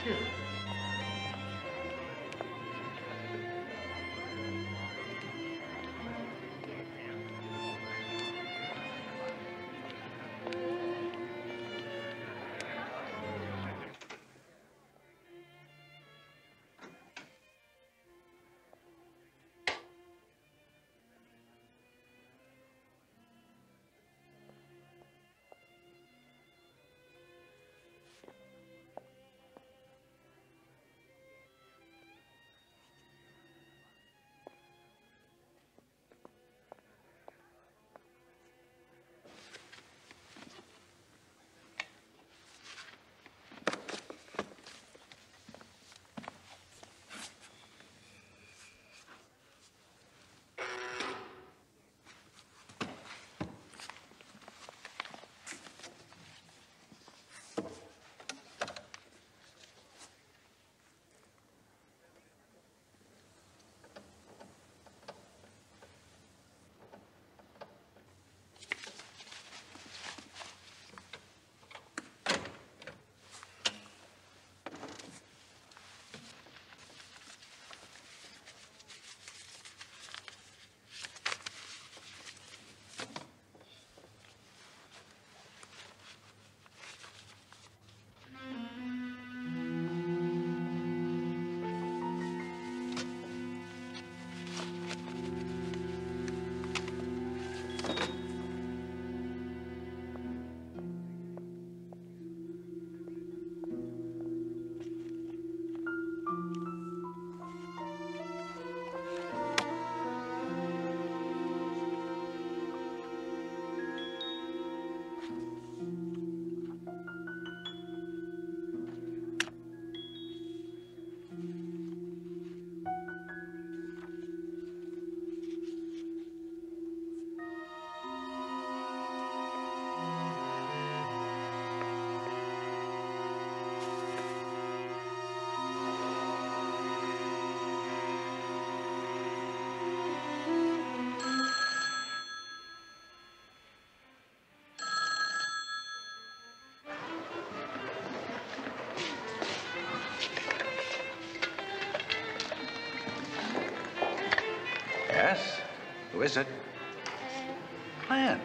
you. Yes? Who is it? Plan.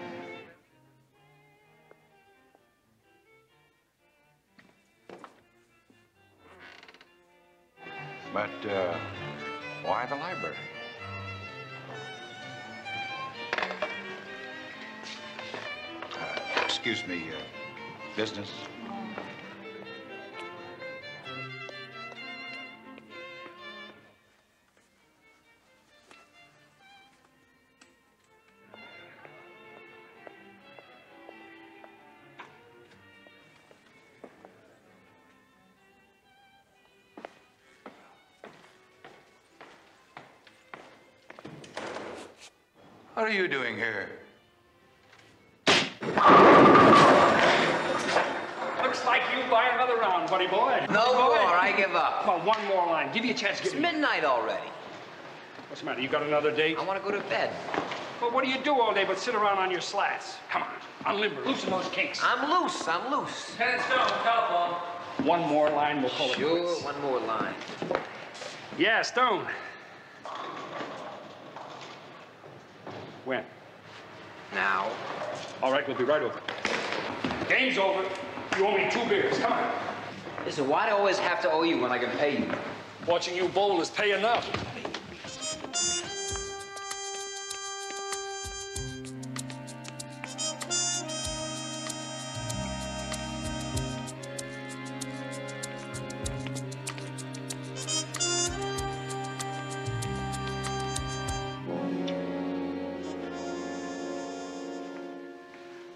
But, why the library? Excuse me, business? What are you doing here? Looks like you buy another round, buddy boy. No more, I give up. Come on, one more line. Give you a chance to get It's midnight already. What's the matter? You got another date? I want to go to bed. Well, what do you do all day but sit around on your slats? Come on, unlimber, loosen those kinks. I'm loose, I'm loose. 10 stone, telephone. One more line, we'll call it Sure, quits. one more line. Yeah, Stone. When? Now. All right, we'll be right over. Game's over. You owe me 2 beers. Come on. Listen, why do I always have to owe you when I can pay you? Watching you bowl is pay enough.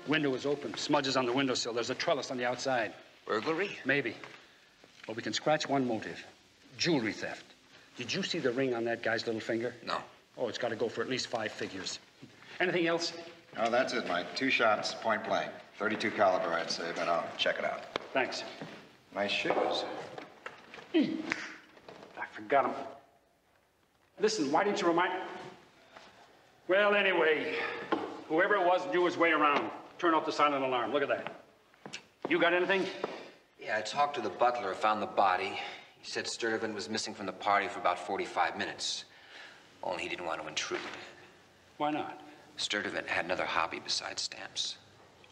Window is open. Smudges on the windowsill. There's a trellis on the outside. Burglary? Maybe. But we can scratch one motive. Jewelry theft. Did you see the ring on that guy's little finger? No. Oh, it's got to go for at least 5 figures. Anything else? No, that's it, Mike. 2 shots, point blank. 32 caliber, I'd say, but I'll check it out. Thanks. Nice shoes. I forgot them. Listen, why didn't you remind... Well, anyway, whoever it was knew his way around. Turn off the silent alarm. Look at that. You got anything? Yeah, Yeah, I talked to the butler who found the body. He said Sturtevant was missing from the party for about 45 minutes. Only he didn't want to intrude. Why not? Sturtevant had another hobby besides stamps.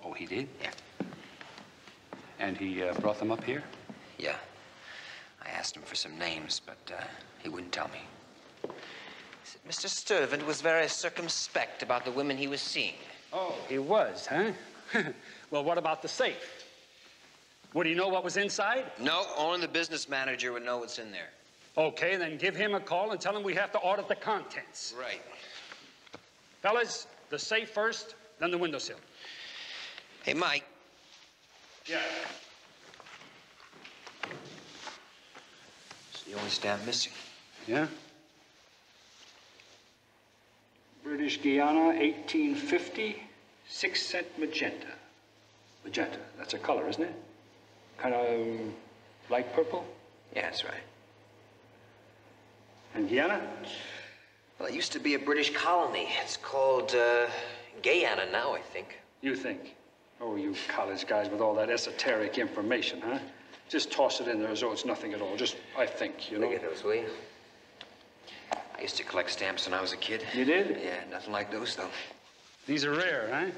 Oh, he did? Yeah. And he brought them up here? Yeah. I asked him for some names, but he wouldn't tell me. He said Mr. Sturtevant was very circumspect about the women he was seeing. Oh, he was, huh? Well, what about the safe? Would he know what was inside? No, only the business manager would know what's in there. Okay, then give him a call and tell him we have to audit the contents. Right. Fellas, the safe first, then the windowsill. Hey, Mike. Yeah. It's the only stamp missing. Yeah? British Guiana, 1850, 6-cent magenta. Magenta, that's a color, isn't it? Kind of light purple? Yeah, that's right. And Guiana? Well, it used to be a British colony. It's called Guyana now, I think. You think? Oh, you college guys with all that esoteric information, huh? Just toss it in there as though it's nothing at all. Just, I think, you know? Look at those, will you? I used to collect stamps when I was a kid. You did? Yeah, nothing like those, though. These are rare, huh?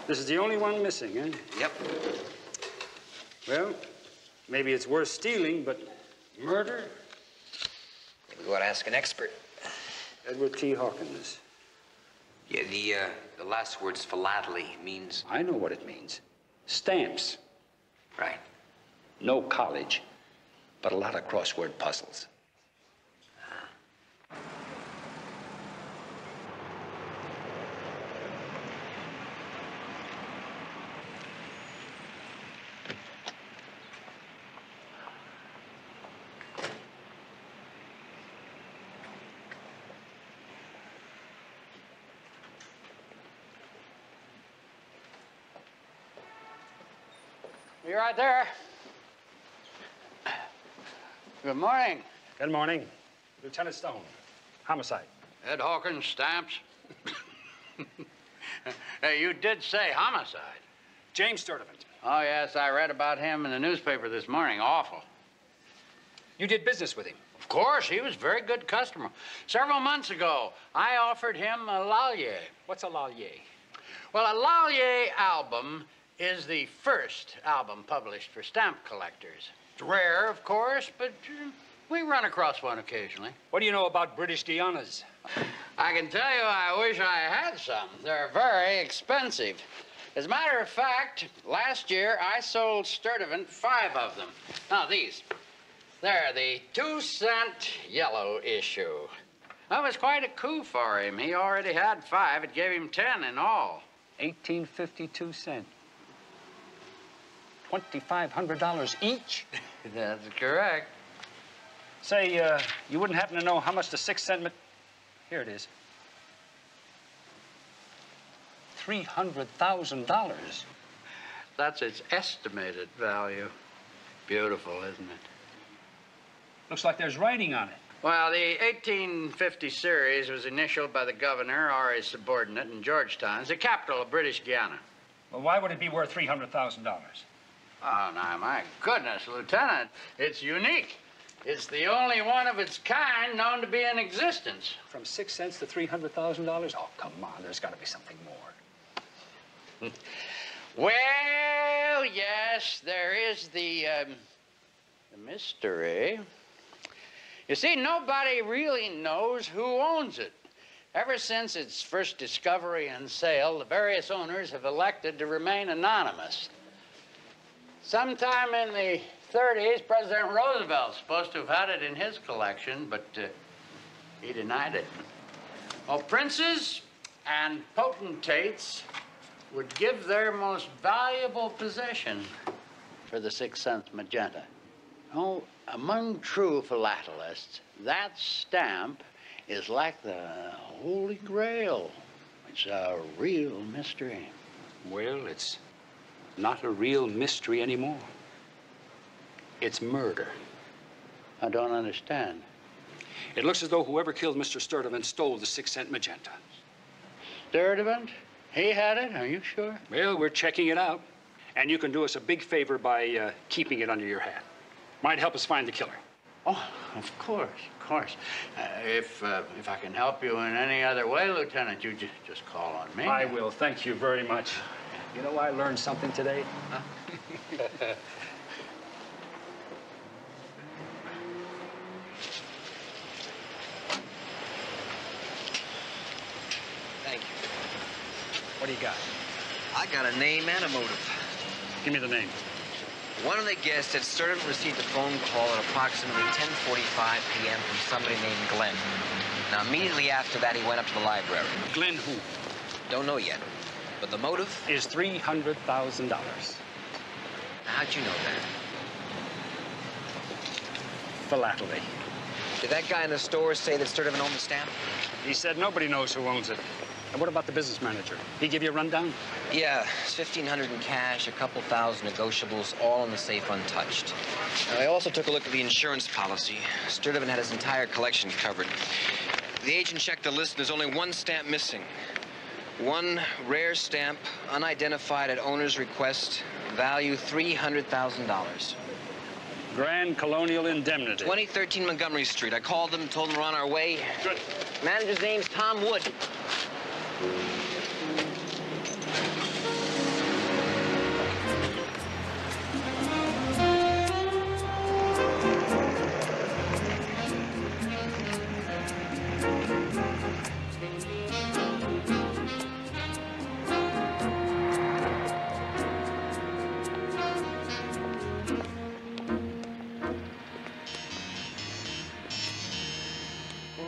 This is the only one missing, huh? Yep. Well, maybe it's worth stealing, but murder? Maybe we ought to ask an expert. Edward T. Hawkins. Yeah, the last word's philately means... I know what it means. Stamps. Right. No college, but a lot of crossword puzzles. You're right there. Good morning. Good morning. Lieutenant Stone. Homicide. Ed Hawkins, stamps. Hey, you did say homicide. James Sturtevant. Oh, yes, I read about him in the newspaper this morning. Awful. You did business with him? Of course, he was a very good customer. Several months ago, I offered him a Lallier. What's a Lallier? Well, a Lallier album is the first album published for stamp collectors. It's rare, of course, but we run across one occasionally. What do you know about British Guianas? I can tell you I wish I had some. They're very expensive. As a matter of fact, last year I sold Sturtevant 5 of them. Now, these. They're the 2-cent yellow issue. That was quite a coup for him. He already had 5. It gave him 10 in all. 1852 cents. $2,500 each? That's correct. Say, you wouldn't happen to know how much the 6-cent... Here it is. $300,000. That's its estimated value. Beautiful, isn't it? Looks like there's writing on it. Well, the 1850 series was initialed by the governor or his subordinate in Georgetown. It's the capital of British Guiana. Well, why would it be worth $300,000? Oh, now, my goodness, Lieutenant, it's unique. It's the only one of its kind known to be in existence. From 6 cents to $300,000? Oh, come on, there's got to be something more. Well, yes, there is the mystery. You see, nobody really knows who owns it. Ever since its first discovery and sale, the various owners have elected to remain anonymous. Sometime in the 30s, President Roosevelt's supposed to have had it in his collection, but he denied it. Well, princes and potentates would give their most valuable possession for the 6-cent magenta. Oh, among true philatelists, that stamp is like the Holy Grail. It's a real mystery. Well, it's not a real mystery anymore. It's murder. I don't understand. It looks as though whoever killed Mr. Sturtevant stole the 6-cent magenta. Sturtevant? He had it? Are you sure? Well, we're checking it out. And you can do us a big favor by keeping it under your hat. Might help us find the killer. Oh, of course, of course. If I can help you in any other way, Lieutenant, you just call on me. I will. Thank you very much. You know, I learned something today. Huh? Thank you. What do you got? I got a name and a motive. Give me the name. One of the guests had Sturtevant received a phone call at approximately 10:45 p.m. from somebody named Glenn. Now, immediately after that, he went up to the library. Glenn who? Don't know yet. But the motive? Is $300,000. How'd you know that? Philately. Did that guy in the store say that Sturtevant owned the stamp? He said nobody knows who owns it. And what about the business manager? He give you a rundown? Yeah, it's $1,500 in cash, a couple thousand negotiables, all in the safe untouched. Now, I also took a look at the insurance policy. Sturtevant had his entire collection covered. The agent checked the list, and there's only one stamp missing. One rare stamp, unidentified at owner's request, value $300,000. Grand Colonial Indemnity. 2013 Montgomery Street. I called them, told them we're on our way. Good. Manager's name's Tom Wood.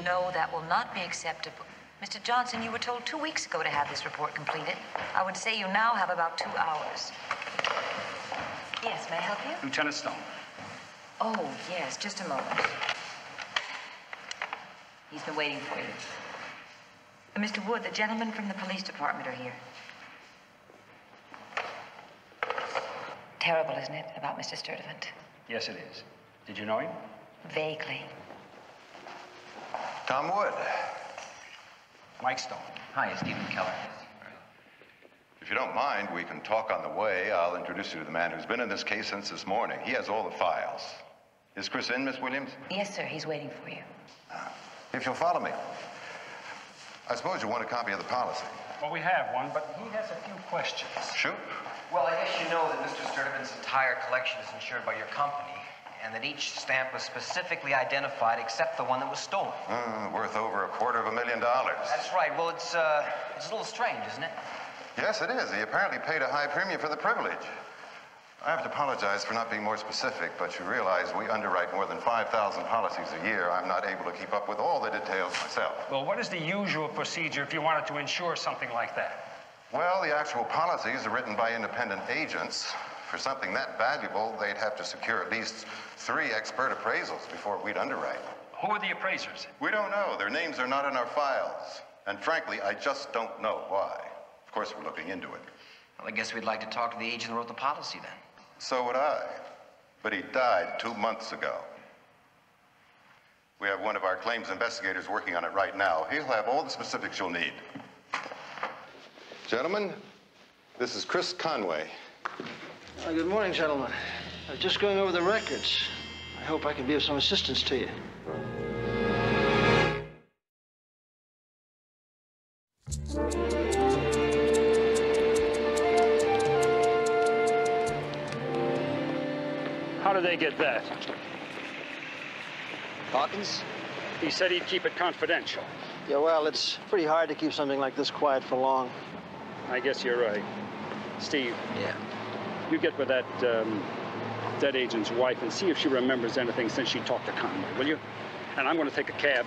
No, that will not be acceptable. Mr. Johnson, you were told 2 weeks ago to have this report completed. I would say you now have about 2 hours. Yes, may I help you? Lieutenant Stone. Oh, yes, just a moment. He's been waiting for you. Mr. Wood, the gentlemen from the police department are here. Terrible, isn't it, about Mr. Sturtevant? Yes, it is. Did you know him? Vaguely. Tom Wood. Mike Stone. Hi, Stephen Keller. If you don't mind, we can talk on the way. I'll introduce you to the man who's been in this case since this morning. He has all the files. Is Chris in, Miss Williams? Yes, sir, he's waiting for you. If you'll follow me. I suppose you want a copy of the policy. Well, we have one, but he has a few questions. Shoot. Well, I guess you know that Mr. Sturtevant's entire collection is insured by your company, and that each stamp was specifically identified except the one that was stolen. Worth over $250,000. That's right. Well, it's a little strange, isn't it? Yes, it is. He apparently paid a high premium for the privilege. I have to apologize for not being more specific, but you realize we underwrite more than 5,000 policies a year. I'm not able to keep up with all the details myself. Well, what is the usual procedure if you wanted to insure something like that? Well, the actual policies are written by independent agents. For something that valuable, they'd have to secure at least 3 expert appraisals before we'd underwrite. Who are the appraisers? We don't know. Their names are not in our files. And frankly, I just don't know why. Of course, we're looking into it. Well, I guess we'd like to talk to the agent who wrote the policy, then. So would I. But he died 2 months ago. We have one of our claims investigators working on it right now. He'll have all the specifics you'll need. Gentlemen, this is Chris Conway. Good morning, gentlemen. I was just going over the records. I hope I can be of some assistance to you. How did they get that? Hawkins? He said he'd keep it confidential. Yeah, well, it's pretty hard to keep something like this quiet for long. I guess you're right. Steve, Yeah. you get with that dead agent's wife and see if she remembers anything since she talked to Conway, will you? And I'm going to take a cab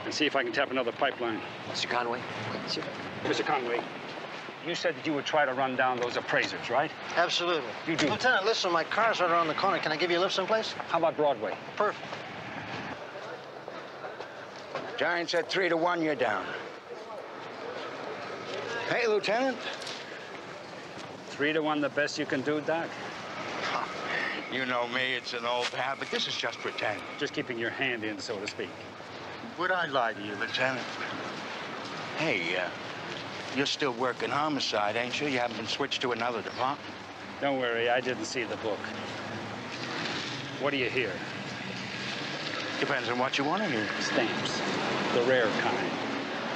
and see if I can tap another pipeline. Mr. Conway? Mr. Conway, you said that you would try to run down those appraisers, right? Absolutely. You do. Lieutenant, listen, my car's right around the corner. Can I give you a lift someplace? How about Broadway? Perfect. Giant said 3 to 1, you're down. Hey, Lieutenant. 3 to 1, the best you can do, Doc? You know me, it's an old habit. This is just pretend. Just keeping your hand in, so to speak. Would I lie to you, Lieutenant? Hey, You're still working homicide, ain't you? You haven't been switched to another department. Don't worry, I didn't see the book. What do you hear? Depends on what you want to hear. Stamps. The rare kind.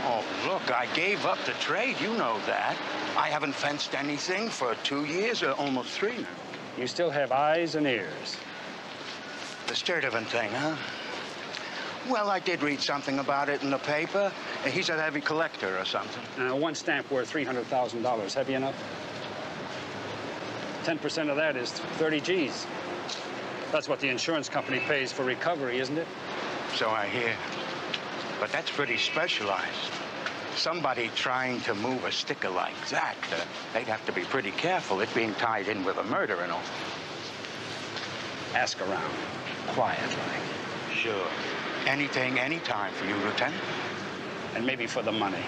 Oh, look, I gave up the trade. You know that. I haven't fenced anything for 2 years, or almost 3 now. You still have eyes and ears. The Sturtevant thing, huh? Well, I did read something about it in the paper. He's a heavy collector or something. One stamp worth $300,000. Heavy enough? 10% of that is 30 G's. That's what the insurance company pays for recovery, isn't it? So I hear. But that's pretty specialized. Somebody trying to move a sticker like that, they'd have to be pretty careful, it being tied in with a murder and all. Ask around. Quiet like. Sure. Anything, anytime for you, Lieutenant. And maybe for the money.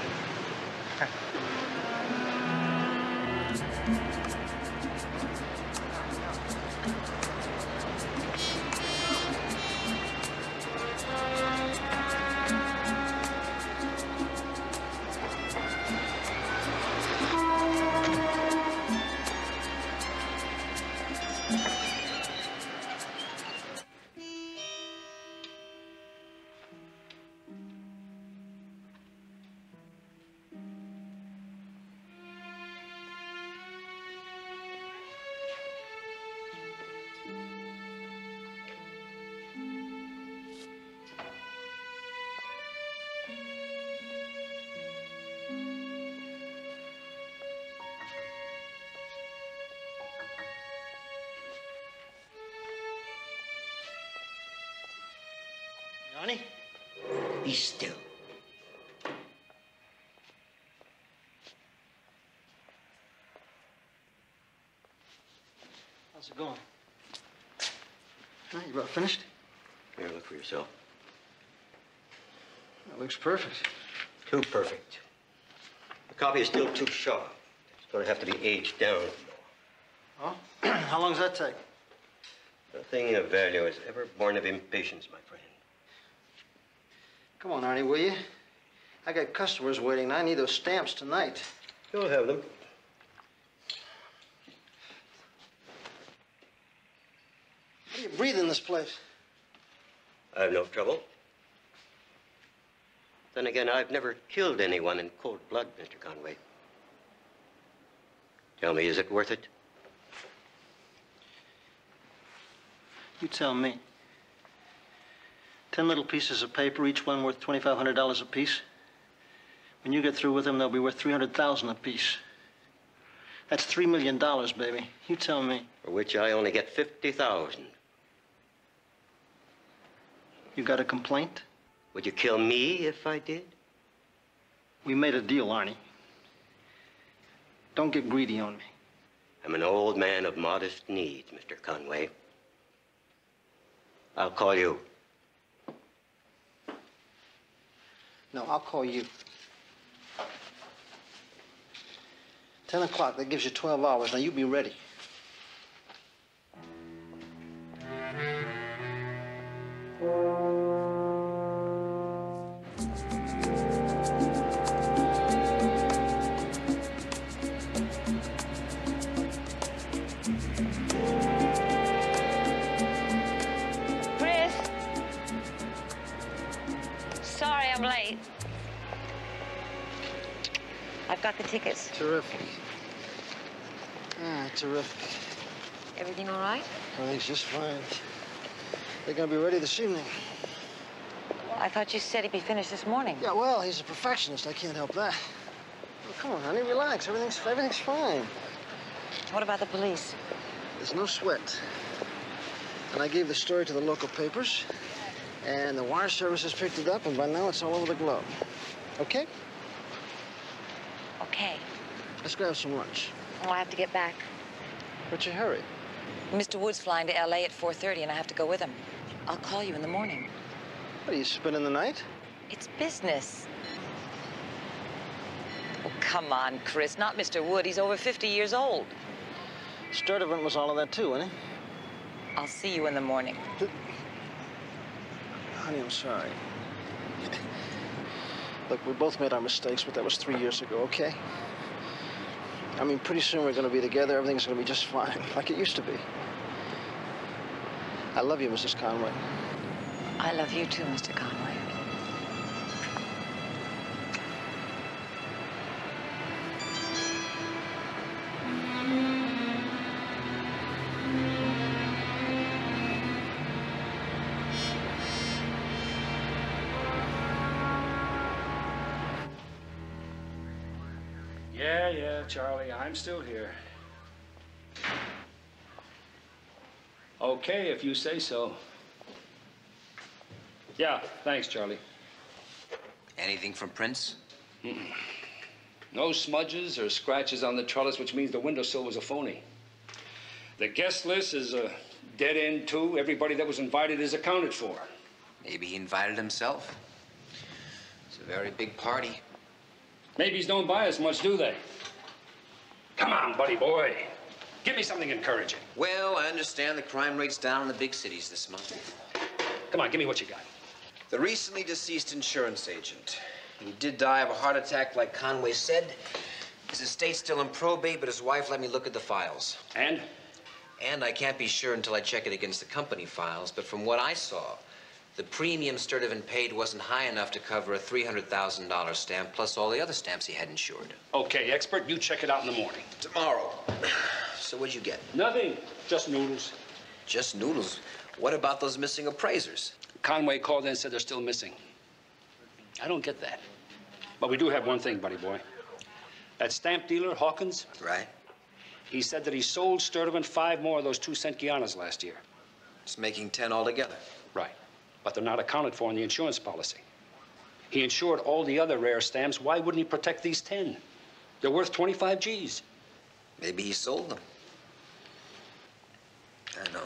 Johnny, be still. How's it going? Huh, you about finished? Here, look for yourself. That looks perfect. Too perfect. The copy is still too sharp. It's going to have to be aged down. Oh? How long does that take? Nothing of value is ever born of impatience, my friend. Come on, Arnie, will you? I got customers waiting, and I need those stamps tonight. You'll have them. How do you breathe in this place? I have no trouble. Then again, I've never killed anyone in cold blood, Mr. Conway. Tell me, is it worth it? You tell me. 10 little pieces of paper, each one worth $2,500 apiece. When you get through with them, they'll be worth $300,000 apiece. That's $3 million, baby. You tell me. For which I only get $50,000. You got a complaint? Would you kill me if I did? We made a deal, Arnie. Don't get greedy on me. I'm an old man of modest needs, Mr. Conway. I'll call you. No, I'll call you. 10 o'clock, that gives you 12 hours. Now, you be ready. Chris. Sorry I'm late. I've got the tickets. Terrific. Ah, terrific. Everything all right? Everything's just fine. They're gonna be ready this evening. I thought you said he'd be finished this morning. Yeah, well, he's a perfectionist. I can't help that. Well, come on, honey, relax. Everything's fine. What about the police? There's no sweat. And I gave the story to the local papers, and the wire services picked it up, and by now it's all over the globe. Okay? Okay. Let's go have some lunch. Well, I have to get back. What's your hurry? Mr. Wood's flying to L.A. at 4:30, and I have to go with him. I'll call you in the morning. What, are you spending the night? It's business. Oh, come on, Chris. Not Mr. Wood. He's over 50 years old. Sturtevant was all of that, too, wasn't he? I'll see you in the morning. Honey, I'm sorry. Look, we both made our mistakes, but that was 3 years ago, okay? I mean, pretty soon we're going to be together. Everything's going to be just fine, like it used to be. I love you, Mrs. Conway. I love you too, Mr. Conway. Yeah, Charlie, I'm still here. Okay, if you say so. Yeah, thanks, Charlie. Anything from Prince? No smudges or scratches on the trellis, which means the windowsill was a phony. The guest list is a dead end, too. Everybody that was invited is accounted for. Maybe he invited himself. It's a very big party. Maybes don't buy as much, do they? Come on, buddy boy. Give me something encouraging. Well, I understand the crime rate's down in the big cities this month. Come on, give me what you got. The recently deceased insurance agent. He did die of a heart attack, like Conway said. His estate's still in probate, but his wife let me look at the files. And? And I can't be sure until I check it against the company files, but from what I saw, the premium Sturtevant paid wasn't high enough to cover a $300,000 stamp, plus all the other stamps he had insured. Okay, expert, you check it out in the morning. Tomorrow. So what'd you get? Nothing, just noodles. Just noodles? What about those missing appraisers? Conway called in and said they're still missing. I don't get that. But we do have one thing, buddy boy. That stamp dealer, Hawkins. Right. He said that he sold Sturtevant 5 more of those 2-cent Guianas last year. It's making 10 altogether. Right. But they're not accounted for in the insurance policy. He insured all the other rare stamps. Why wouldn't he protect these 10? They're worth 25 G's. Maybe he sold them. I know.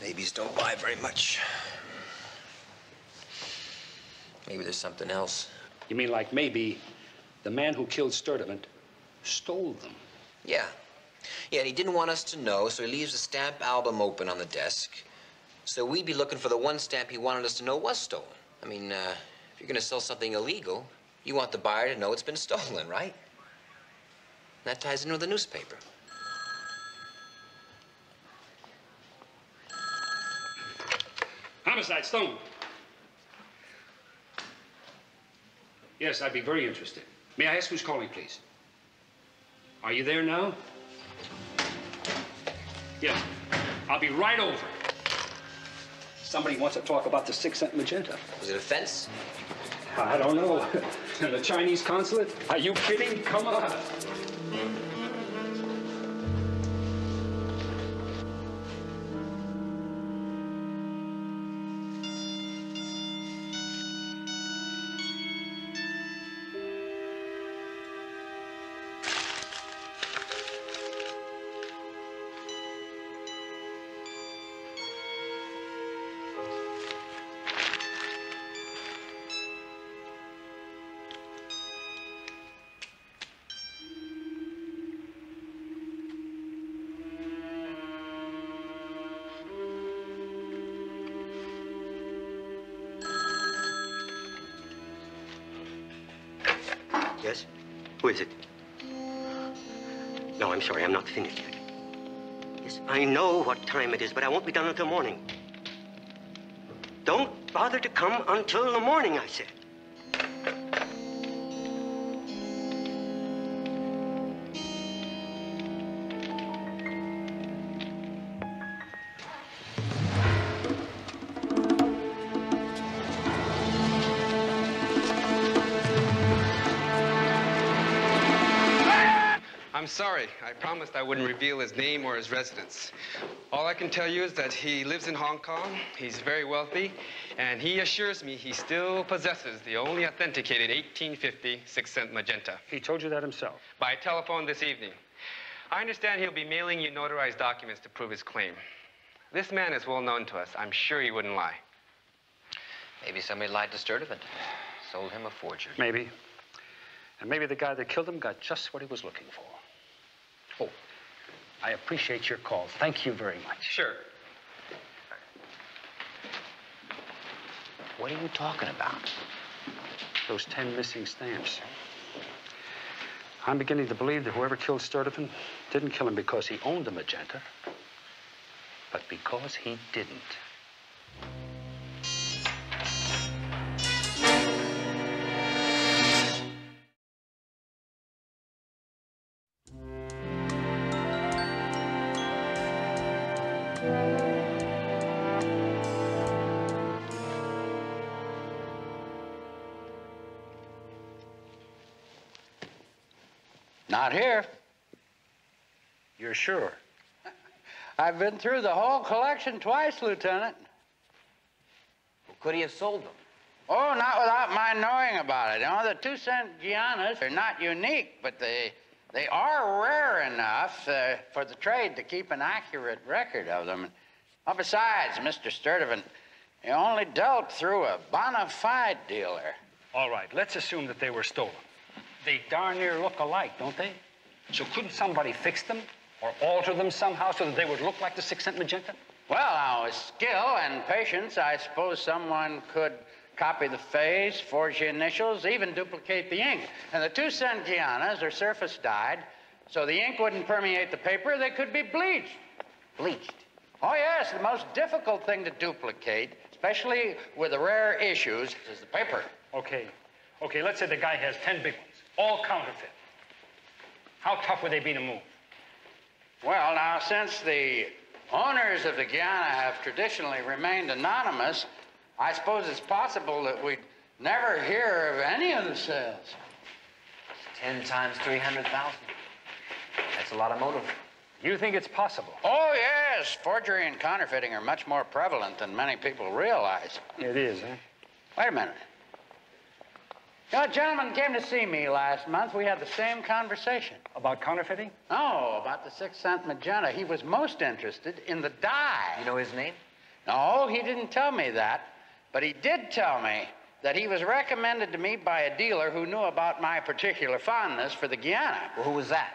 Maybes don't buy very much. Maybe there's something else. You mean like maybe the man who killed Sturtevant stole them? Yeah. Yeah, and he didn't want us to know, so he leaves the stamp album open on the desk. So we'd be looking for the one stamp he wanted us to know was stolen. I mean, if you're gonna sell something illegal, you want the buyer to know it's been stolen, right? That ties in with the newspaper. Homicide, Stone. Yes, I'd be very interested. May I ask who's calling, please? Are you there now? Yes. I'll be right over. Somebody wants to talk about the 6-cent magenta. Was it a fence? I don't know. The Chinese consulate? Are you kidding? Come on. Yes? Who is it? No, I'm sorry, I'm not finished yet. Yes, I know what time it is, but I won't be done until morning. Don't bother to come until the morning, I said. I'm sorry. I promised I wouldn't reveal his name or his residence. All I can tell you is that he lives in Hong Kong, he's very wealthy, and he assures me he still possesses the only authenticated 1850 6-cent magenta. He told you that himself? By telephone this evening. I understand he'll be mailing you notarized documents to prove his claim. This man is well known to us. I'm sure he wouldn't lie. Maybe somebody lied to Sturtevant. Sold him a forgery. Maybe. And maybe the guy that killed him got just what he was looking for. Oh, I appreciate your call. Thank you very much. Sure. What are you talking about? Those 10 missing stamps. I'm beginning to believe that whoever killed Sturtevant didn't kill him because he owned the magenta, but because he didn't. Not here. You're sure? I've been through the whole collection twice, Lieutenant. Well, could he have sold them? Oh, not without my knowing about it. You know, the 2-cent Giannas are not unique, but they are rare enough for the trade to keep an accurate record of them. Well, besides, Mr. Sturtevant, he only dealt through a bona fide dealer. All right, let's assume that they were stolen. They darn near look alike, don't they? So couldn't somebody fix them or alter them somehow so that they would look like the 6-cent magenta? Well, now, with skill and patience, I suppose someone could copy the face, forge the initials, even duplicate the ink. And the 2-cent Giannas are surface dyed, so the ink wouldn't permeate the paper. They could be bleached. Bleached? Oh, yes, the most difficult thing to duplicate, especially with the rare issues, is the paper. Okay, let's say the guy has 10 big ones, all counterfeit. How tough would they be to move? Well, now, since the owners of the Gianna have traditionally remained anonymous, I suppose it's possible that we'd never hear of any of the sales. 10 times 300,000. That's a lot of motive. You think it's possible? Oh, yes. Forgery and counterfeiting are much more prevalent than many people realize. It is, eh? Wait a minute. You know, a gentleman came to see me last month. We had the same conversation. About counterfeiting? No, about the 6-cent magenta. He was most interested in the dye. You know his name? No, he didn't tell me that. But he did tell me that he was recommended to me by a dealer who knew about my particular fondness for the Gianna. Well, who was that?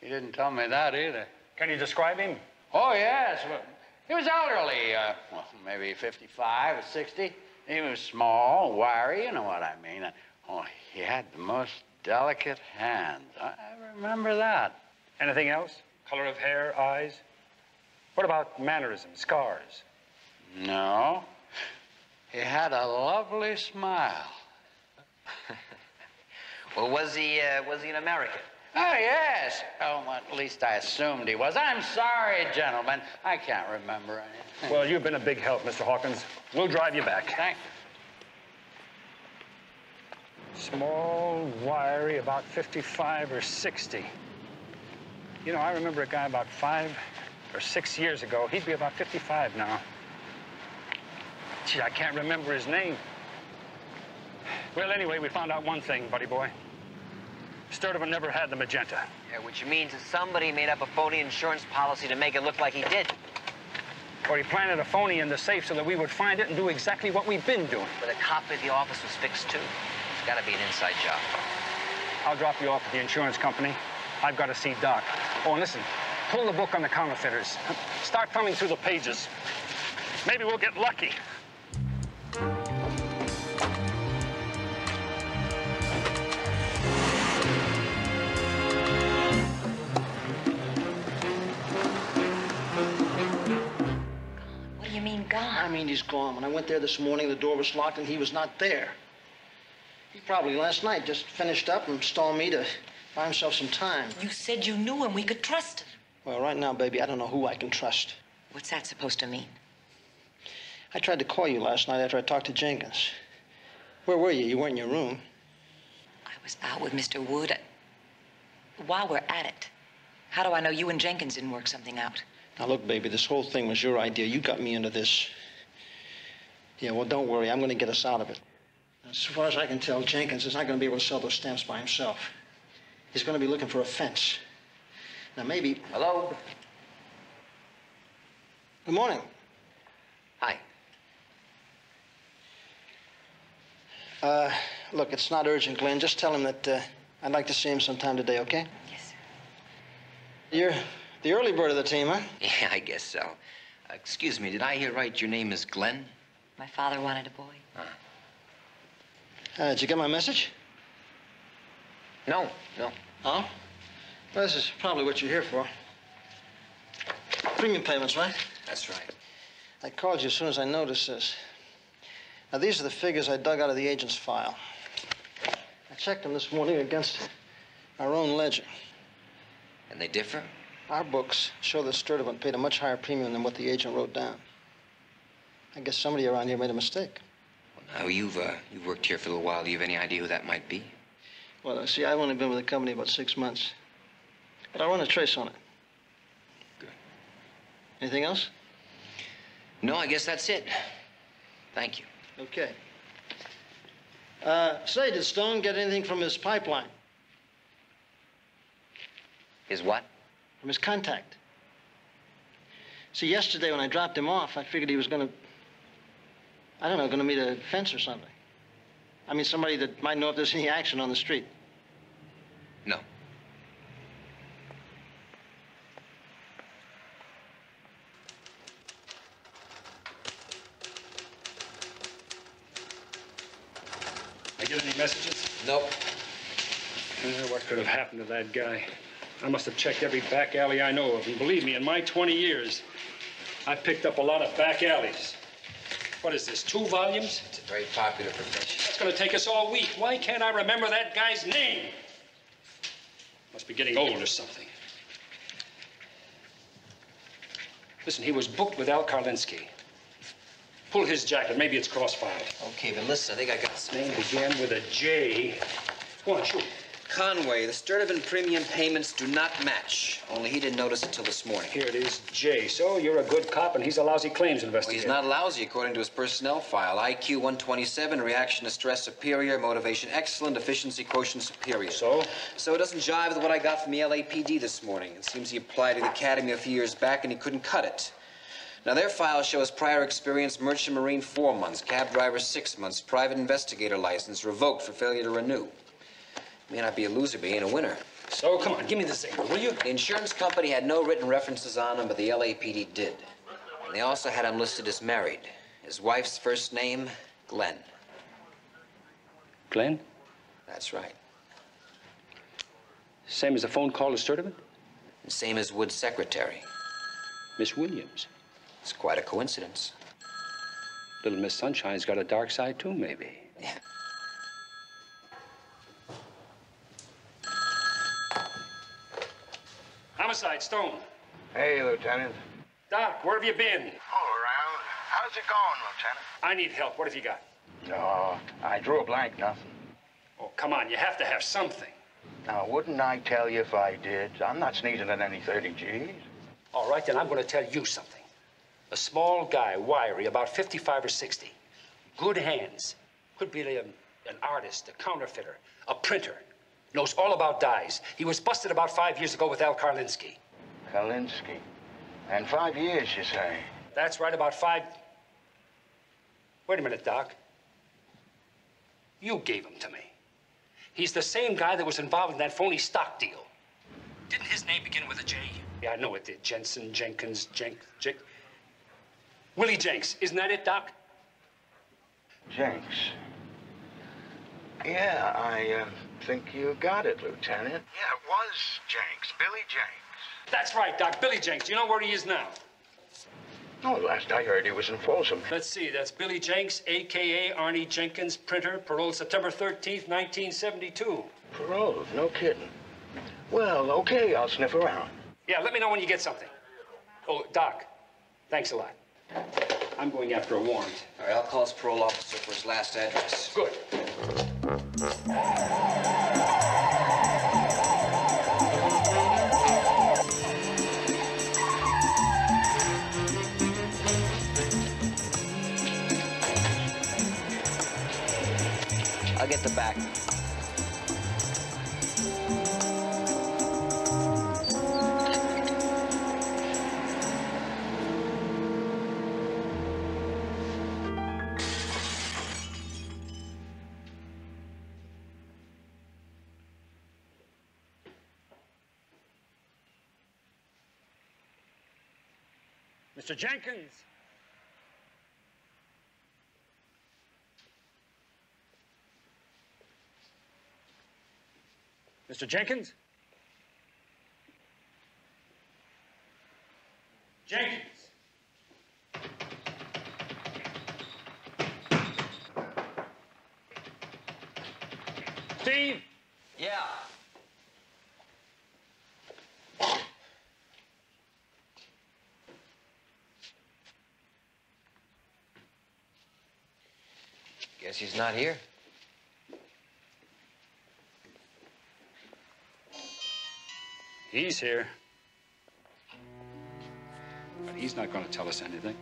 He didn't tell me that either. Can you describe him? Oh, yes. Well, he was elderly, maybe 55 or 60. He was small, wiry, you know what I mean. And, he had the most delicate hands. I remember that. Anything else? Color of hair, eyes? What about mannerisms, scars? No. He had a lovely smile. Well, was he an American? Oh, yes. Oh, well, at least I assumed he was. I'm sorry, gentlemen. I can't remember anything. Well, you've been a big help, Mr. Hawkins. We'll drive you back. Thank you. Small, wiry, about 55 or 60. You know, I remember a guy about 5 or 6 years ago. He'd be about 55 now. Gee, I can't remember his name. Well, anyway, we found out one thing, buddy boy. Sturtevant never had the magenta. Yeah, which means that somebody made up a phony insurance policy to make it look like he did. Or he planted a phony in the safe so that we would find it and do exactly what we've been doing. But a copy of the office was fixed, too. It's got to be an inside job. I'll drop you off at the insurance company. I've got to see Doc. Oh, and listen, pull the book on the counterfeiters. Start thumbing through the pages. Maybe we'll get lucky. I mean, he's gone. When I went there this morning, the door was locked and he was not there. He probably last night just finished up and stalled me to buy himself some time. You said you knew him. We could trust him. Well, right now, baby, I don't know who I can trust. What's that supposed to mean? I tried to call you last night after I talked to Jenkins. Where were you? You weren't in your room. I was out with Mr. Wood. While we're at it, how do I know you and Jenkins didn't work something out? Now, look, baby, this whole thing was your idea. You got me into this. Yeah, well, don't worry. I'm going to get us out of it. As far as I can tell, Jenkins is not going to be able to sell those stamps by himself. He's going to be looking for a fence. Now, maybe... Hello? Good morning. Hi. Look, it's not urgent, Glenn. Just tell him that I'd like to see him sometime today, okay? Yes, sir. You're the early bird of the team, huh? Yeah, I guess so. Excuse me, did I hear right? Your name is Glenn? My father wanted a boy. Did you get my message? No. Oh? Well, this is probably what you're here for. Premium payments, right? That's right. I called you as soon as I noticed this. Now, these are the figures I dug out of the agent's file. I checked them this morning against our own ledger. And they differ? Our books show that Sturtevant paid a much higher premium than what the agent wrote down. I guess somebody around here made a mistake. Well, now, you've worked here for a little while. Do you have any idea who that might be? Well, see, I've only been with the company about 6 months. But I run a trace on it. Good. Anything else? No, I guess that's it. Thank you. Okay. Say, did Stone get anything from his pipeline? His what? From his contact. See, yesterday when I dropped him off, I figured he was gonna meet a fence or something. I mean, somebody that might know if there's any action on the street. No. I get any messages? Nope. What could have happened to that guy? I must have checked every back alley I know of. And believe me, in my 20 years, I've picked up a lot of back alleys. What is this, 2 volumes? It's a very popular profession. That's going to take us all week. Why can't I remember that guy's name? Must be getting old or something. Listen, he was booked with Al Karlinski. Pull his jacket. Maybe it's cross-filed. Okay, but listen, I think I got some. Name began with a J. Go on, shoot. Conway, the Sturtevant premium payments do not match. Only he didn't notice it till this morning. Here it is, J. So you're a good cop and he's a lousy claims Well, investigator. he's not lousy according to his personnel file. IQ 127, reaction to stress superior, motivation excellent, efficiency quotient superior. So? So it doesn't jive with what I got from the LAPD this morning. It seems he applied to the academy a few years back and he couldn't cut it. Now, their file shows prior experience, merchant marine 4 months, cab driver 6 months, private investigator license, revoked for failure to renew. May not be a loser, but he ain't a winner. So, come on, give me the thing, will you? The insurance company had no written references on him, but the LAPD did. And they also had him listed as married. His wife's first name, Glenn. Glenn? That's right. Same as the phone call to Sturtevant? And same as Wood's secretary. Miss Williams. It's quite a coincidence. Little Miss Sunshine's got a dark side, too, maybe. Yeah. Homicide, Stone. Hey, Lieutenant. Doc, where have you been? All around. How's it going, Lieutenant? I need help. What have you got? No, I drew a blank, nothing. Oh, come on, you have to have something. Now, wouldn't I tell you if I did? I'm not sneezing at any 30 G's. All right, then I'm going to tell you something. A small guy, wiry, about 55 or 60. Good hands. Could be an artist, a counterfeiter, a printer. Knows all about dyes. He was busted about 5 years ago with Al Karlinski. Karlinski. And 5 years, you say? That's right, about 5... Wait a minute, Doc. You gave him to me. He's the same guy that was involved in that phony stock deal. Didn't his name begin with a J? Yeah, I know it did. Jensen, Jenkins, Willie Jenks. Isn't that it, Doc? Jenks. Yeah, I think you got it, Lieutenant. Yeah, it was Jenks. Billy Jenks. That's right, Doc. Billy Jenks. Do you know where he is now? Oh, last I heard he was in Folsom. Let's see. That's Billy Jenks, a.k.a. Arnie Jenkins, printer, paroled September 13th, 1972. Paroled? No kidding. Well, okay, I'll sniff around. Yeah, let me know when you get something. Oh, Doc, thanks a lot. I'm going after a warrant. All right, I'll call his parole officer for his last address. Good. I'll get the back. Mr. Jenkins. Mr. Jenkins? Jenkins! Steve? Yeah. Guess he's not here. He's here. But he's not going to tell us anything.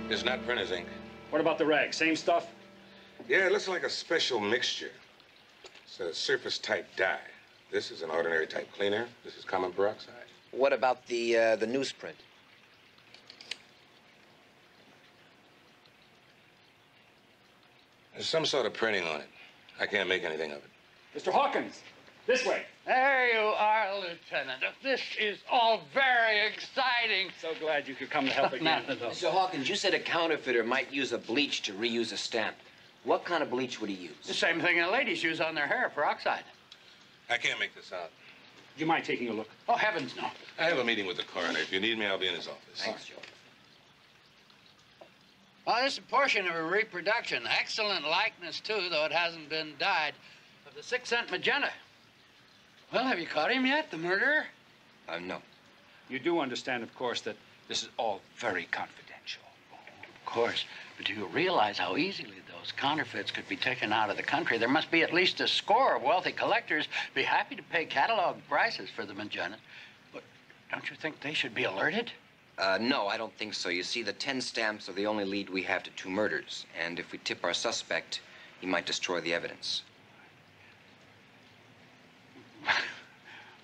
It's not printer's ink. What about the rag? Same stuff? Yeah, it looks like a special mixture. It's a surface-type dye. This is an ordinary type cleaner. This is common peroxide. What about the newsprint? There's some sort of printing on it. I can't make anything of it. Mr. Hawkins, this way. There you are, Lieutenant. This is all very exciting. So glad you could come to help again. Mr. Hawkins, you said a counterfeiter might use a bleach to reuse a stamp. What kind of bleach would he use? The same thing the ladies use on their hair, peroxide. I can't make this out. Do you mind taking a look? Oh, heavens, no. I have a meeting with the coroner. If you need me, I'll be in his office. Thanks, Joe. Oh, this is a portion of a reproduction. Excellent likeness, too, though it hasn't been dyed, of the 6-cent magenta. Well, have you caught him yet, the murderer? No. You do understand, of course, that this is all very confidential. Of course. But do you realize how easily those counterfeits could be taken out of the country? There must be at least a score of wealthy collectors be happy to pay catalog prices for the magenta. But don't you think they should be alerted? No, I don't think so. You see, the 10 stamps are the only lead we have to 2 murders. And if we tip our suspect, he might destroy the evidence.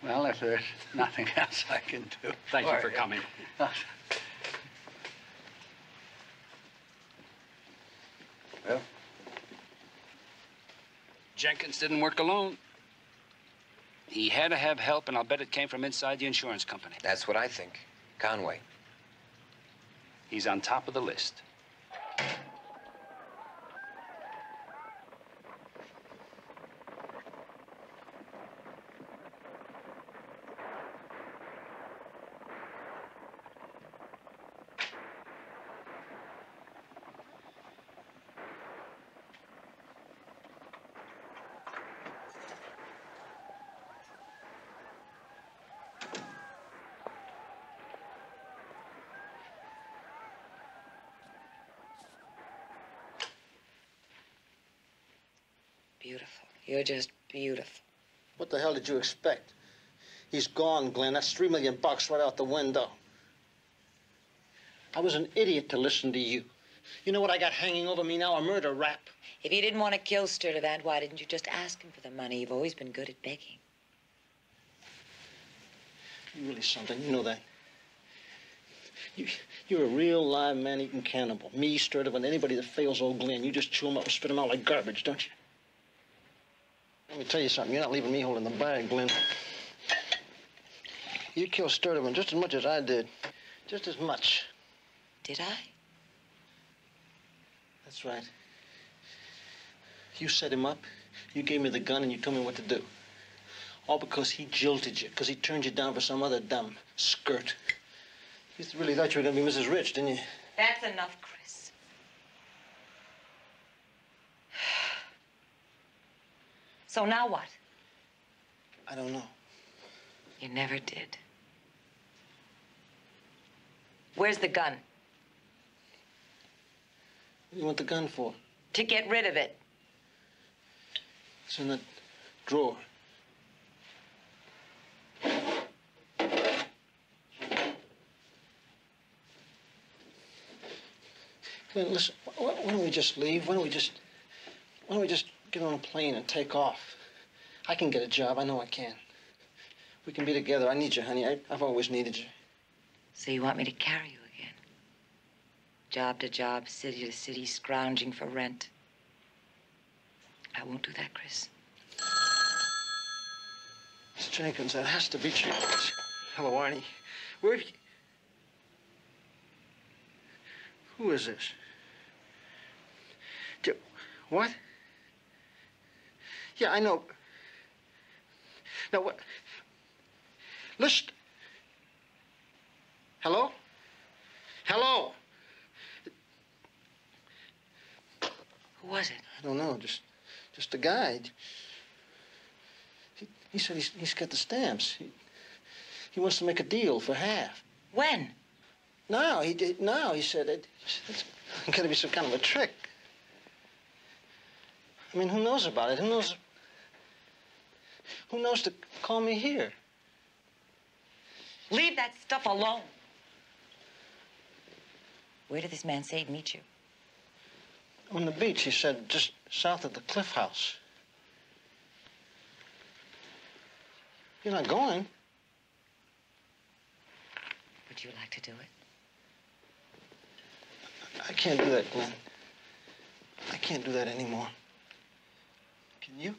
Well, if there's nothing else I can do. Thank you for coming. Well, Jenkins didn't work alone. He had to have help, and I'll bet it came from inside the insurance company. That's what I think. Conway. He's on top of the list. Beautiful. You're just beautiful. What the hell did you expect? He's gone, Glenn. That's $3 million right out the window. I was an idiot to listen to you. You know what I got hanging over me now? A murder rap. If you didn't want to kill Sturtevant, why didn't you just ask him for the money? You've always been good at begging. You're really something. You know that. You're a real live man-eating cannibal. Me, Sturtevant, anybody that fails old Glenn, you just chew them up and spit them out like garbage, don't you? Let me tell you something. You're not leaving me holding the bag, Glenn. You killed Sturtevant just as much as I did. Just as much. Did I? That's right. You set him up, you gave me the gun, and you told me what to do. All because he jilted you, because he turned you down for some other dumb skirt. You really thought you were going to be Mrs. Rich, didn't you? That's enough, Chris. So now what? I don't know. You never did. Where's the gun? What do you want the gun for? To get rid of it. It's in that drawer. Glenn, listen, why don't we just leave? Why don't we just get on a plane and take off? I can get a job. I know I can. We can be together. I need you, honey. I've always needed you. So you want me to carry you again? Job to job, city to city, scrounging for rent. I won't do that, Chris. Miss Jenkins, that has to be Jenkins. Hello, Arnie. Where have you... Who is this? What? Yeah, I know. Now, what? Listen. Hello? Hello? Who was it? I don't know, just a guy. He said he's got the stamps. He wants to make a deal for half. When? Now, he said it's got to be some kind of a trick. I mean, who knows about it? Who knows to call me here? Leave that stuff alone. Where did this man say he'd meet you? On the beach, he said, just south of the Cliff House. You're not going? Would you like to do it? I can't do that, Glenn. I can't do that anymore. Can you?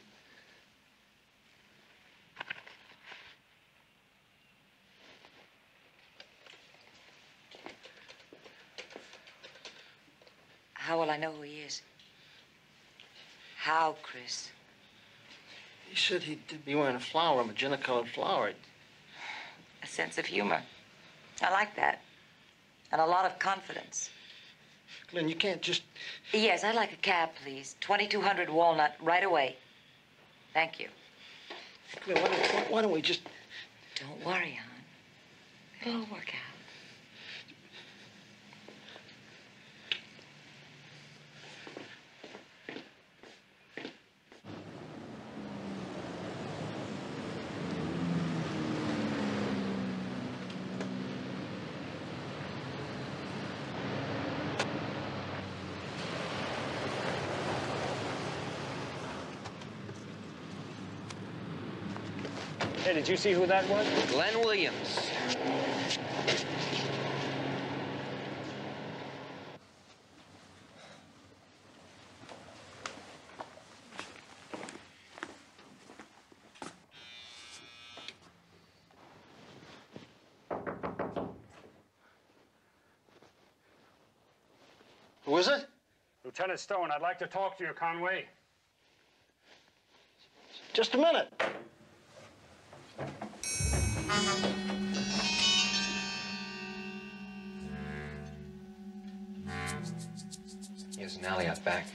How will I know who he is? How, Chris? He said he'd be wearing a flower, a magenta-colored flower. A sense of humor. I like that. And a lot of confidence. Glenn, you can't just... Yes, I'd like a cab, please. 2200 Walnut, right away. Thank you. Glenn, why don't we just... Don't worry, hon. It'll all work out. Hey, did you see who that was? Glenn Williams. Who is it? Lieutenant Stone, I'd like to talk to you, Conway. Just a minute. Here's an alley out back.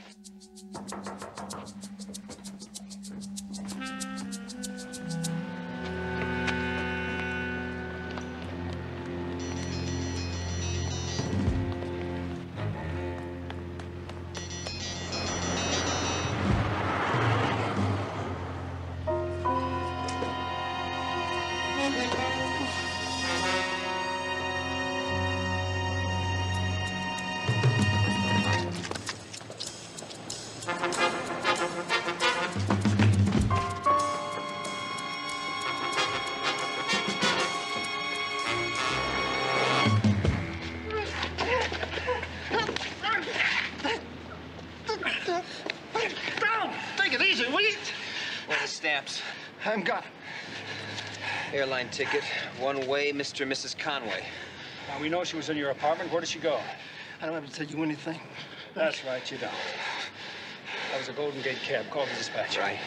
I'm got it. Airline ticket, one way, Mr. and Mrs. Conway. Now, we know she was in your apartment. Where did she go? I don't have to tell you anything. That's right, you don't. That was a Golden Gate cab. Call the dispatcher. Right.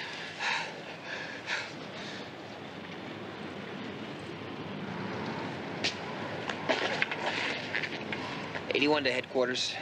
'81 to headquarters.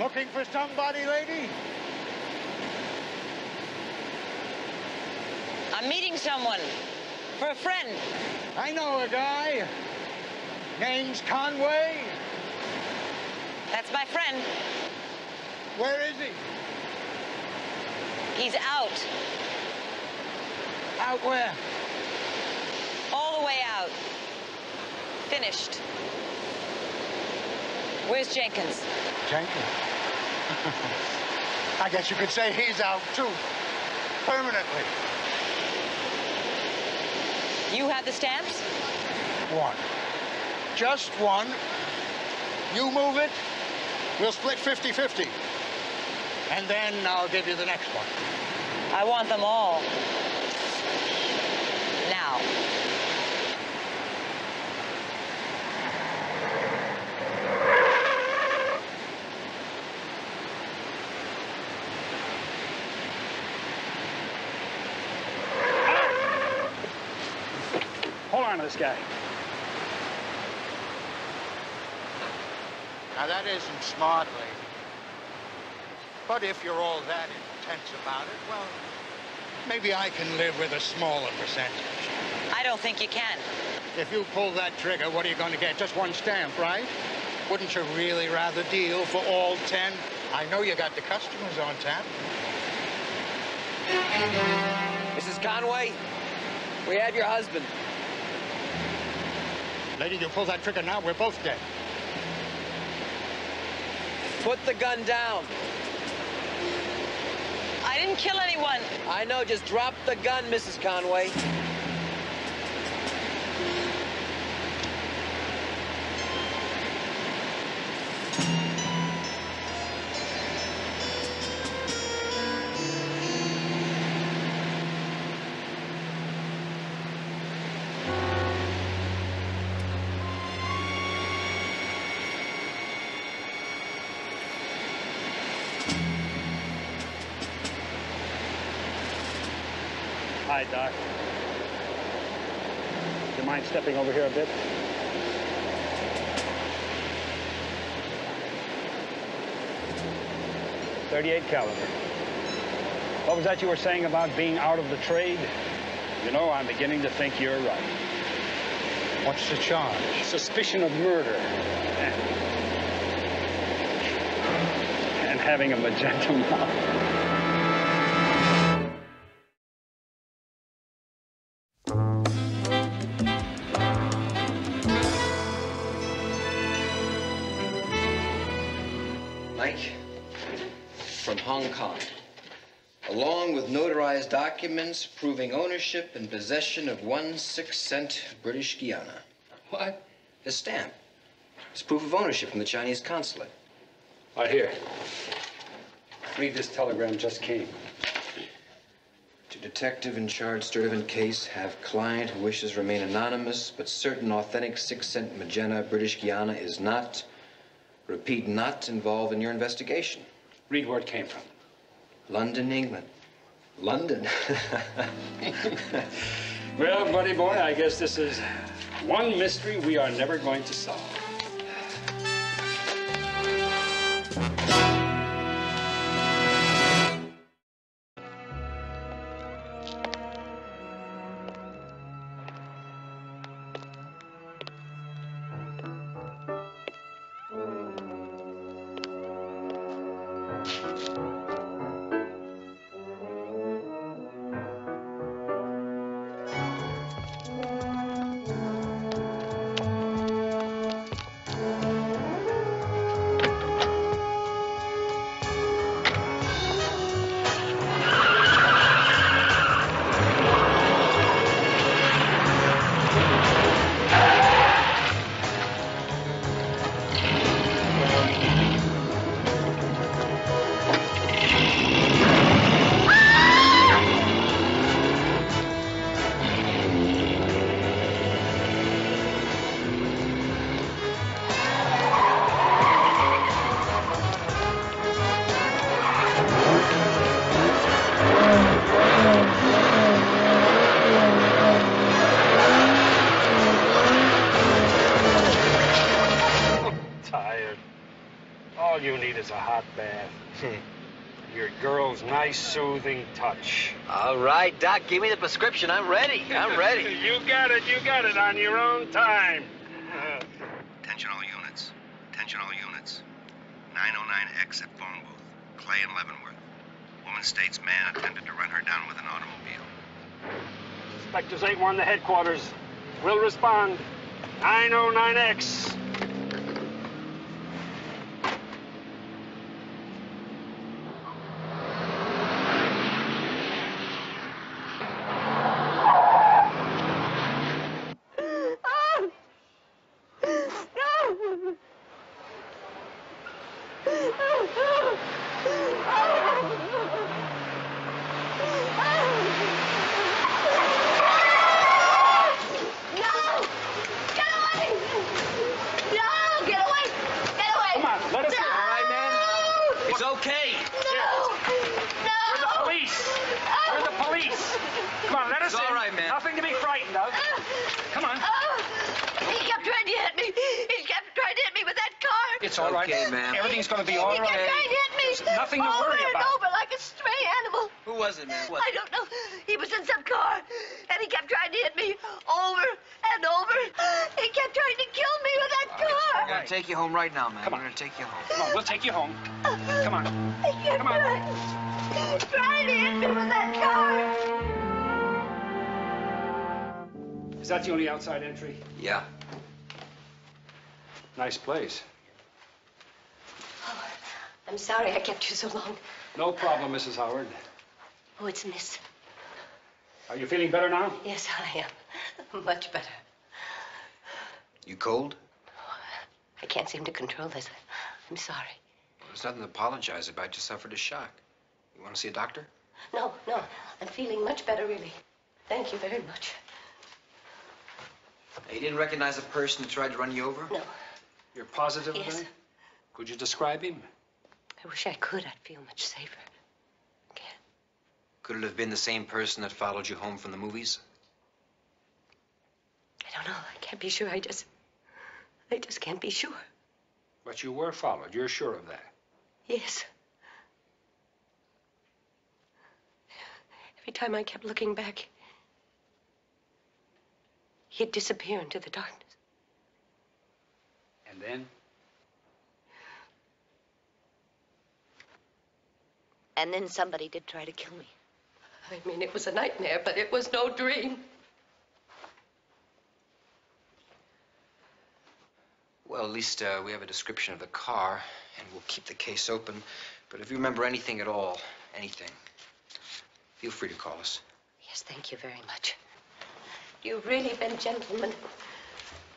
Looking for somebody, lady? I'm meeting someone. For a friend. I know a guy. Name's Conway. That's my friend. Where is he? He's out. Out where? All the way out. Finished. Where's Jenkins? Jenkins? I guess you could say he's out, too. Permanently. You have the stamps? One. Just one. You move it, we'll split 50-50. And then I'll give you the next one. I want them all. Now. Hold on to this guy. Now, that isn't smart, lady. But if you're all that intense about it, well, maybe I can live with a smaller percentage. I don't think you can. If you pull that trigger, what are you going to get? Just one stamp, right? Wouldn't you really rather deal for all 10? I know you got the customers on tap. Mrs. Conway, we have your husband. Lady, you pull that trigger now, we're both dead. Put the gun down. I didn't kill anyone. I know, just drop the gun, Mrs. Conway. Hi, Doc. Do you mind stepping over here a bit? .38 caliber. What was that you were saying about being out of the trade? You know, I'm beginning to think you're right. What's the charge? Suspicion of murder. And having a magenta mouth. From Hong Kong, along with notarized documents proving ownership and possession of 1 6-cent British Guiana. What? A stamp. It's proof of ownership from the Chinese consulate. Right here. Read this telegram just came. To detective in charge, Sturtevant case, have client who wishes remain anonymous, but certain authentic 6-cent Magenta British Guiana is not, repeat, not involved in your investigation. Read where it came from. London, England. London? Well, buddy boy, I guess this is one mystery we are never going to solve. as a hot bath. Your girl's nice, soothing touch. All right, Doc, give me the prescription. I'm ready. I'm ready. You got it on your own time. Attention all units. Attention all units. 909 exit phone booth. Clay and Leavenworth. Woman states man attempted to run her down with an automobile. Inspectors 8-1 to headquarters. We'll respond. 909X. It's all right. Okay, ma'am. Everything's going to be all right. He kept trying to hit me. There's nothing to worry about. Over like a stray animal. Who was it, ma'am? I don't know. He was in some car, and he kept trying to hit me over and over. He kept trying to kill me with that car. We're going to take you home right now, ma'am. Come on. We're going to take you home. Come on, we'll take you home. Come on. He kept Come on. trying to hit me with that car. Is that the only outside entry? Yeah. Nice place. Oh, I'm sorry I kept you so long. No problem, Mrs. Howard. Oh, it's Miss. Are you feeling better now? Yes, I am. Much better. You cold? I can't seem to control this. I'm sorry. Well, there's nothing to apologize about. You suffered a shock. You want to see a doctor? No. I'm feeling much better, really. Thank you very much. You didn't recognize the person who tried to run you over? No. You're positive of Yes. that? Could you describe him? I wish I could. I'd feel much safer. Could it have been the same person that followed you home from the movies? I don't know. I can't be sure. I just can't be sure. But you were followed. You're sure of that? Yes. Every time I kept looking back, he'd disappear into the darkness. And then? And then somebody did try to kill me. I mean, it was a nightmare, but it was no dream. Well, at least we have a description of the car, and we'll keep the case open. But if you remember anything at all, anything, feel free to call us. Yes, thank you very much. You've really been gentlemen.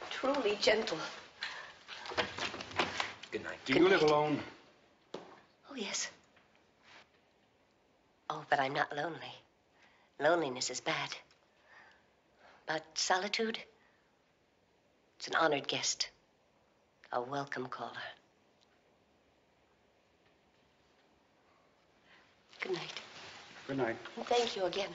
Truly gentle. Good night. Do you live alone? Oh, yes. Oh, but I'm not lonely. Loneliness is bad. But solitude, it's an honored guest. A welcome caller. Good night. Good night. And thank you again.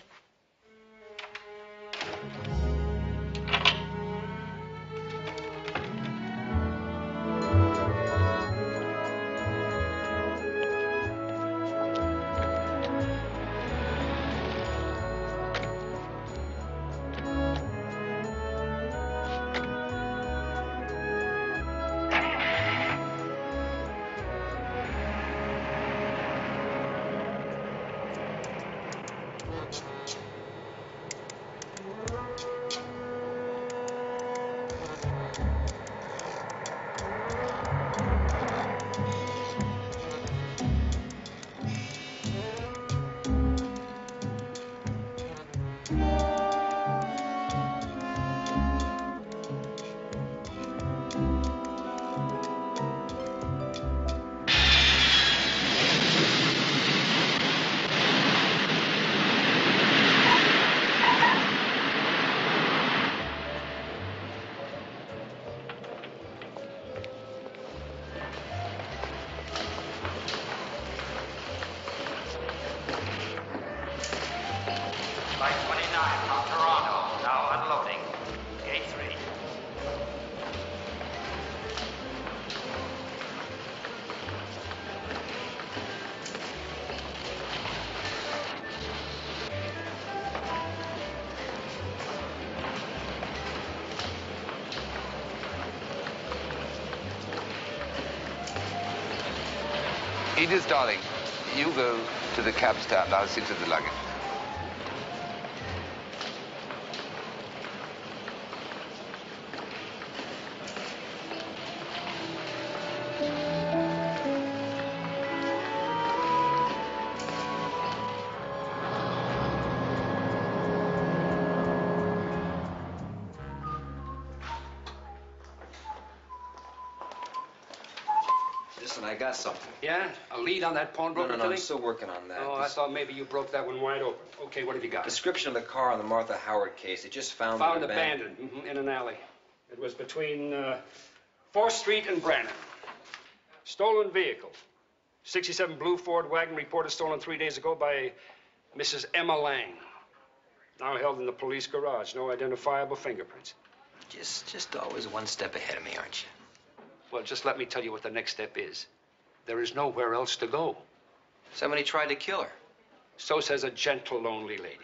Flight 29 from Toronto, now unloading. Gate 3. Edith, darling, you go to the cab stand. I'll see to the luggage. Listen, I got something. Yeah? A lead on that pawnbroker No, I'm still working on that. Oh, I thought maybe you broke that one wide open. Okay, what have you got? Description of the car on the Martha Howard case. They just found it Found abandoned in an alley. It was between 4th Street and Brannan. Stolen vehicle. 67 blue Ford wagon reported stolen 3 days ago by Mrs. Emma Lang. Now held in the police garage. No identifiable fingerprints. Just always one step ahead of me, aren't you? Well, just let me tell you what the next step is. There is nowhere else to go. Somebody tried to kill her. So says a gentle, lonely lady.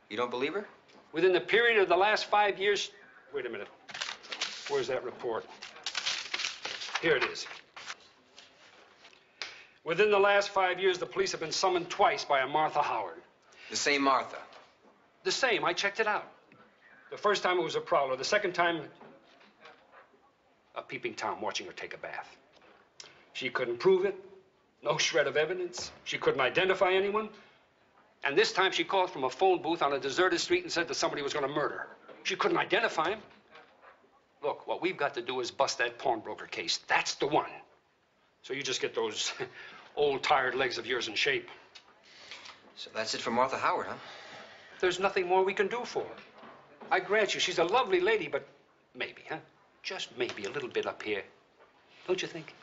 You don't believe her? Within the period of the last 5 years... Wait a minute. Where's that report? Here it is. Within the last 5 years, the police have been summoned twice by a Martha Howard. The same Martha? The same. I checked it out. The first time it was a prowler. The second time, a peeping Tom watching her take a bath. She couldn't prove it. No shred of evidence. She couldn't identify anyone. And this time she called from a phone booth on a deserted street and said that somebody was going to murder her. She couldn't identify him. Look, what we've got to do is bust that pawnbroker case. That's the one. So you just get those old, tired legs of yours in shape. So that's it for Martha Howard, huh? There's nothing more we can do for her. I grant you, she's a lovely lady, but maybe, huh? Just maybe a little bit up here. Don't you think?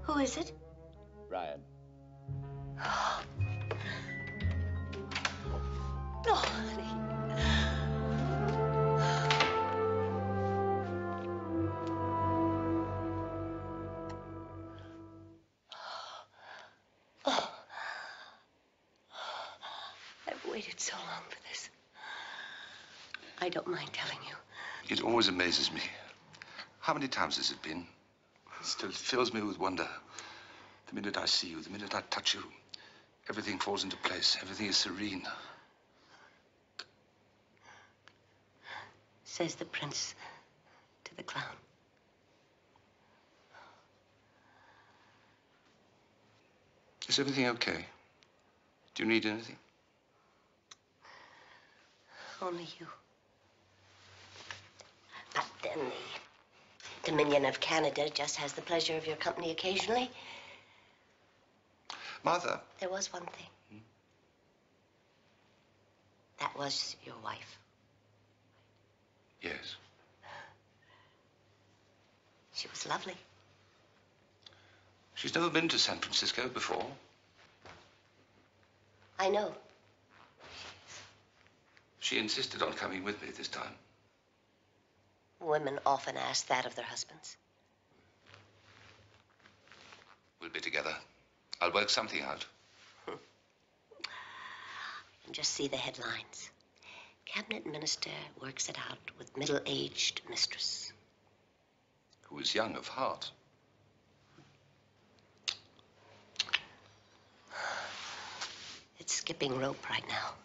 Who is it? Ryan. Oh, honey. Oh. I've waited so long for this. I don't mind telling you. It always amazes me. How many times has it been? It still fills me with wonder. The minute I see you, the minute I touch you, everything falls into place. Everything is serene. Says the prince to the clown. Is everything okay? Do you need anything? Only you. But then the Dominion of Canada just has the pleasure of your company occasionally. Martha. There was one thing. That was your wife. Yes. She was lovely. She's never been to San Francisco before. I know. She insisted on coming with me this time. Women often ask that of their husbands. We'll be together. I'll work something out. And just see the headlines. Cabinet minister works it out with middle-aged mistress. Who is young of heart. It's skipping rope right now.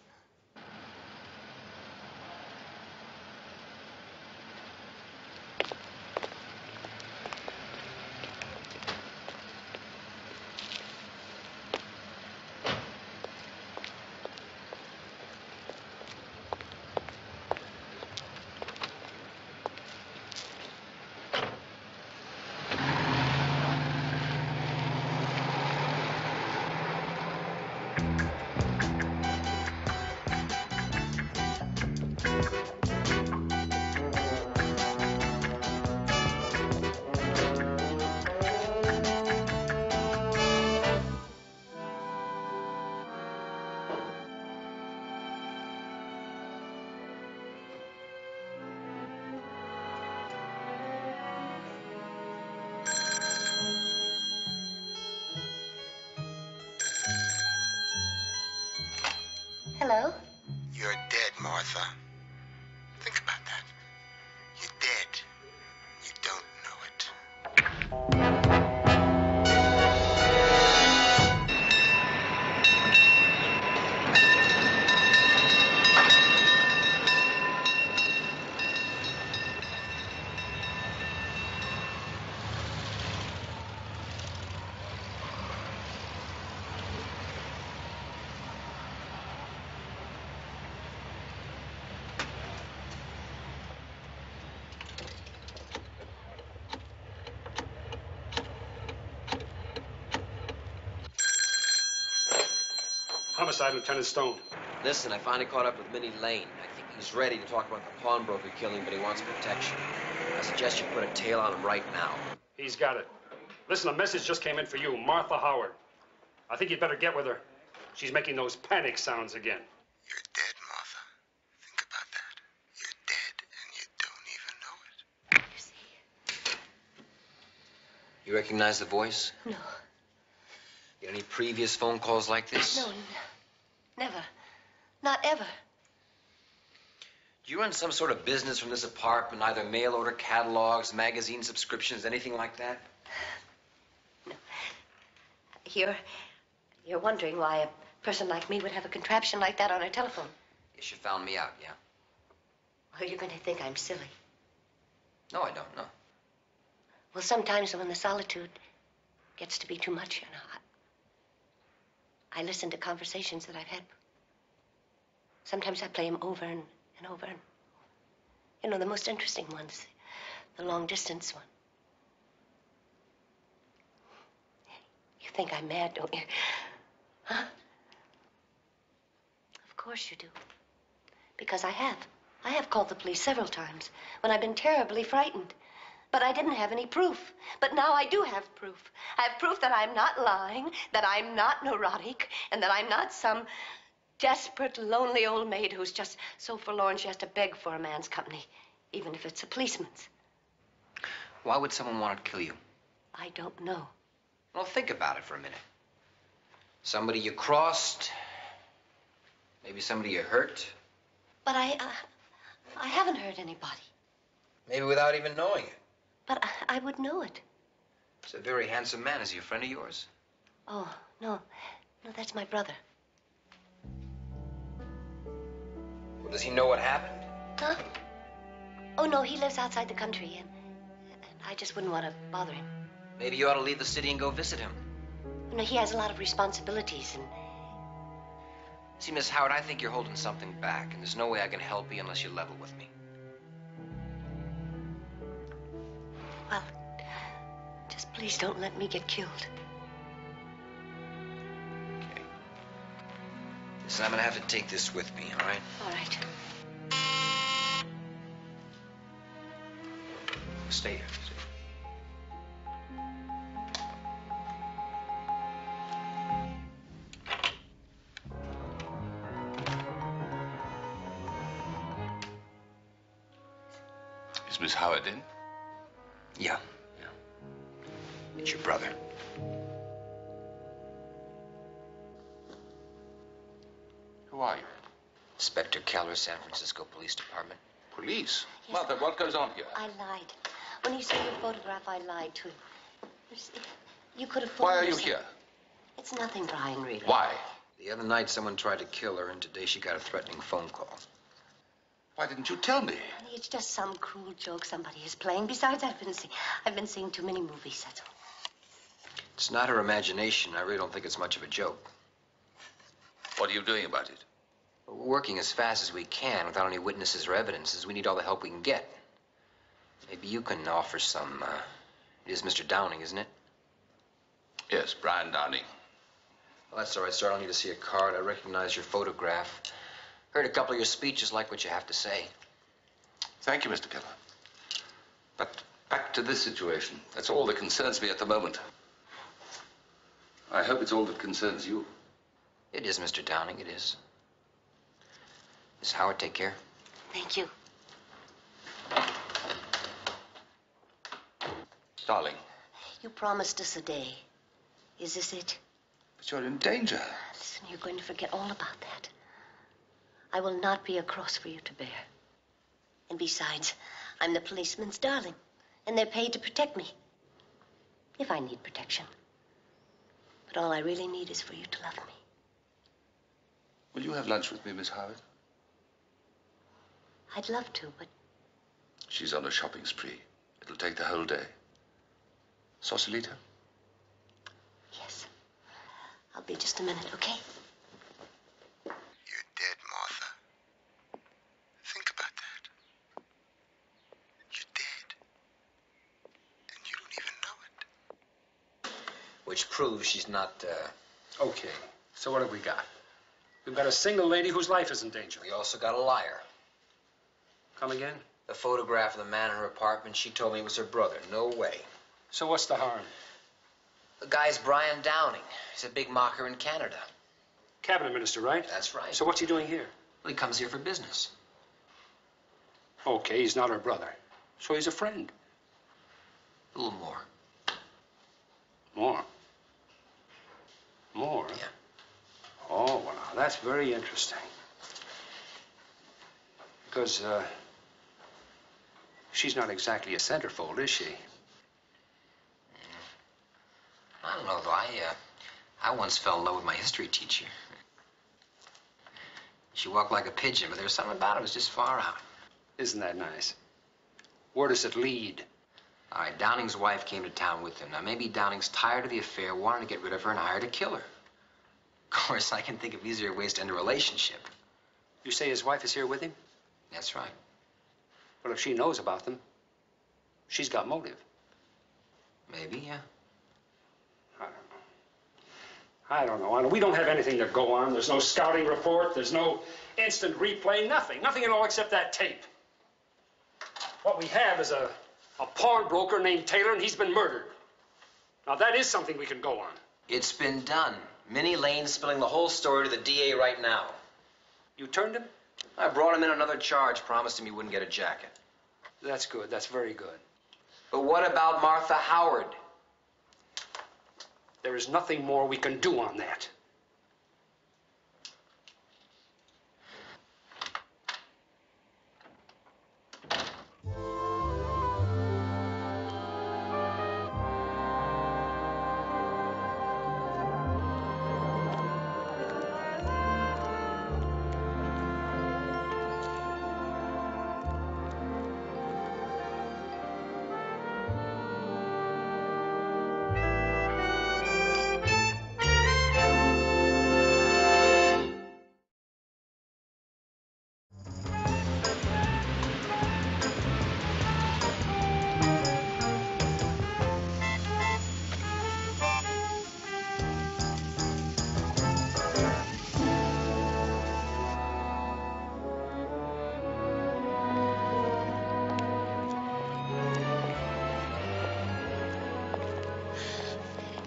Hello? You're dead, Martha. Think about that. You're dead. You don't know it. Homicide, Lieutenant Stone. Listen, I finally caught up with Minnie Lane. I think he's ready to talk about the pawnbroker killing, but he wants protection. I suggest you put a tail on him right now. He's got it. Listen, a message just came in for you, Martha Howard. I think you'd better get with her. She's making those panic sounds again. You're dead, Martha. Think about that. You're dead, and you don't even know it. You recognize the voice? No. Get any previous phone calls like this? No, never. Not ever. Do you run some sort of business from this apartment, either mail order catalogs, magazine subscriptions, anything like that? You're wondering why a person like me would have a contraption like that on her telephone. Guess you found me out, yeah? Or you're going to think I'm silly. No, I don't, no. Well, sometimes when the solitude gets to be too much, you know, I listen to conversations that I've had. Sometimes I play them over and over. And, you know, the most interesting ones, the long-distance one. You think I'm mad, don't you? Huh? Of course you do. Because I have. I have called the police several times when I've been terribly frightened. But I didn't have any proof. But now I do have proof. I have proof that I'm not lying, that I'm not neurotic, and that I'm not some desperate, lonely old maid who's just so forlorn she has to beg for a man's company, even if it's a policeman's. Why would someone want to kill you? I don't know. Well, think about it for a minute. Somebody you crossed, maybe somebody you hurt. But I haven't hurt anybody. Maybe without even knowing it. But I would know it. He's a very handsome man. Is he a friend of yours? Oh, no. No, that's my brother. Well, does he know what happened? Huh? Oh, no, he lives outside the country, and I just wouldn't want to bother him. Maybe you ought to leave the city and go visit him. You know, he has a lot of responsibilities, and... See, Miss Howard, I think you're holding something back, and there's no way I can help you unless you level with me. Well, just please don't let me get killed. Okay. Listen, I'm gonna have to take this with me, all right? All right. Stay here. Is Miss Howard in? Yeah. It's your brother. Who are you? Inspector Keller, San Francisco Police Department. Police? Yes, Mother, what goes on here? I lied. When you saw your photograph, I lied to him. You could have phoned Why are you yourself. here? It's nothing, Brian, really. Why? The other night, someone tried to kill her, and today she got a threatening phone call. Why didn't you tell me? Honey, it's just some cruel joke somebody is playing. Besides, I've been seeing too many movies, that's all. It's not her imagination. I really don't think it's much of a joke. What are you doing about it? We're working as fast as we can without any witnesses or evidences. We need all the help we can get. Maybe you can offer some, It is Mr. Downing, isn't it? Yes, Brian Downing. Well, that's all right, sir. I don't need to see a card. I recognize your photograph. Heard a couple of your speeches, like what you have to say. Thank you, Mr. Keller. But back to this situation. That's all that concerns me at the moment. I hope it's all that concerns you. It is, Mr. Downing, it is. Miss Howard, take care. Thank you. Darling. You promised us a day. Is this it? But you're in danger. Listen, you're going to forget all about that. I will not be a cross for you to bear. And besides, I'm the policeman's darling, and they're paid to protect me. If I need protection. But all I really need is for you to love me. Will you have lunch with me, Miss Howard? I'd love to, but... She's on a shopping spree. It'll take the whole day. Sausalito? Yes. I'll be just a minute, okay? You're dead, Martha. Think about that. You're dead. And you don't even know it. Which proves she's not, Okay, so what have we got? We've got a single lady whose life is in danger. We also got a liar. Come again? The photograph of the man in her apartment, she told me it was her brother. No way. So what's the harm? The guy's Brian Downing. He's a big mocker in Canada. Cabinet minister, right? That's right. So what's he doing here? Well, he comes here for business. Okay, he's not her brother. So he's a friend. A little more. More? More? Yeah. Oh, well, now, that's very interesting. Because, she's not exactly a centerfold, is she? I don't know, though. I once fell in love with my history teacher. She walked like a pigeon, but there was something about it that was just far out. Isn't that nice? Where does it lead? All right, Downing's wife came to town with him. Now, maybe Downing's tired of the affair, wanted to get rid of her, and hired a killer. Of course, I can think of easier ways to end a relationship. You say his wife is here with him? That's right. Well, if she knows about them, she's got motive. Maybe, yeah. I don't know. We don't have anything to go on. There's no scouting report. There's no instant replay. Nothing. Nothing at all except that tape. What we have is a pawnbroker named Taylor, and he's been murdered. Now, that is something we can go on. It's been done. Minnie Lane's spilling the whole story to the DA right now. You turned him? I brought him in another charge, promised him he wouldn't get a jacket. That's good. That's very good. But what about Martha Howard? There is nothing more we can do on that.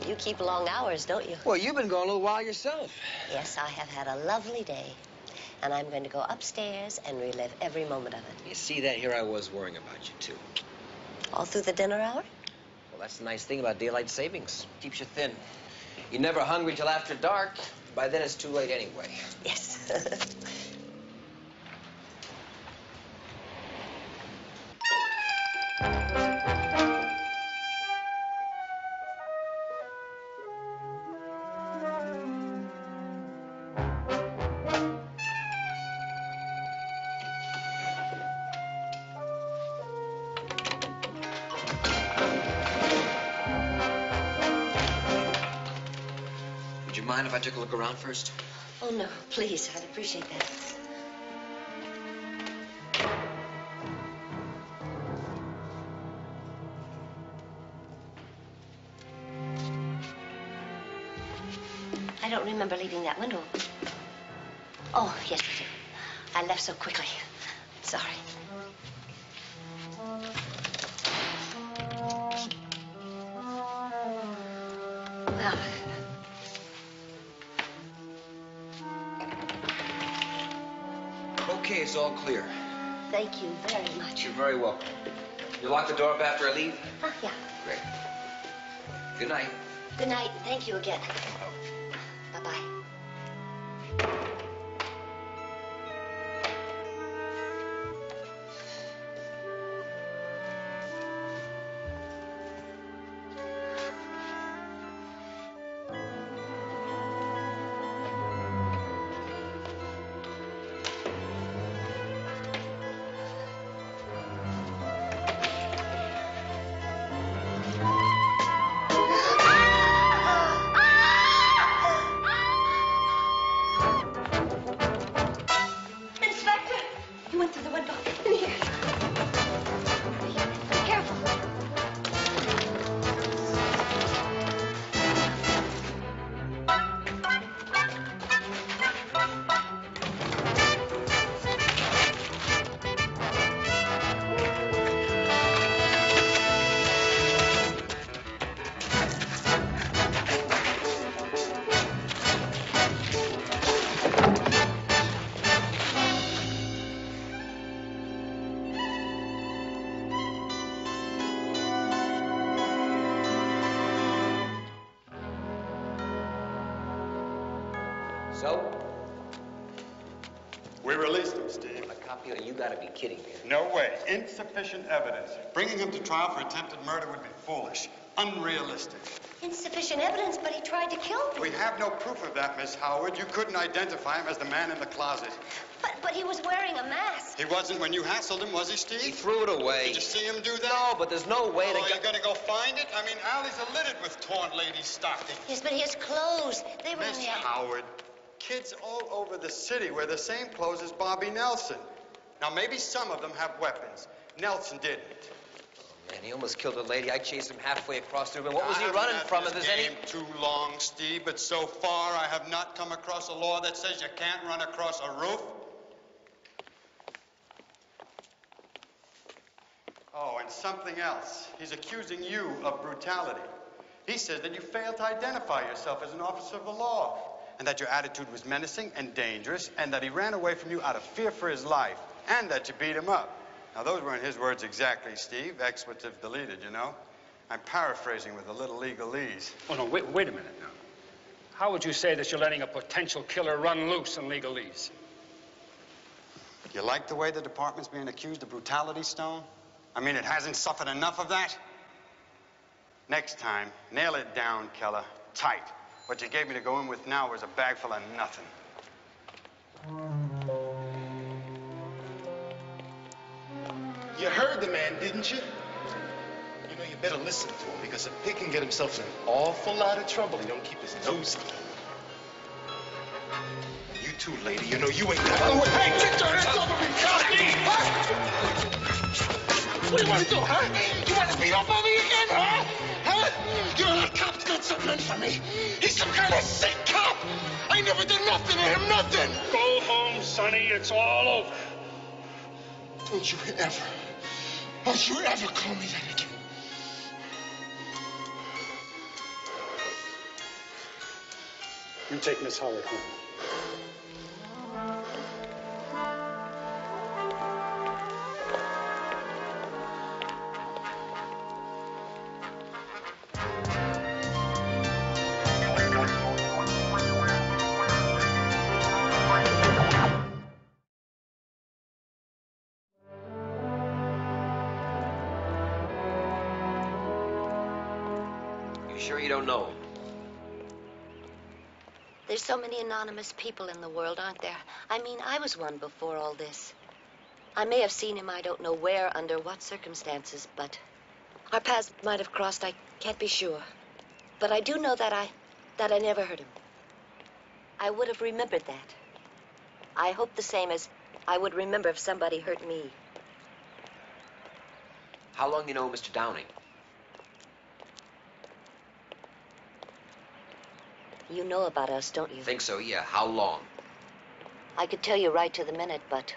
You keep long hours, don't you? Well, you've been gone a little while yourself. Yes, I have had a lovely day. And I'm going to go upstairs and relive every moment of it. You see that? Here I was worrying about you, too. All through the dinner hour? Well, that's the nice thing about daylight savings. Keeps you thin. You're never hungry till after dark. By then, it's too late anyway. Yes. Would you mind if I took a look around first? Oh, no, please. I'd appreciate that. I don't remember leaving that window open. Oh, yes, I do. I left so quickly. Sorry. Well, Okay, it's all clear. thank you very much. You're very welcome. You lock the door up after I leave? Oh, yeah. Great. Good night. Good night. Thank you again. Bye-bye. So? We released him, Steve. A copy? You gotta be kidding me. No way. Insufficient evidence. Bringing him to trial for attempted murder would be foolish. Unrealistic. Insufficient evidence, but he tried to kill me. We have no proof of that, Miss Howard. You couldn't identify him as the man in the closet. But he was wearing a mask. He wasn't when you hassled him, was he, Steve? He threw it away. Did you see him do that? No, but there's no way to Oh, you're gonna go find it? I mean, alleys are littered with torn ladies' stockings. Yes, but his clothes, they were Miss in the... Howard, kids all over the city wear the same clothes as Bobby Nelson. Now, maybe some of them have weapons. Nelson didn't. Man, he almost killed a lady. I chased him halfway across the room. What was he running from? If there's any... too long, Steve, but so far I have not come across a law that says you can't run across a roof. Oh, and something else. He's accusing you of brutality. He says that you failed to identify yourself as an officer of the law, and that your attitude was menacing and dangerous, and that he ran away from you out of fear for his life, and that you beat him up. Now, those weren't his words exactly, Steve. Expletive deleted, you know. I'm paraphrasing with a little legalese. Oh, no, wait a minute now. How would you say that you're letting a potential killer run loose in legalese? You like the way the department's being accused of brutality, Stone? I mean, it hasn't suffered enough of that? Next time, nail it down, Keller. Tight. What you gave me to go in with now was a bag full of nothing. You heard the man, didn't you? You know, you better listen to him, because if Pig can get himself in an awful lot of trouble, he don't keep his nose clean. You too, lady, you know you ain't got no way. Hey, get your hands off of me, Johnny! What do you want to do, huh? You want to beat up on me again, huh? Huh? You know that cop's got something in for me. He's some kind of sick cop. I never did nothing to him, nothing. Go home, Sonny. It's all over. Don't you ever call me that again. You take Miss Howard home. Sure you don't know him? There's so many anonymous people in the world, aren't there? I mean, I was one before all this. I may have seen him, I don't know where, under what circumstances, but our paths might have crossed, I can't be sure. But I do know that I never hurt him. I would have remembered that. I hope the same as I would remember if somebody hurt me. How long you know Mr. Downing? You know about us, don't you? Think so, yeah. How long? I could tell you right to the minute, but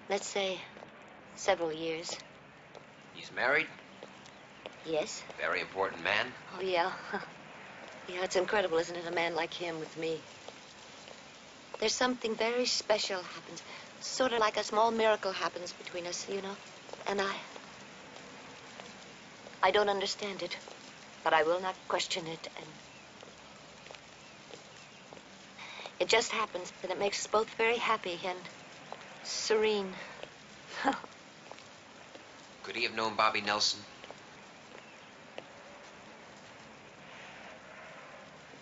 let's say several years. He's married? Yes. Very important man? Oh, yeah. Yeah, it's incredible, isn't it? A man like him with me. There's something very special happens. Sort of like a small miracle happens between us, you know? And I don't understand it, but I will not question it, and it just happens, and it makes us both very happy and serene. Could he have known Bobby Nelson?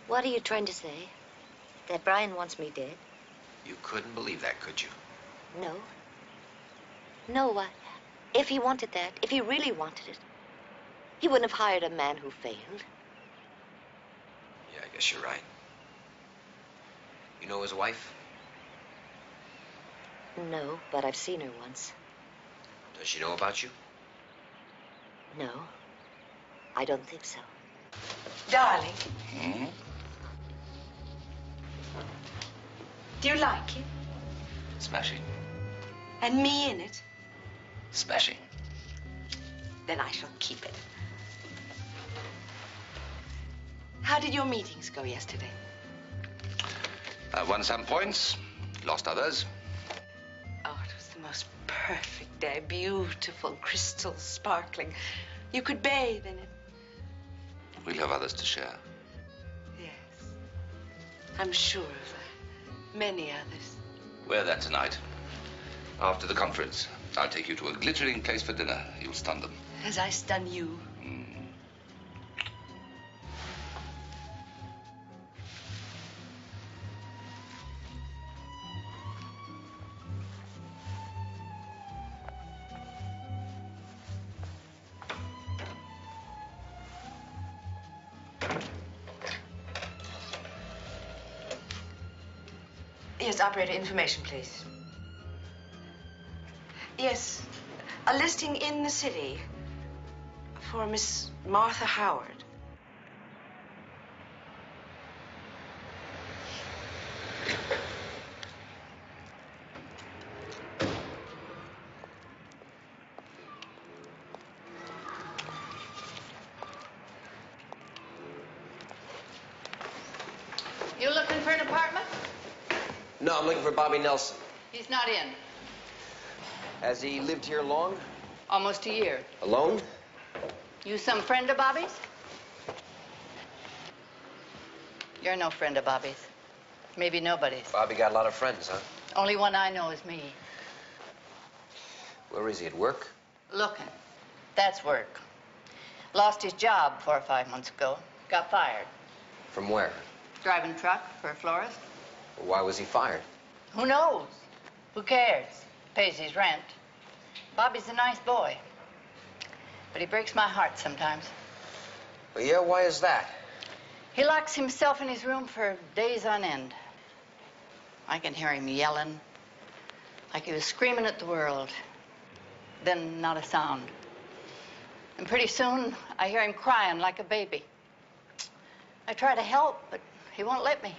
What are you trying to say? That Brian wants me dead? You couldn't believe that, could you? No. No, if he wanted that, if he really wanted it, he wouldn't have hired a man who failed. Yeah, I guess you're right. You know his wife? No, but I've seen her once. Does she know about you? No, I don't think so. Darling, Hmm? do you like it? Smashing. And me in it? Smashing. Then I shall keep it. How did your meetings go yesterday? Won some points, lost others. Oh, it was the most perfect day. Beautiful, crystal, sparkling. You could bathe in it. We'll have others to share. Yes. I'm sure of that. Many others. Wear that tonight. After the conference, I'll take you to a glittering place for dinner. You'll stun them. As I stun you. Yes, operator, information, please. Yes, a listing in the city for Miss Martha Howard. You looking for an apartment? No, I'm looking for Bobby Nelson. He's not in. Has he lived here long? Almost a year. Alone? You some friend of Bobby's? You're no friend of Bobby's. Maybe nobody's. Bobby got a lot of friends, huh? Only one I know is me. Where is he, at work? Looking. That's work. Lost his job 4 or 5 months ago. Got fired. From where? Driving truck for a florist. Why was he fired? Who knows? Who cares? Pays his rent. Bobby's a nice boy. But he breaks my heart sometimes. Well, yeah, why is that? He locks himself in his room for days on end. I can hear him yelling, like he was screaming at the world. Then not a sound. And pretty soon, I hear him crying like a baby. I try to help, but he won't let me.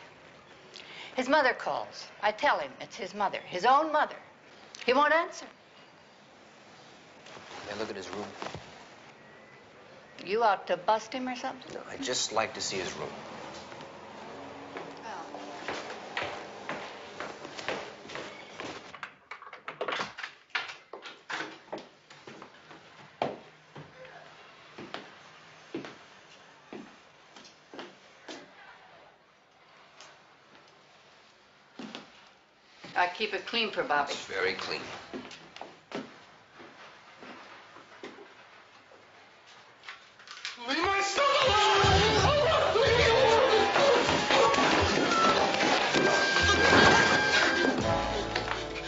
His mother calls. I tell him it's his mother, his own mother. He won't answer. May I look at his room? You ought to bust him or something? No, I'd just like to see his room. I keep it clean for Bobby. It's very clean. Leave my son alone! Leave me alone!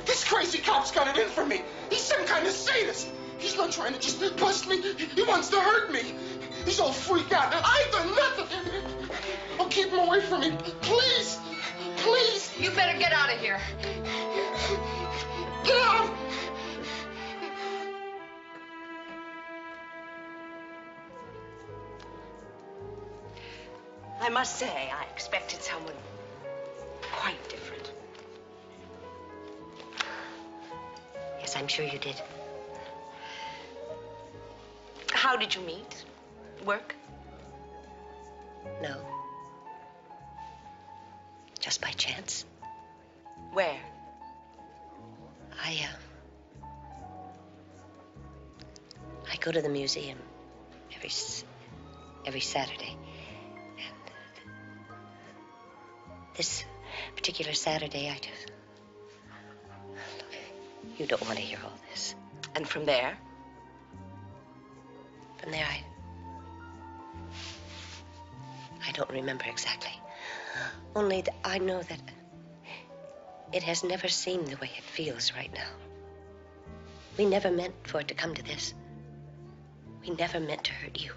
This crazy cop's got it in for me. He's some kind of sadist. He's not trying to just bust me. He wants to hurt me. He's all freaked out. I've done nothing. Oh, keep him away from me. Please. Please. You better get out of here. Get out! I must say, I expected someone quite different. Yes, I'm sure you did. How did you meet? Work? No. Just by chance. Where? I go to the museum every Saturday. And this particular Saturday, I just... Look, you don't want to hear all this. And from there? From there, I don't remember exactly. Only I know that it has never seemed the way it feels right now. We never meant for it to come to this. We never meant to hurt you,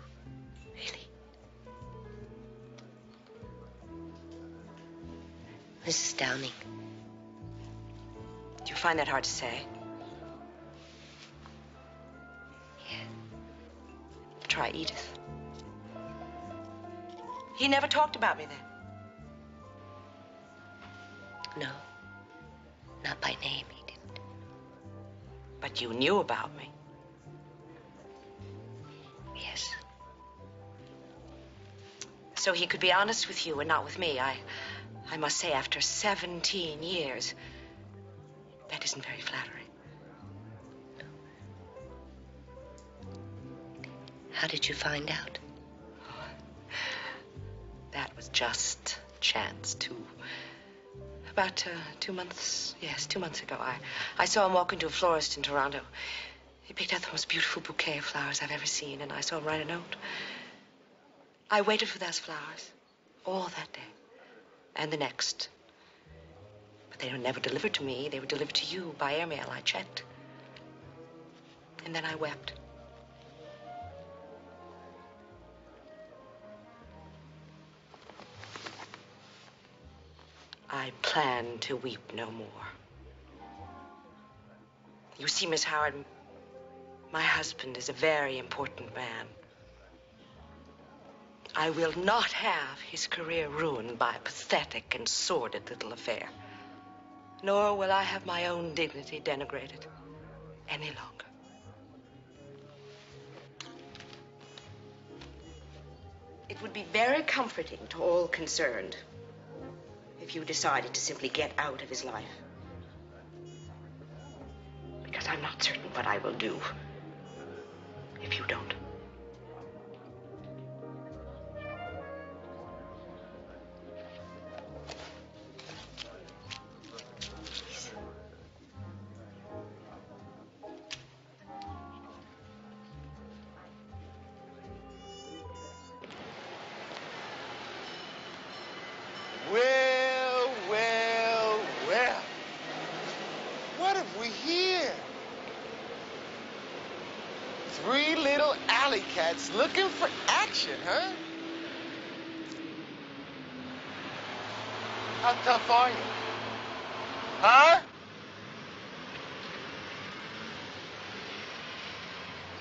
really. Mrs. Downing. Do you find that hard to say? Yeah. Try Edith. He never talked about me then? No. Not by name, he didn't. But you knew about me. Yes. So he could be honest with you and not with me. I must say, after 17 years, that isn't very flattering. How did you find out? That was just chance, too. About 2 months, yes, 2 months ago, I saw him walk into a florist in Toronto. He picked out the most beautiful bouquet of flowers I've ever seen, and I saw him write a note. I waited for those flowers all that day and the next. But they were never delivered to me. They were delivered to you by airmail. I checked. And then I wept. I plan to weep no more. You see, Miss Howard, my husband is a very important man. I will not have his career ruined by a pathetic and sordid little affair. Nor will I have my own dignity denigrated any longer. It would be very comforting to all concerned if you decided to simply get out of his life. Because I'm not certain what I will do if you don't. Well, well, well. What have we here? 3 little alley cats looking for action, huh? How tough are you? Huh?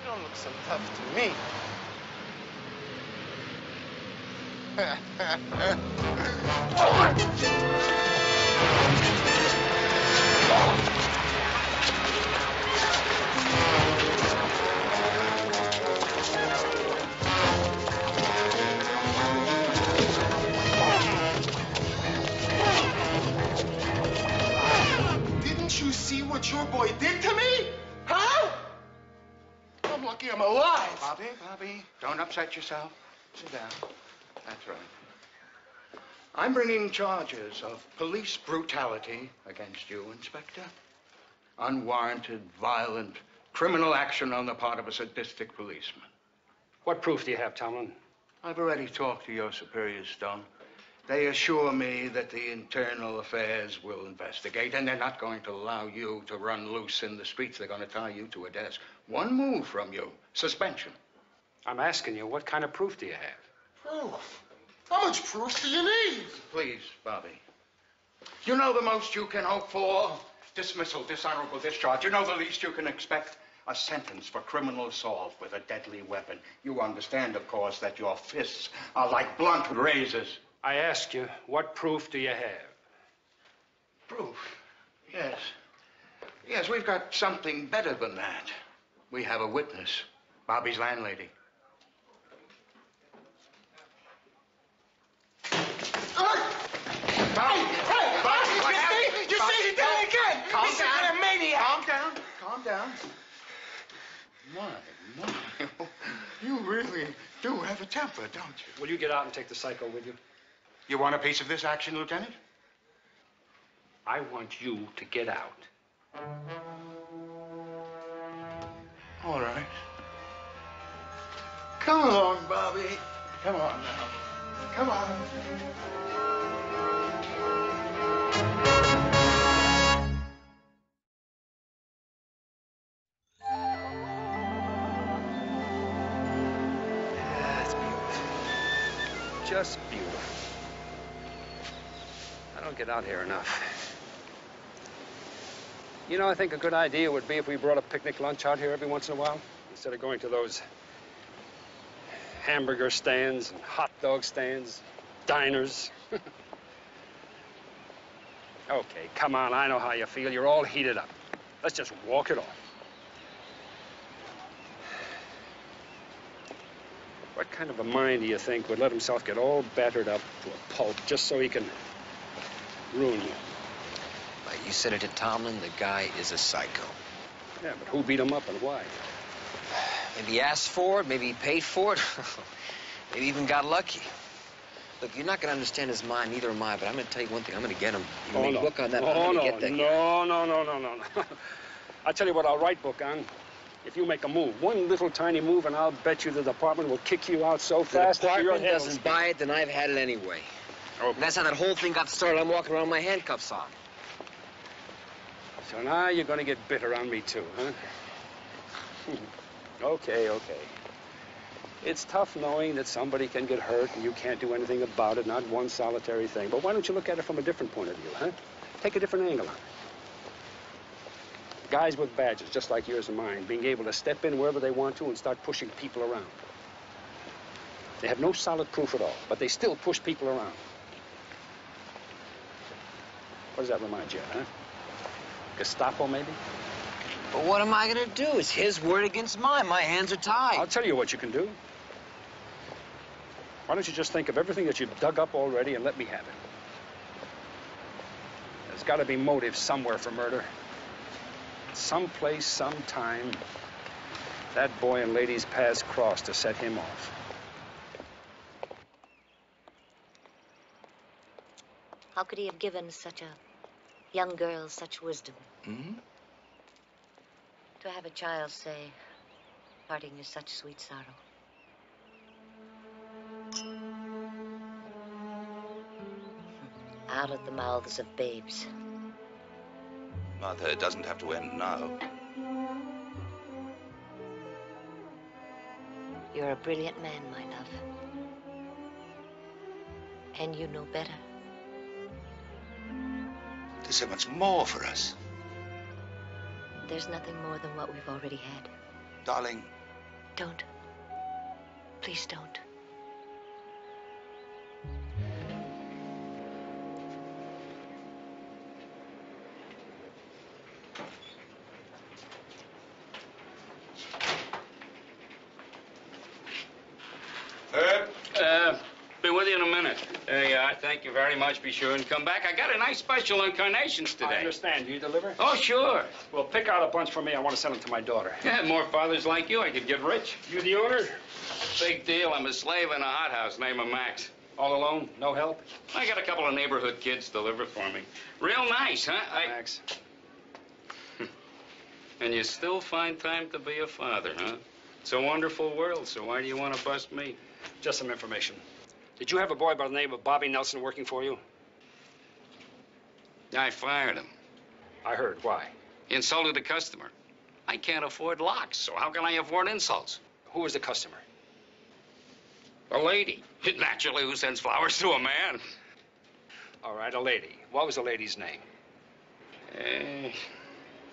You don't look so tough to me. Didn't you see what your boy did to me? Huh? I'm lucky I'm alive. Bobby, don't upset yourself. Sit down. That's right. I'm bringing charges of police brutality against you, Inspector. Unwarranted, violent, criminal action on the part of a sadistic policeman. What proof do you have, Tomlin? I've already talked to your superiors, Stone. They assure me that the internal affairs will investigate, and they're not going to allow you to run loose in the streets. They're going to tie you to a desk. One move from you, suspension. I'm asking you, what kind of proof do you have? Proof? How much proof do you need? Please, Bobby. You know the most you can hope for? Dismissal, dishonorable discharge. You know the least you can expect? A sentence for criminal assault with a deadly weapon. You understand, of course, that your fists are like blunt razors. I ask you, what proof do you have? Proof? Yes. Yes, we've got something better than that. We have a witness, Bobby's landlady. You see, he did it again. He's a maniac. Calm down. My. You really do have a temper, don't you? Will you get out and take the psycho with you? You want a piece of this action, Lieutenant? I want you to get out. All right. Come along, Bobby. Come on now. Come on. That's beautiful. Just beautiful. I don't get out here enough. You know, I think a good idea would be if we brought a picnic lunch out here every once in a while, instead of going to those hamburger stands and hot dog stands, diners. Okay, come on, I know how you feel. You're all heated up. Let's just walk it off. What kind of a mind do you think would let himself get all battered up to a pulp just so he can ruin you? Like you said it to Tomlin, the guy is a psycho. Yeah, but who beat him up and why? Maybe he asked for it, maybe he paid for it. Maybe even got lucky. Look, you're not going to understand his mind, neither am I, but I'm going to tell you one thing. I'm going to get him. You Oh, may no. book on that, but No, I'm going to no, get that. no. I'll tell you what I'll write book on. If you make a move, one little tiny move, and I'll bet you the department will kick you out so fast that your department head will doesn't spin. buy it, then I've had it anyway. Oh. And that's how that whole thing got started. I'm walking around with my handcuffs on. So now you're going to get bitter on me, too, huh? Okay. It's tough knowing that somebody can get hurt and you can't do anything about it, not one solitary thing. But why don't you look at it from a different point of view, huh? Take a different angle on it. Guys with badges, just like yours and mine, being able to step in wherever they want to and start pushing people around. They have no solid proof at all, but they still push people around. What does that remind you of, huh? Gestapo, maybe? But what am I going to do? It's his word against mine. My hands are tied. I'll tell you what you can do. Why don't you just think of everything that you've dug up already and let me have it? There's got to be motive somewhere for murder. Someplace, sometime, that boy and lady's paths crossed to set him off. How could he have given such a young girl such wisdom? Hmm? To have a child say, parting is such sweet sorrow. Out of the mouths of babes. Martha, it doesn't have to end now. You're a brilliant man, my love. And you know better. There's so much more for us. There's nothing more than what we've already had. Darling. Don't. Please don't. Be with you in a minute. There you are. Thank you very much. Be sure and come back. I got a nice special on carnations today. I understand. Do you deliver? Oh, sure. Well, pick out a bunch for me. I want to send them to my daughter. Yeah, more fathers like you, I could get rich. You the owner? Big deal. I'm a slave in a hothouse. Name of Max. All alone? No help? I got a couple of neighborhood kids deliver for me. Real nice, huh? Max. And you still find time to be a father, huh? It's a wonderful world, so why do you want to bust me? Just some information. Did you have a boy by the name of Bobby Nelson working for you? I fired him. I heard. Why? He insulted a customer. I can't afford locks, so how can I afford insults? Who was the customer? A lady. Naturally, who sends flowers to a man? All right, a lady. What was the lady's name?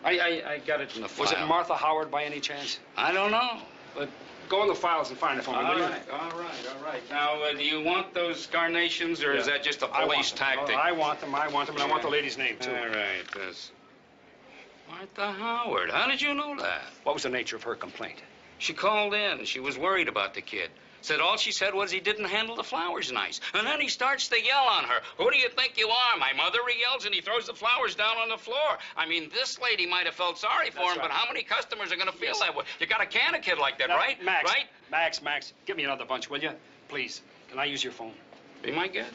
I got it in the file. Was it Martha Howard by any chance? I don't know. But go in the files and find it for me, will you? All right. Now, do you want those carnations, or is that just a police tactic? I want them, and I want the lady's name, too. All right, this. Martha Howard. How did you know that? What was the nature of her complaint? She called in. She was worried about the kid. Said all she said was he didn't handle the flowers nice. And then he starts to yell on her. Who do you think you are? My mother, he yells, and he throws the flowers down on the floor. I mean, this lady might have felt sorry for him, but how many customers are going to feel that way? You got to can a kid like that, right? Max, right? Max, give me another bunch, will you? Please. Can I use your phone? Be my guest.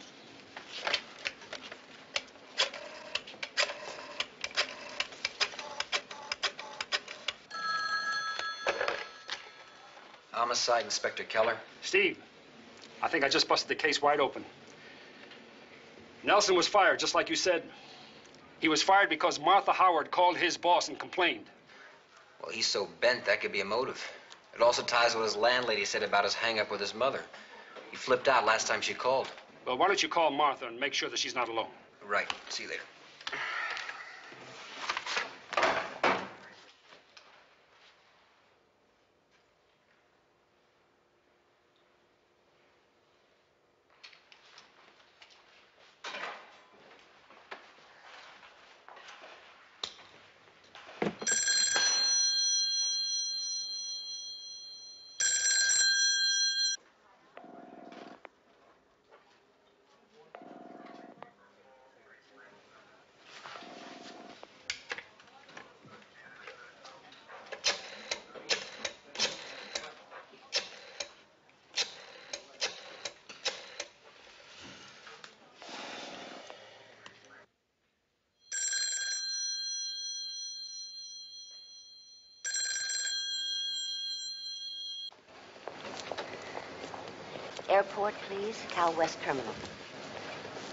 Homicide, Inspector Keller. Steve, I think I just busted the case wide open. Nelson was fired, just like you said. He was fired because Martha Howard called his boss and complained. Well, he's so bent, that could be a motive. It also ties what his landlady said about his hang-up with his mother. He flipped out last time she called. Well, why don't you call Martha and make sure that she's not alone? Right. See you later. Airport, please. Cal West Terminal.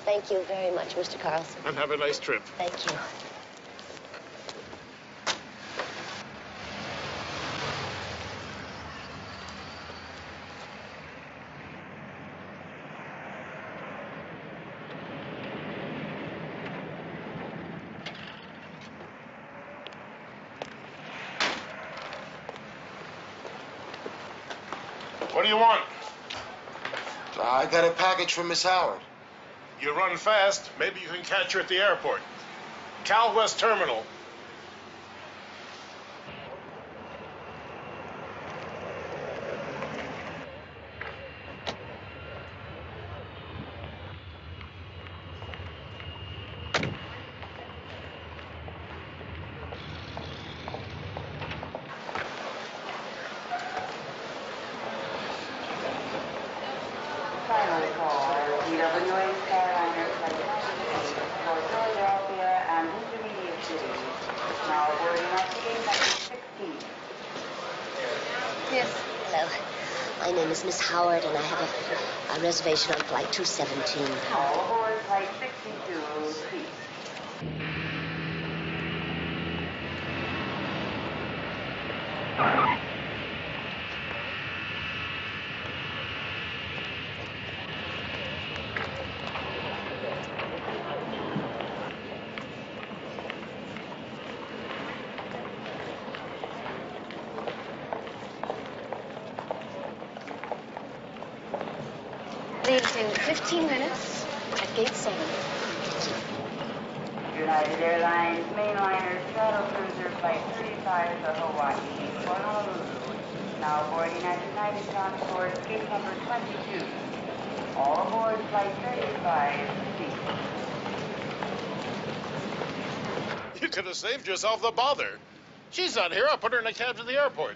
Thank you very much, Mr. Carlson. And have a nice trip. Thank you. What do you want? I got a package from Miss Howard. You run fast. Maybe you can catch her at the airport. Cal West Terminal. Final call, TWA Skyliner Flight 16 for Philadelphia and intermediate cities. Now boarding up to gate number 16. Yes. Hello. My name is Miss Howard, and I have a reservation on flight 217. All aboard flight 62, please. Leaves in 15 minutes at gate 7. United Airlines mainliner shuttle cruiser flight 35 to Hawaii for Honolulu. Now boarding at United Transport gate number 22. All aboard flight 35, please. You could have saved yourself the bother. She's not here. I'll put her in a cab to the airport.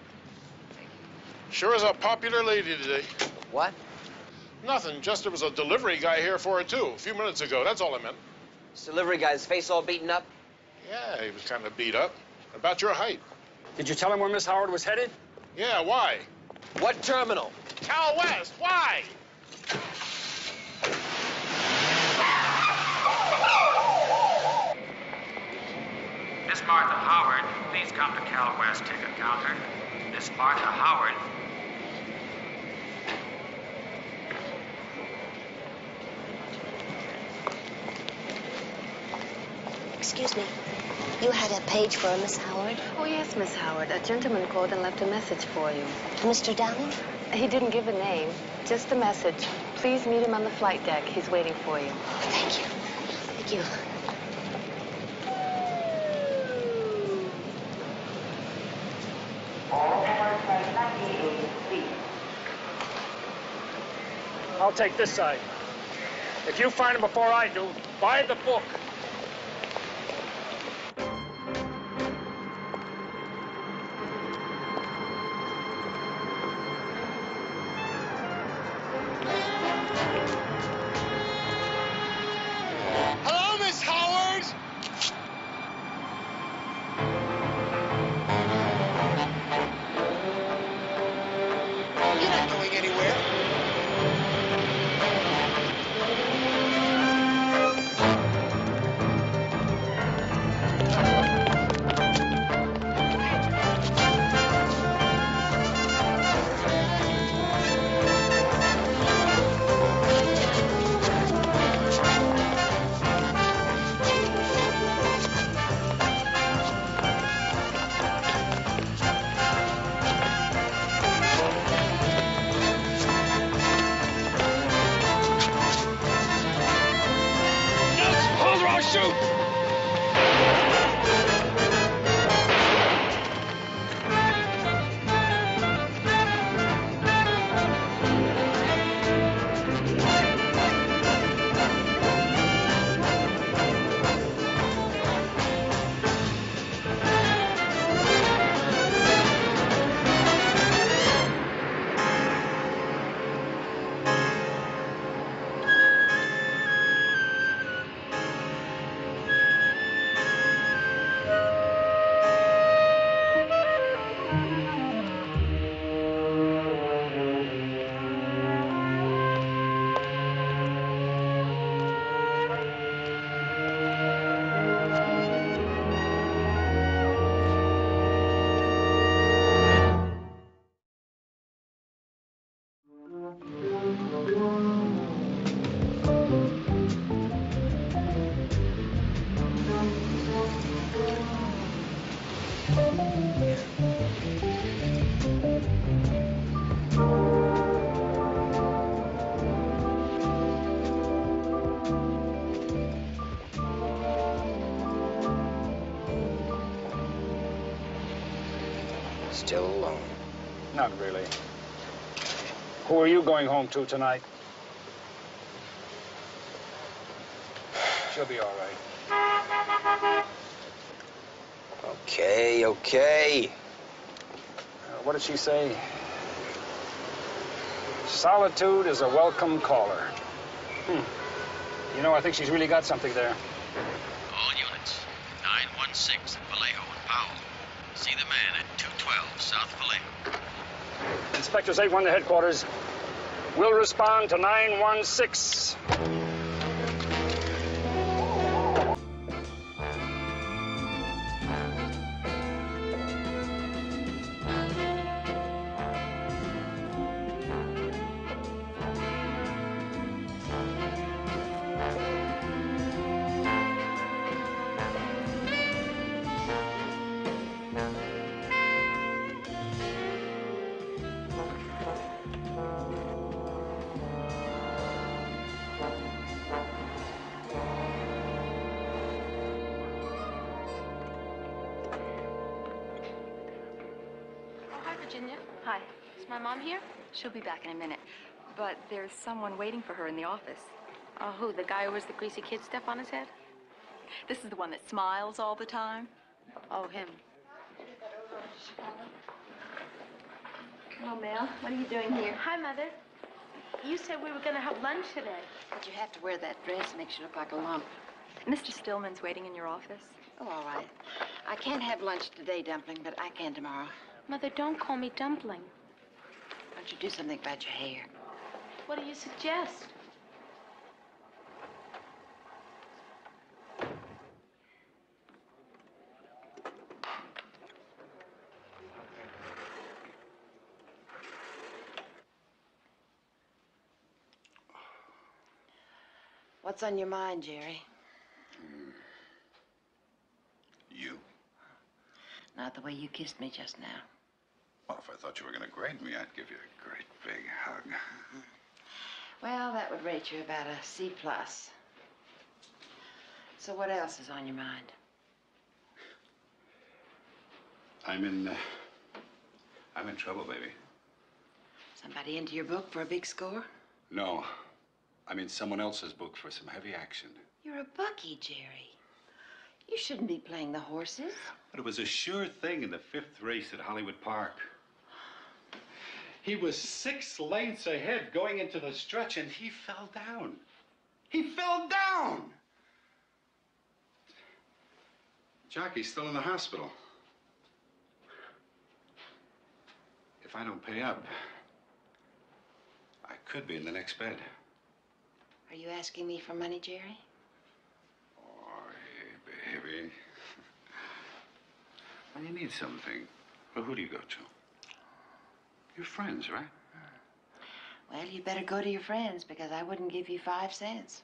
Sure is a popular lady today. What? Nothing. Just there was a delivery guy here for her, too, a few minutes ago. That's all I meant. This delivery guy's face all beaten up? Yeah, he was kind of beat up. About your height. Did you tell him where Miss Howard was headed? Yeah, why? What terminal? Cal West, why? Miss Martha Howard, please come to Cal West ticket counter. Miss Martha Howard. Excuse me. You had a page for Miss Howard? Oh, yes, Miss Howard. A gentleman called and left a message for you. Mr. Downing? He didn't give a name, just a message. Please meet him on the flight deck. He's waiting for you. Thank you. Thank you. All aboard flight 98, please. I'll take this side. If you find him before I do, buy the book. Hello, Miss Howard! You're not going anywhere. Hold her, I'll shoot! Still alone. Not really. Who are you going home to tonight? She'll be all right. Okay, okay. What did she say? Solitude is a welcome caller. You know, I think she's really got something there. All units, 916 at Vallejo and Powell. See the man at 212 South Vallejo. Inspectors 8-1 to headquarters. We'll respond to 916. Virginia. Hi. Is my mom here? She'll be back in a minute. But there's someone waiting for her in the office. Oh, who? The guy who wears the greasy kid stuff on his head? This is the one that smiles all the time? Oh, him. Oh, Mel, what are you doing here? Hi, Mother. You said we were going to have lunch today. But you have to wear that dress. Makes you look like a lump. Mr. Stillman's waiting in your office. Oh, all right. I can't have lunch today, Dumpling, but I can tomorrow. Mother, don't call me Dumpling. Why don't you do something about your hair? What do you suggest? What's on your mind, Jerry? You? Not the way you kissed me just now. Well, if I thought you were going to grade me, I'd give you a great big hug. Well, that would rate you about a C+. So what else is on your mind? I'm in trouble, baby. Somebody into your book for a big score? No, I'm in someone else's book for some heavy action. You're a bookie, Jerry. You shouldn't be playing the horses. But it was a sure thing in the 5th race at Hollywood Park. He was 6 lengths ahead going into the stretch, and he fell down. He fell down! Jockey's still in the hospital. If I don't pay up, I could be in the next bed. Are you asking me for money, Jerry? Oh, hey, baby. When you need something, well, who do you go to? Your friends, right? Well, you better go to your friends, because I wouldn't give you 5 cents.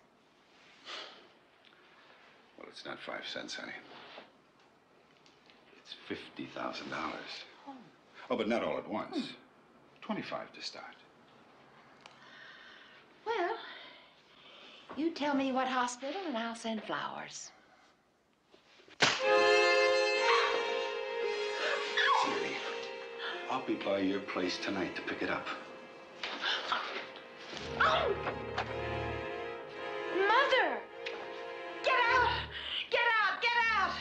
Well, it's not 5 cents, honey. It's $50,000. Oh, but not all at once. 25 to start. Well, you tell me what hospital, and I'll send flowers. Jerry, I'll be by your place tonight to pick it up. Oh! Mother! Get out! Get out! Get out!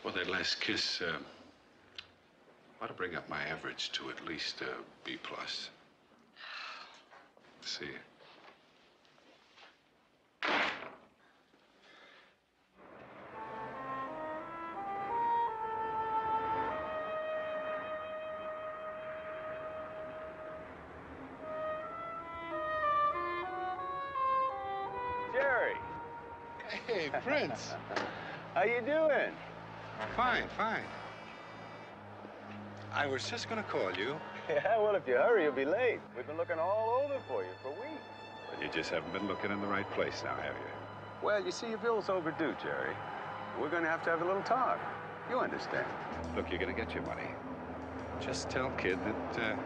Well, that last kiss, ought to bring up my average to at least B+. See you. Hey, Prince. How you doing? Fine, fine. I was just gonna call you. Yeah, well, if you hurry, you'll be late. We've been looking all over for you for weeks. But you just haven't been looking in the right place now, have you? Well, you see, your bill's overdue, Jerry. We're going to have a little talk. You understand. Look, you're gonna get your money. Just tell Kid that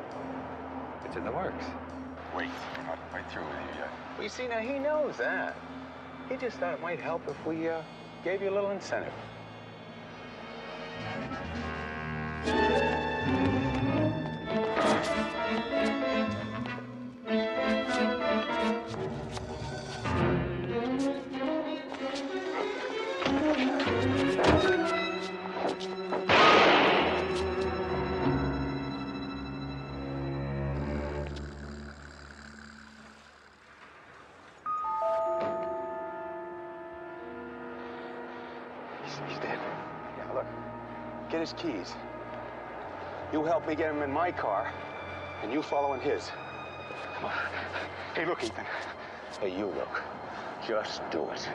it's in the works. Wait, I'm not quite through with you yet. Well, you see, now he knows that. He just thought it might help if we gave you a little incentive. He's dead. Yeah, look. Get his keys. You help me get him in my car, and you follow in his. Come on. Hey, look, Ethan. Hey, you look. Just do it.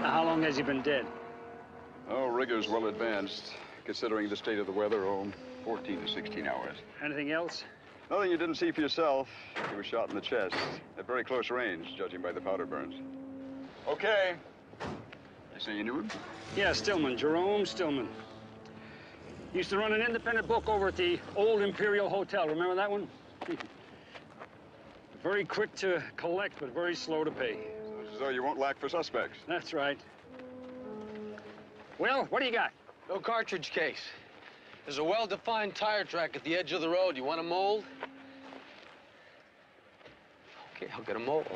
Now, how long has he been dead? Oh, rigor's well advanced. Considering the state of the weather, 14 to 16 hours. Anything else? Nothing you didn't see for yourself. He was shot in the chest at very close range, judging by the powder burns. Okay. You say you knew him? Yeah, Stillman, Jerome Stillman. Used to run an independent book over at the old Imperial Hotel. Remember that one? Very quick to collect, but very slow to pay. Sounds as though you won't lack for suspects. That's right. Well, what do you got? No cartridge case. There's a well-defined tire track at the edge of the road. You want a mold? Okay, I'll get a mold.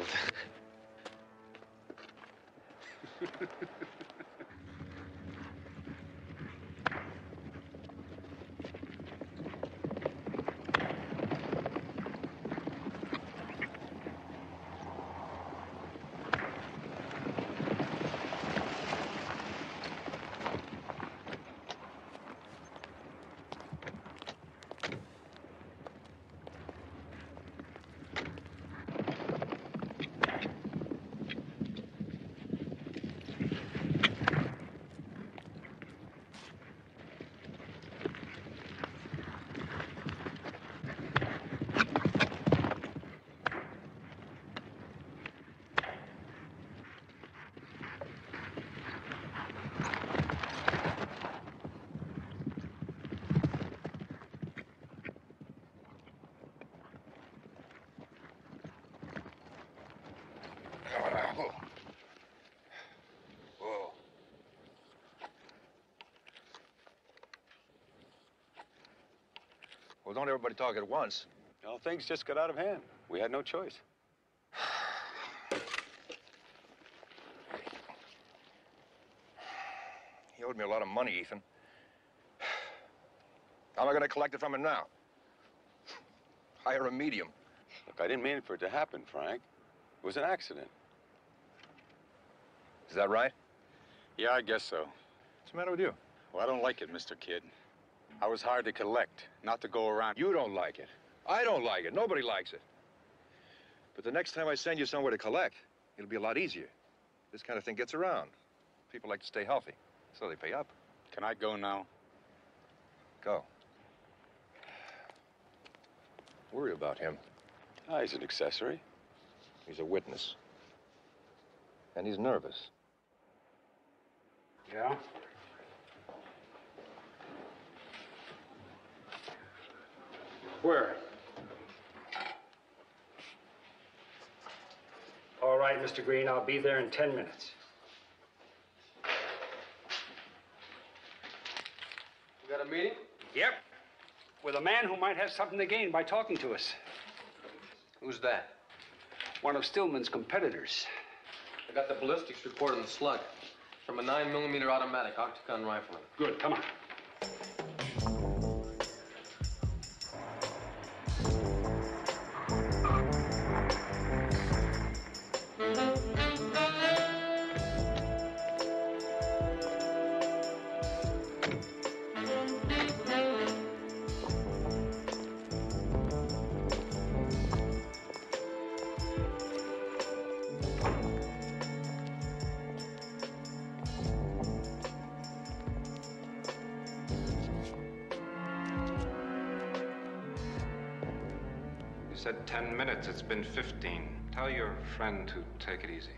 Whoa. Well, don't everybody talk at once. Well, things just got out of hand. We had no choice. He owed me a lot of money, Ethan. How am I going to collect it from him now? Hire a medium. Look, I didn't mean for it to happen, Frank. It was an accident. Is that right? Yeah, I guess so. What's the matter with you? Well, I don't like it, Mr. Kidd. I was hired to collect, not to go around. You don't like it. I don't like it. Nobody likes it. But the next time I send you somewhere to collect, it'll be a lot easier. This kind of thing gets around. People like to stay healthy, so they pay up. Can I go now? Go. Worry about him. Ah, he's an accessory. He's a witness. And he's nervous. Yeah? Where? All right, Mr. Green, I'll be there in 10 minutes. You got a meeting? Yep. With a man who might have something to gain by talking to us. Who's that? One of Stillman's competitors. I got the ballistics report on the slug. From a 9mm automatic octagon rifle. Good, come on. said 10 minutes. It's been 15. Tell your friend to take it easy.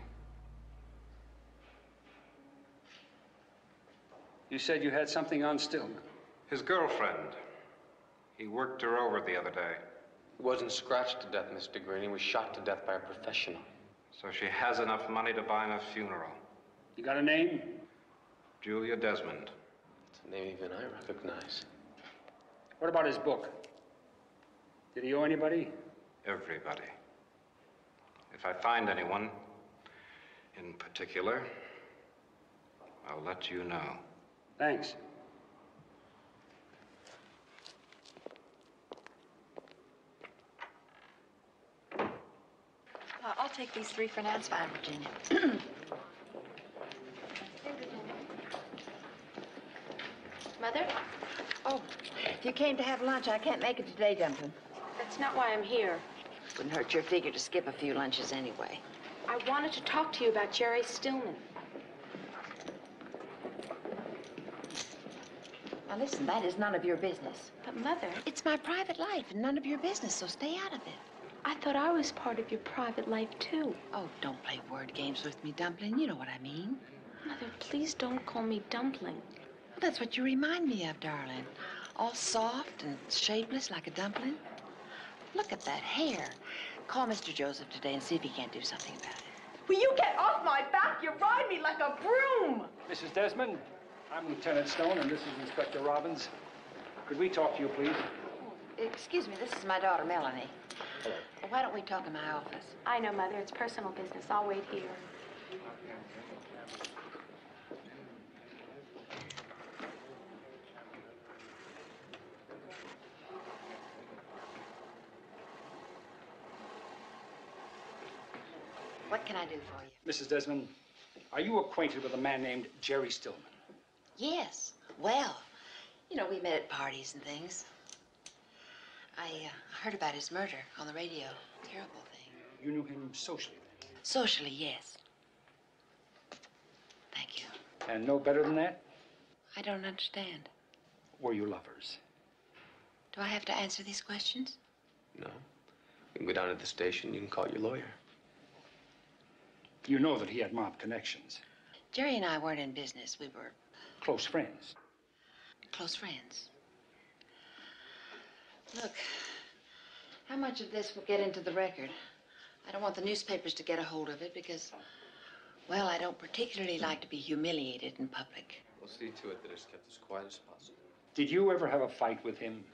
You said you had something on Stillman. His girlfriend. He worked her over the other day. He wasn't scratched to death, Mr. Green. He was shot to death by a professional. So she has enough money to buy him a funeral. You got a name? Julia Desmond. It's a name even I recognize. What about his book? Did he owe anybody? Everybody. If I find anyone in particular, I'll let you know. Thanks. I'll take these 3 for Nan's fine, Virginia. Mother? Oh, if you came to have lunch, I can't make it today, Dumpling. That's not why I'm here. Wouldn't hurt your figure to skip a few lunches anyway. I wanted to talk to you about Jerry Stillman. Now listen, that is none of your business. But Mother... It's my private life and none of your business, so stay out of it. I thought I was part of your private life, too. Oh, don't play word games with me, Dumpling. You know what I mean. Mother, please don't call me Dumpling. Well, that's what you remind me of, darling. All soft and shapeless like a dumpling. Look at that hair. Call Mr. Joseph today and see if he can't do something about it. Will you get off my back? You ride me like a broom. Mrs. Desmond, I'm Lieutenant Stone, and this is Inspector Robbins. Could we talk to you, please? Excuse me, this is my daughter, Melanie. Well, why don't we talk in my office? I know, Mother. It's personal business. I'll wait here. What can I do for you? Mrs. Desmond, are you acquainted with a man named Jerry Stillman? Yes. Well, you know, we met at parties and things. I heard about his murder on the radio. Terrible thing. You knew him socially, then? Socially, yes. Thank you. And no better than that? I don't understand. Were you lovers? Do I have to answer these questions? No. You can go down to the station. You can call your lawyer. You know that he had mob connections. Jerry and I weren't in business. We were... Close friends. Close friends. Look, how much of this will get into the record? I don't want the newspapers to get a hold of it because, well, I don't particularly like to be humiliated in public. We'll see to it that it's kept as quiet as possible. Did you ever have a fight with him?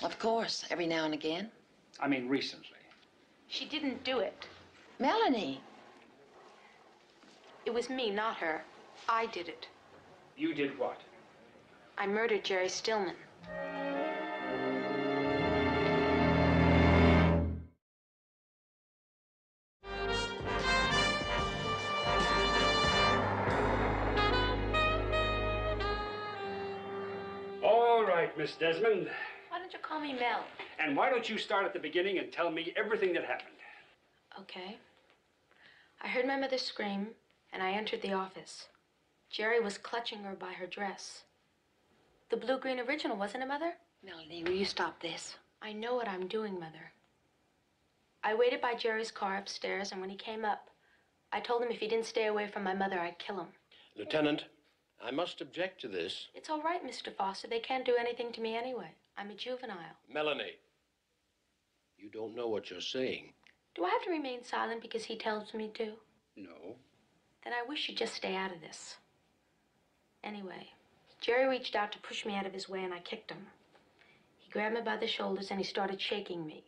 Of course, every now and again. I mean, recently. She didn't do it. Melanie. It was me, not her. I did it. You did what? I murdered Jerry Stillman. All right, Miss Desmond. Why don't you call me Mel? And why don't you start at the beginning and tell me everything that happened? Okay. I heard my mother scream, and I entered the office. Jerry was clutching her by her dress. The blue-green original, wasn't it, Mother? Melanie, will you stop this? I know what I'm doing, Mother. I waited by Jerry's car upstairs, and when he came up, I told him if he didn't stay away from my mother, I'd kill him. Lieutenant, I must object to this. It's all right, Mr. Foster. They can't do anything to me anyway. I'm a juvenile. Melanie, you don't know what you're saying. Do I have to remain silent because he tells me to? No. Then I wish you'd just stay out of this. Anyway, Jerry reached out to push me out of his way, and I kicked him. He grabbed me by the shoulders, and he started shaking me.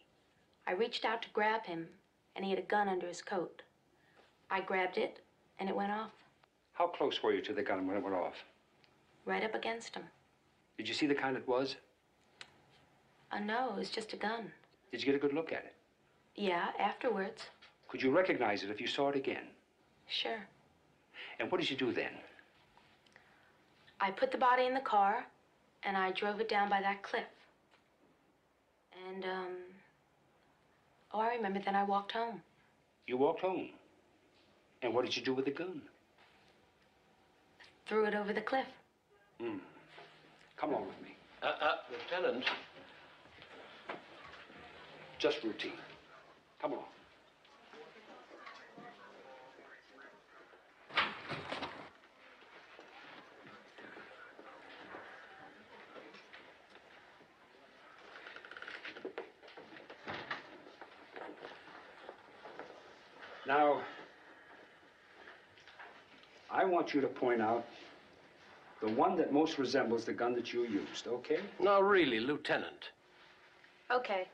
I reached out to grab him, and he had a gun under his coat. I grabbed it, and it went off. How close were you to the gun when it went off? Right up against him. Did you see the kind it was? No, it was just a gun. Did you get a good look at it? Yeah, afterwards. Could you recognize it if you saw it again? Sure. And what did you do then? I put the body in the car, and I drove it down by that cliff. And, oh, I remember, then I walked home. You walked home? And what did you do with the gun? Threw it over the cliff. Come along with me. Lieutenant. Just routine. Come on. Now, I want you to point out the one that most resembles the gun that you used, okay? No, really, Lieutenant. Okay.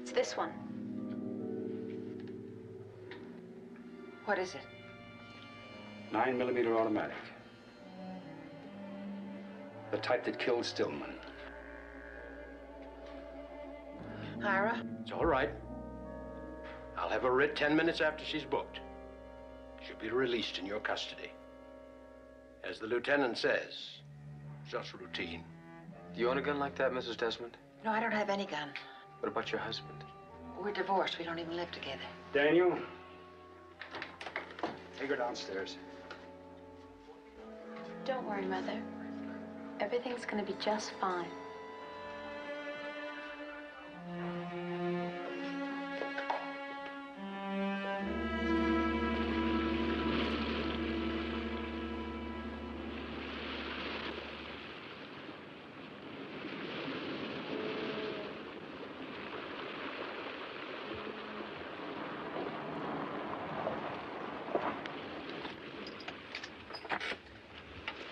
It's this one. What is it? 9mm automatic. The type that killed Stillman. Ira? It's all right. I'll have her writ 10 minutes after she's booked. She'll be released in your custody. As the lieutenant says, just routine. Do you own a gun like that, Mrs. Desmond? No, I don't have any gun. What about your husband? We're divorced. We don't even live together. Daniel, take her downstairs. Don't worry, Mother. Everything's gonna be just fine.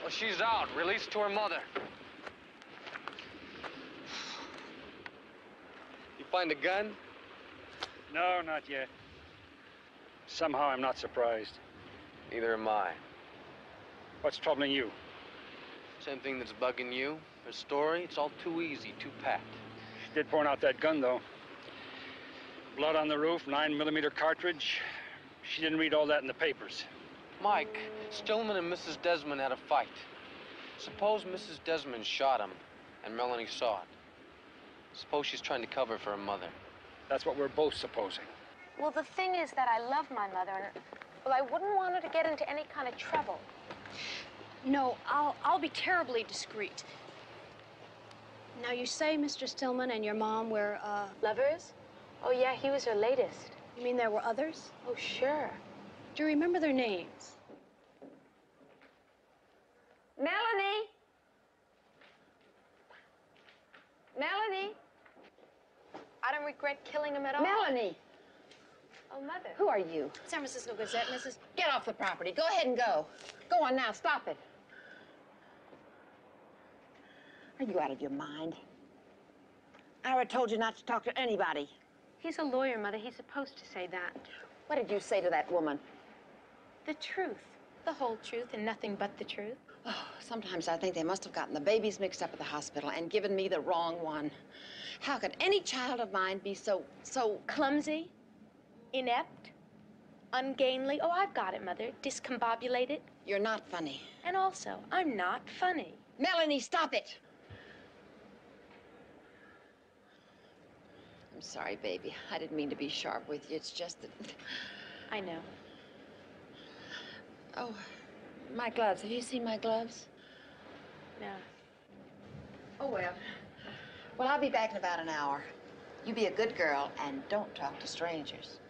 Well, she's out, released to her mother. You find a gun? No, not yet. Somehow I'm not surprised. Neither am I. What's troubling you? Same thing that's bugging you. Her story, it's all too easy, too pat. She did point out that gun, though. Blood on the roof, 9mm cartridge. She didn't read all that in the papers. Mike, Stillman and Mrs. Desmond had a fight. Suppose Mrs. Desmond shot him and Melanie saw it. Suppose she's trying to cover for her mother. That's what we're both supposing. Well, the thing is that I love my mother, and well, I wouldn't want her to get into any kind of trouble. No, I'll be terribly discreet. Now, you say Mr. Stillman and your mom were, Lovers? Oh, yeah, he was her latest. You mean there were others? Oh, sure. Do you remember their names? Melanie? Melanie? I don't regret killing him at all. Melanie! Oh, Mother. Who are you? San Francisco Gazette, Mrs. Get off the property. Go ahead and go. Go on now. Stop it. Are you out of your mind? Ira told you not to talk to anybody. He's a lawyer, Mother. He's supposed to say that. What did you say to that woman? The truth. The whole truth and nothing but the truth. Oh, sometimes I think they must have gotten the babies mixed up at the hospital and given me the wrong one. How could any child of mine be so clumsy, inept, ungainly? Oh, I've got it, Mother. Discombobulated. You're not funny. And also, I'm not funny. Melanie, stop it! I'm sorry, baby. I didn't mean to be sharp with you. It's just that... I know. Oh, my gloves. Have you seen my gloves? No. Oh, well. Well, I'll be back in about an hour. You be a good girl and don't talk to strangers.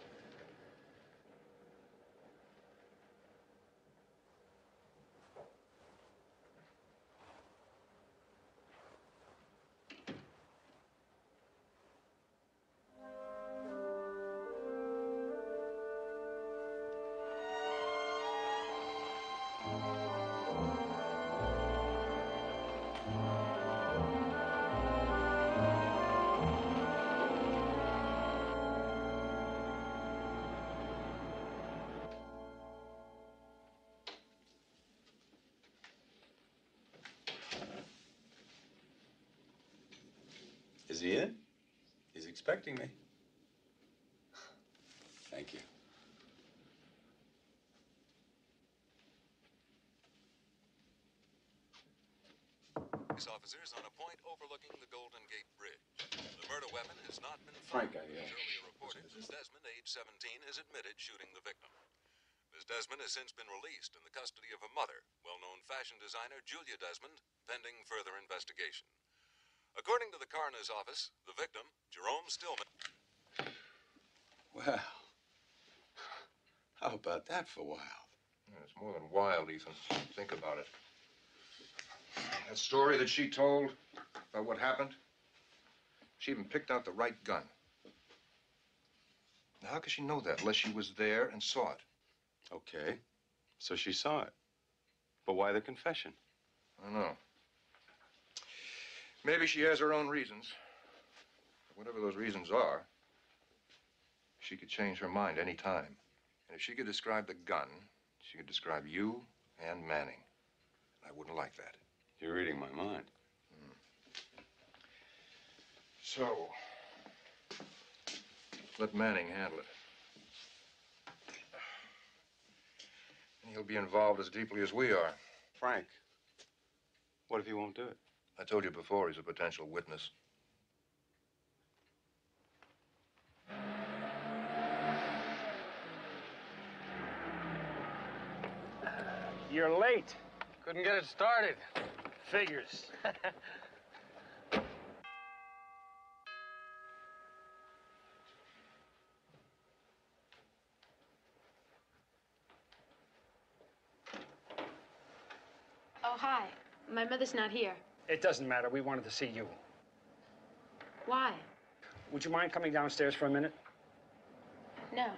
Is he in? He's expecting me. Thank you. Police officers on a point overlooking the Golden Gate Bridge. The murder weapon has not been Frank, found. As earlier reported, Miss Desmond, age 17, is admitted shooting the victim. Miss Desmond has since been released in the custody of her mother, well-known fashion designer Julia Desmond, pending further investigation. According to the coroner's office, the victim, Jerome Stillman. Well, how about that for wild? It's more than wild, Ethan. Think about it. That story that she told about what happened, she even picked out the right gun. Now, how could she know that unless she was there and saw it? Okay, so she saw it. But why the confession? I don't know. Maybe she has her own reasons. But whatever those reasons are, she could change her mind any time. And if she could describe the gun, she could describe you and Manning. I wouldn't like that. You're reading my mind. So, let Manning handle it. And he'll be involved as deeply as we are. Frank, what if he won't do it? I told you before, he's a potential witness. You're late. Couldn't get it started. Figures. Oh, hi. My mother's not here. It doesn't matter. We wanted to see you. Why? Would you mind coming downstairs for a minute? No.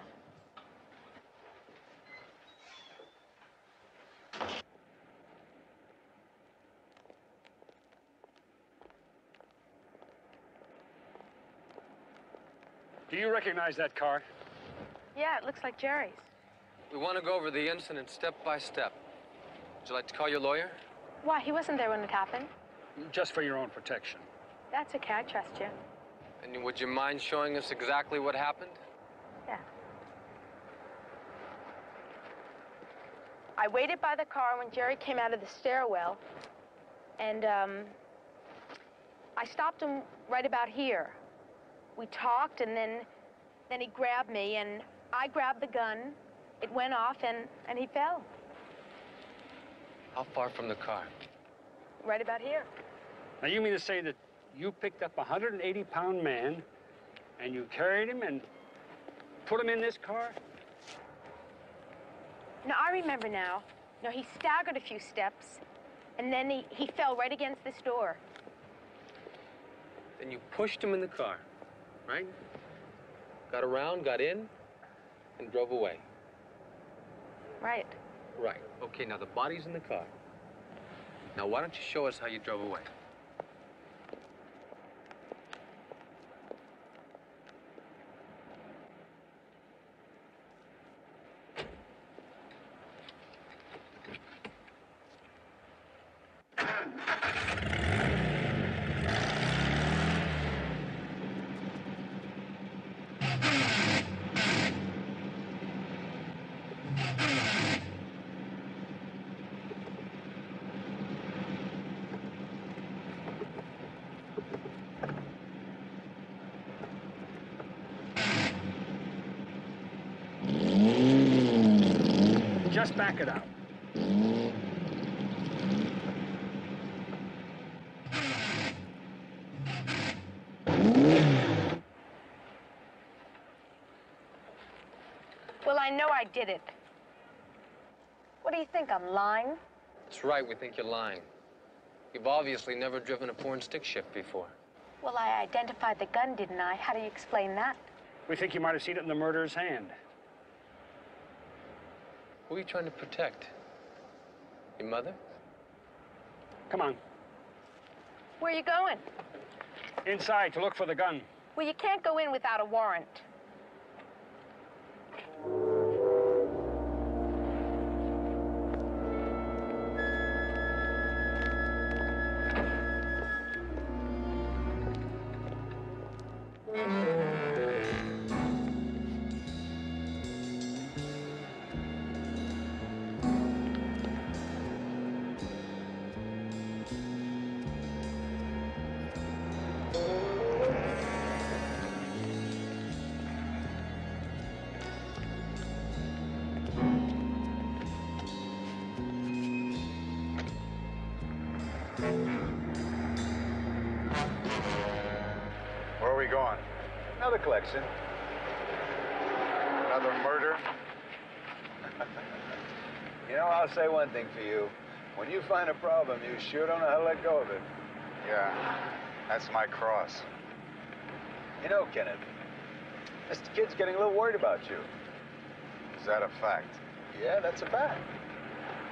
Do you recognize that car? Yeah, it looks like Jerry's. We want to go over the incident step by step. Would you like to call your lawyer? Why, he wasn't there when it happened. Just for your own protection. That's okay, I trust you. And would you mind showing us exactly what happened? Yeah. I waited by the car when Jerry came out of the stairwell, and I stopped him right about here. We talked, and then he grabbed me, and I grabbed the gun. It went off, and he fell. How far from the car? Right about here. Now, you mean to say that you picked up a 180-pound man, and you carried him and put him in this car? No, I remember now. No, he staggered a few steps, and then he fell right against this door. Then you pushed him in the car, right? Got around, got in, and drove away. Right. Right. Okay, now the body's in the car. Now, why don't you show us how you drove away? Just back it out. Well, I know I did it. What do you think, I'm lying? That's right, we think you're lying. You've obviously never driven a porn stick shift before. Well, I identified the gun, didn't I? How do you explain that? We think you might have seen it in the murderer's hand. Who are you trying to protect? Your mother? Come on. Where are you going? Inside to look for the gun. Well, you can't go in without a warrant. we going? Another collection. Another murder. You know, I'll say one thing for you. When you find a problem, you sure don't know how to let go of it. Yeah, that's my cross. You know, Kenneth, Mr. Kid's getting a little worried about you. Is that a fact? Yeah, that's a fact.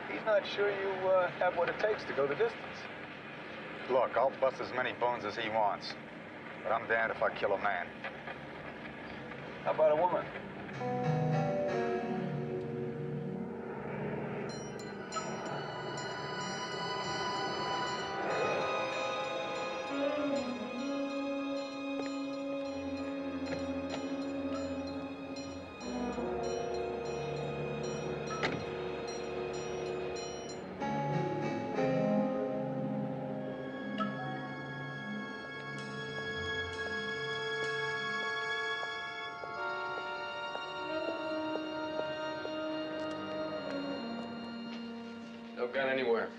He's not sure you have what it takes to go the distance. Look, I'll bust as many bones as he wants, but I'm damned if I kill a man. How about a woman? No gun anywhere.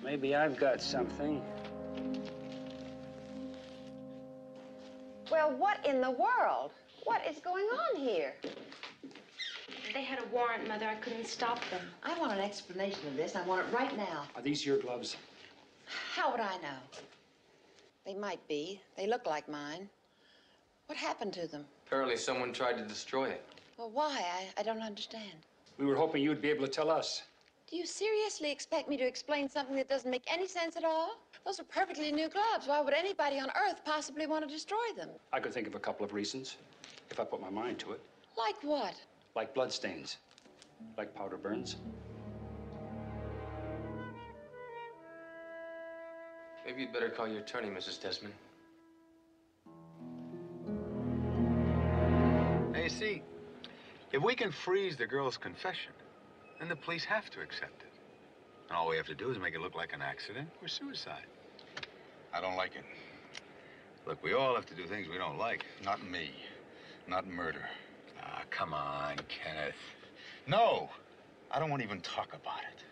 Maybe I've got something. Well, what in the world? What is going on here? They had a warrant, Mother. I couldn't stop them. I want an explanation of this. I want it right now. Are these your gloves? How would I know? They might be. They look like mine. What happened to them? Apparently someone tried to destroy it. Well, why? I don't understand. We were hoping you'd be able to tell us. Do you seriously expect me to explain something that doesn't make any sense at all? Those are perfectly new gloves. Why would anybody on Earth possibly want to destroy them? I could think of a couple of reasons, if I put my mind to it. Like what? Like bloodstains, like powder burns. Maybe you'd better call your attorney, Mrs. Desmond. Hey, see, if we can freeze the girl's confession, then the police have to accept it. And all we have to do is make it look like an accident or suicide. I don't like it. Look, we all have to do things we don't like. Not me. Not murder. Ah, come on, Kenneth. No! I don't want to even talk about it.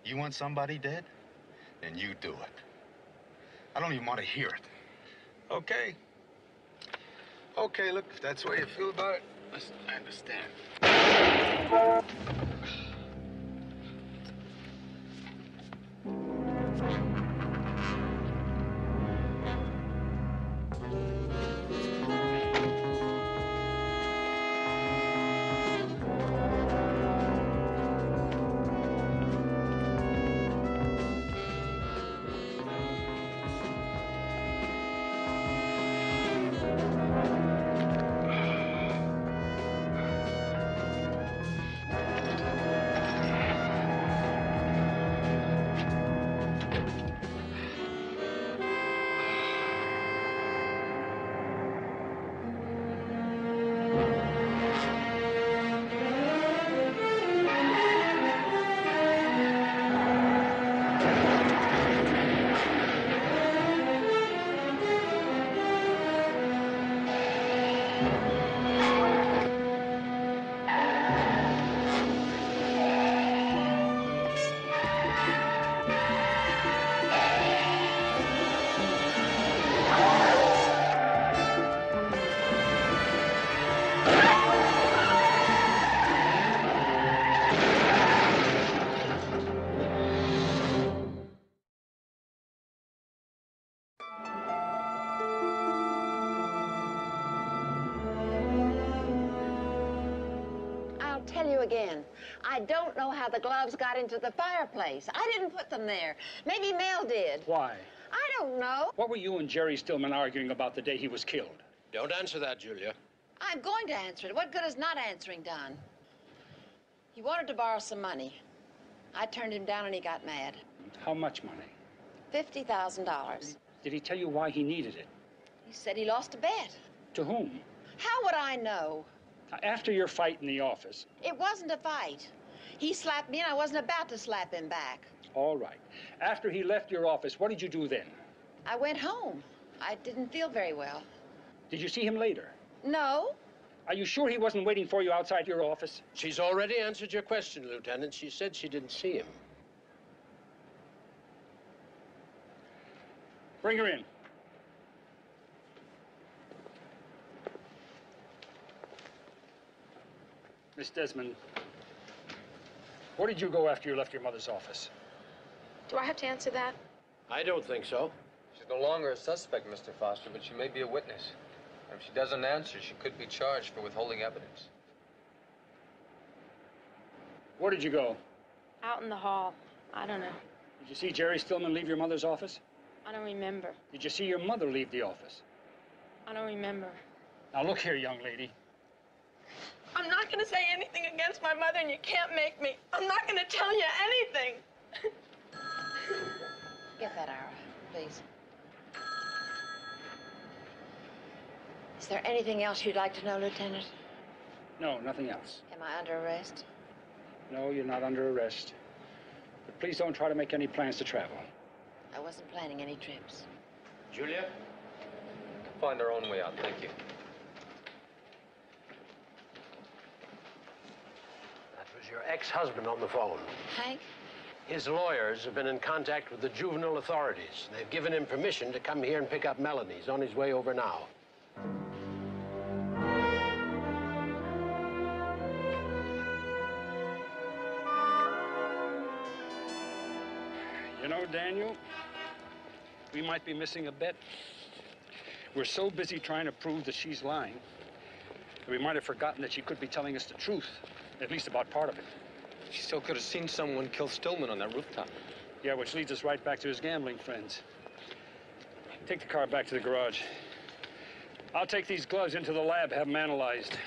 You want somebody dead? Then you do it. I don't even want to hear it. Okay. Okay, look, if that's the way you feel about it, listen, I understand. Tell you again, I don't know how the gloves got into the fireplace. I didn't put them there. Maybe Mel did. Why? I don't know. What were you and Jerry Stillman arguing about the day he was killed? Don't answer that, Julia. I'm going to answer it. What good is not answering done? He wanted to borrow some money. I turned him down and he got mad. How much money? $50,000. Did he tell you why he needed it? He said he lost a bet. To whom? How would I know? After your fight in the office. It wasn't a fight. He slapped me and I wasn't about to slap him back. All right. After he left your office, what did you do then? I went home. I didn't feel very well. Did you see him later? No. Are you sure he wasn't waiting for you outside your office? She's already answered your question, Lieutenant. She said she didn't see him. Bring her in. Miss Desmond, where did you go after you left your mother's office? Do I have to answer that? I don't think so. She's no longer a suspect, Mr. Foster, but she may be a witness. And if she doesn't answer, she could be charged for withholding evidence. Where did you go? Out in the hall. I don't know. Did you see Jerry Stillman leave your mother's office? I don't remember. Did you see your mother leave the office? I don't remember. Now look here, young lady. I'm not going to say anything against my mother, and you can't make me. I'm not going to tell you anything. Get that arrow, please. Is there anything else you'd like to know, Lieutenant? No, nothing else. Am I under arrest? No, you're not under arrest. But please don't try to make any plans to travel. I wasn't planning any trips. Julia? Find our own way out, thank you. That was your ex-husband on the phone. Hank? His lawyers have been in contact with the juvenile authorities. They've given him permission to come here and pick up Melanie. He's on his way over now. You know, Daniel, we might be missing a bet. We're so busy trying to prove that she's lying that we might have forgotten that she could be telling us the truth, at least about part of it. She still could have seen someone kill Stillman on that rooftop. Yeah, which leads us right back to his gambling friends. Take the car back to the garage. I'll take these gloves into the lab, have them analyzed.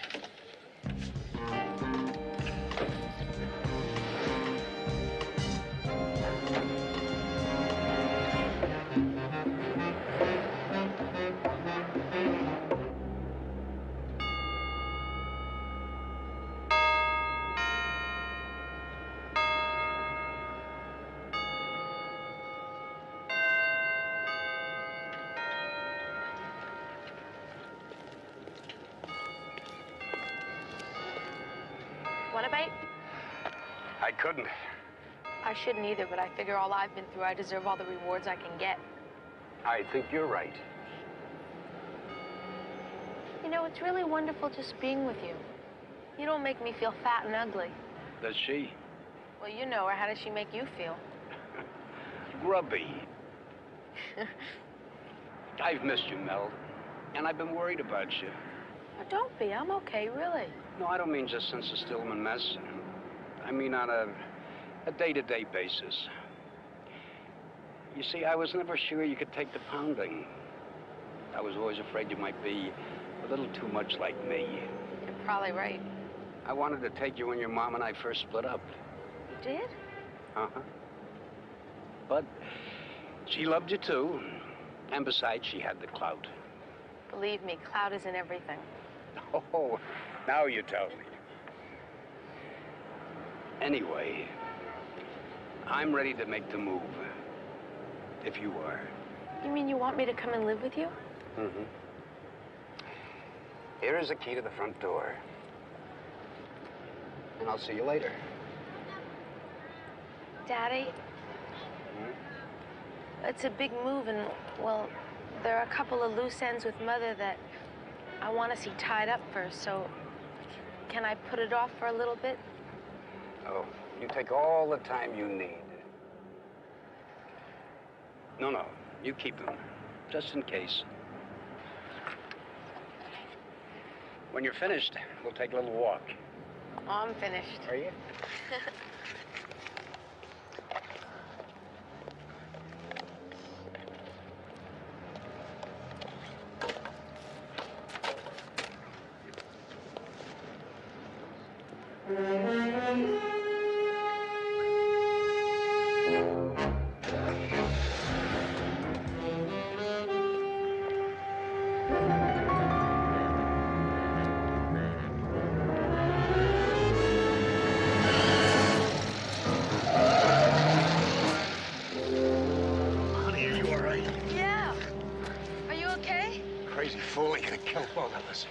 Want a bite? I couldn't. I shouldn't either, but I figure all I've been through, I deserve all the rewards I can get. I think you're right. You know, it's really wonderful just being with you. You don't make me feel fat and ugly. Does she? Well, you know her. How does she make you feel? Grubby. I've missed you, Mel. And I've been worried about you. Oh, don't be. I'm okay, really. No, I don't mean just since the Stillman mess. I mean on a day-to-day basis. You see, I was never sure you could take the pounding. I was always afraid you might be a little too much like me. You're probably right. I wanted to take you when your mom and I first split up. You did? Uh-huh. But she loved you, too. And besides, she had the clout. Believe me, clout isn't everything. Oh, now you tell me. Anyway, I'm ready to make the move. If you are. You mean you want me to come and live with you? Mm-hmm. Here is the key to the front door. And I'll see you later. Daddy? It's a big move, and, well, there are a couple of loose ends with Mother that I want to see tied up first, so can I put it off for a little bit? Oh, you take all the time you need. No, you keep them, just in case. When you're finished, we'll take a little walk. Oh, I'm finished. Are you? Honey, are you all right? Yeah. Are you okay? Crazy fool, he could have killed both of us.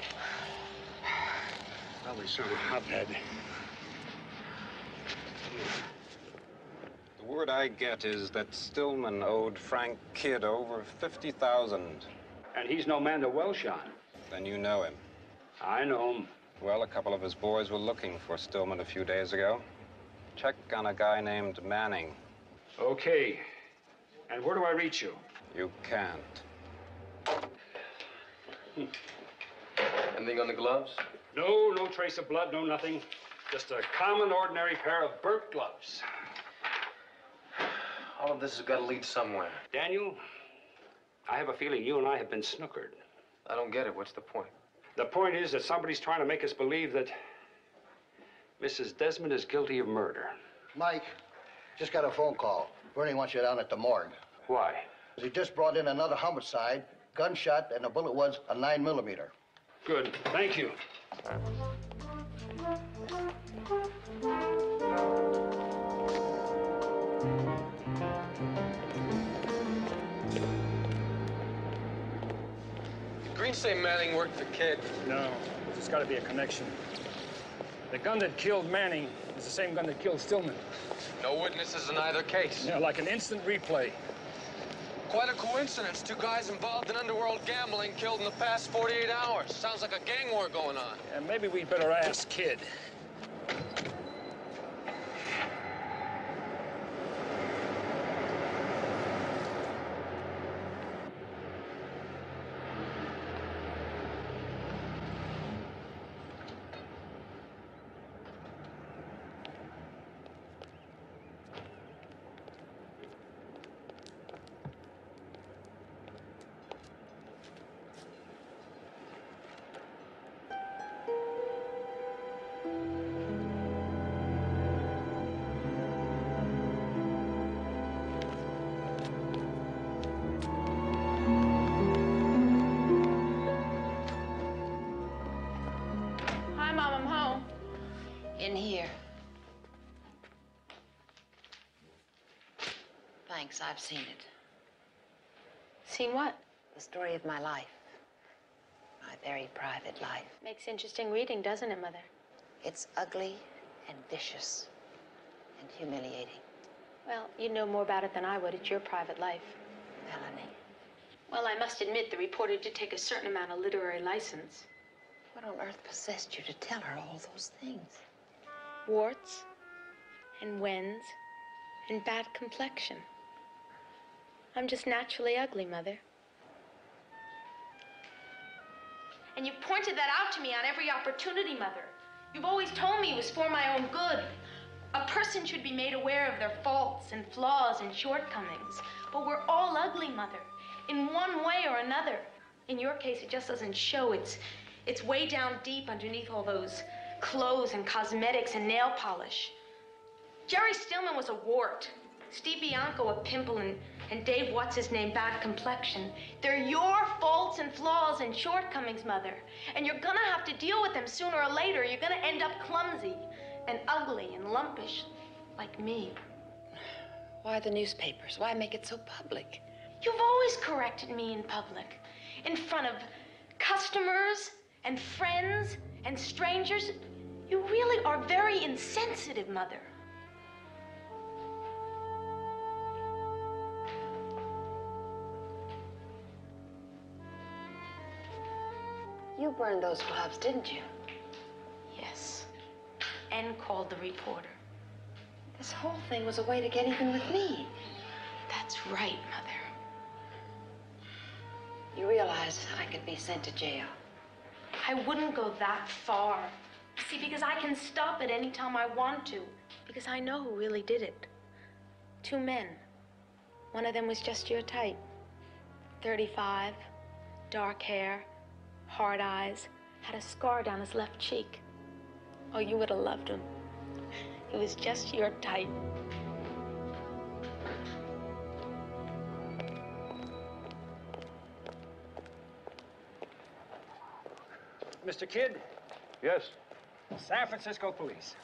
Probably some hothead. The word I get is that Stillman owed Frank Kidd over $50,000. And he's no man to welsh on. Then you know him. I know him. Well, a couple of his boys were looking for Stillman a few days ago. Check on a guy named Manning. Okay. And where do I reach you? You can't. Anything on the gloves? No, no trace of blood, no nothing. Just a common, ordinary pair of burnt gloves. All of this has got to lead somewhere. Daniel, I have a feeling you and I have been snookered. I don't get it. What's the point? The point is that somebody's trying to make us believe that Mrs. Desmond is guilty of murder. Mike, just got a phone call. Bernie wants you down at the morgue. Why? He just brought in another homicide, gunshot, and the bullet was a 9mm. Good. Thank you. Did Green say Manning worked for Kidd? No, there's got to be a connection. The gun that killed Manning is the same gun that killed Stillman. No witnesses in either case. Yeah, like an instant replay. Quite a coincidence. Two guys involved in underworld gambling killed in the past 48 hours. Sounds like a gang war going on. Yeah, maybe we'd better ask Kidd. Hi, Mom, I'm home. In here. Thanks, I've seen it. Seen what? The story of my life. My very private life. Makes interesting reading, doesn't it, Mother? It's ugly and vicious and humiliating. Well, you'd know more about it than I would. It's your private life. Melanie. Well, I must admit the reporter did take a certain amount of literary license. What on earth possessed you to tell her all those things? Warts and wens and bad complexion. I'm just naturally ugly, Mother. And you've pointed that out to me on every opportunity, Mother. You've always told me it was for my own good. A person should be made aware of their faults and flaws and shortcomings. But we're all ugly, Mother, in one way or another. In your case, it just doesn't show. It's way down deep underneath all those clothes and cosmetics and nail polish. Jerry Stillman was a wart. Steve Bianco a pimple, and Dave what's-his-name bad complexion. They're your faults and flaws and shortcomings, Mother. And you're gonna have to deal with them sooner or later. You're gonna end up clumsy and ugly and lumpish like me. Why the newspapers? Why make it so public? You've always corrected me in public. In front of customers and friends and strangers. You really are very insensitive, Mother. You burned those gloves, didn't you? Yes. And called the reporter. This whole thing was a way to get even with me. That's right, Mother. You realize I could be sent to jail. I wouldn't go that far. See, because I can stop it any time I want to. Because I know who really did it. 2 men. One of them was just your type. 35, dark hair, hard eyes, had a scar down his left cheek. Oh, you would have loved him. He was just your type. Mr. Kidd? Yes? San Francisco Police.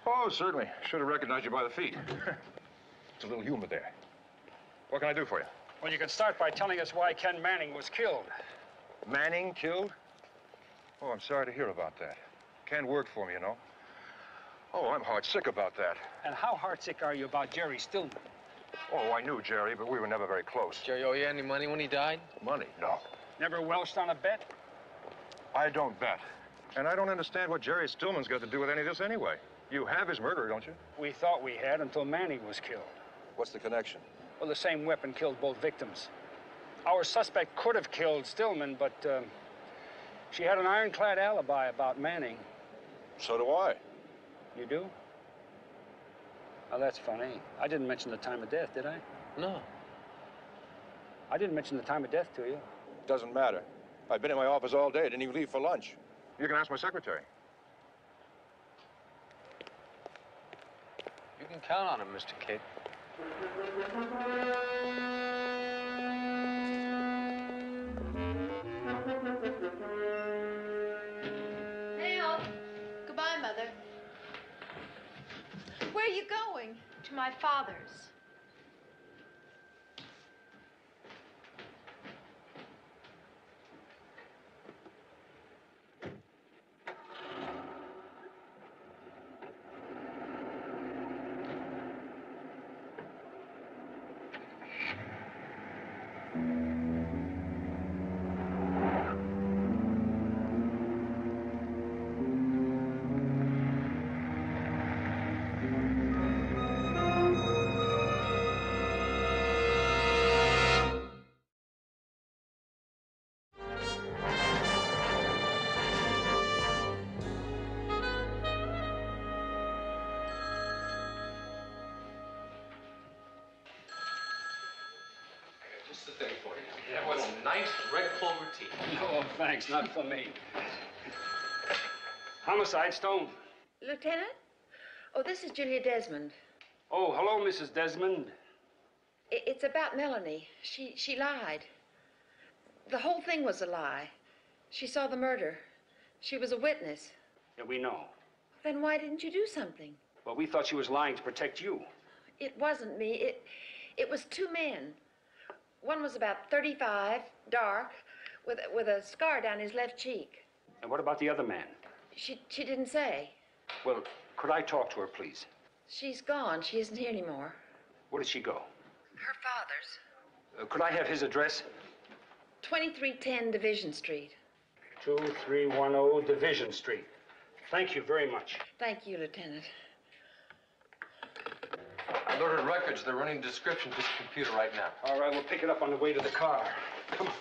Oh, certainly. Should have recognized you by the feet. It's a little humor there. What can I do for you? Well, you can start by telling us why Ken Manning was killed. Manning killed? Oh, I'm sorry to hear about that. Ken worked for me, you know. Oh, I'm heartsick about that. And how heartsick are you about Jerry Stillman? Oh, I knew Jerry, but we were never very close. Jerry owe you any money when he died? Money? No. Never welched on a bet? I don't bet. And I don't understand what Jerry Stillman's got to do with any of this anyway. You have his murderer, don't you? We thought we had until Manning was killed. What's the connection? Well, the same weapon killed both victims. Our suspect could have killed Stillman, but she had an ironclad alibi about Manning. So do I. You do? Oh, that's funny. I didn't mention the time of death, did I? No. I didn't mention the time of death to you. Doesn't matter. I've been in my office all day. I didn't even leave for lunch. You can ask my secretary. You can count on him, Mr. Kidd. Neil. Goodbye, Mother. Where are you going? To my father's. Just the thing for you. That was nice red clover tea. No, thanks, not for me. Homicide, Stone. Lieutenant? Oh, this is Julia Desmond. Oh, hello, Mrs. Desmond. It's about Melanie. She lied. The whole thing was a lie. She saw the murder. She was a witness. Yeah, we know. Then why didn't you do something? Well, we thought she was lying to protect you. It wasn't me. It was two men. One was about 35, dark, with a scar down his left cheek. And what about the other man? She didn't say. Well, could I talk to her, please? She's gone. She isn't here anymore. Where did she go? Her father's. Could I have his address? 2310 Division Street. 2310 Division Street. Thank you very much. Thank you, Lieutenant. I loaded records. They're running description to this computer right now. All right, we'll pick it up on the way to the car. Come on.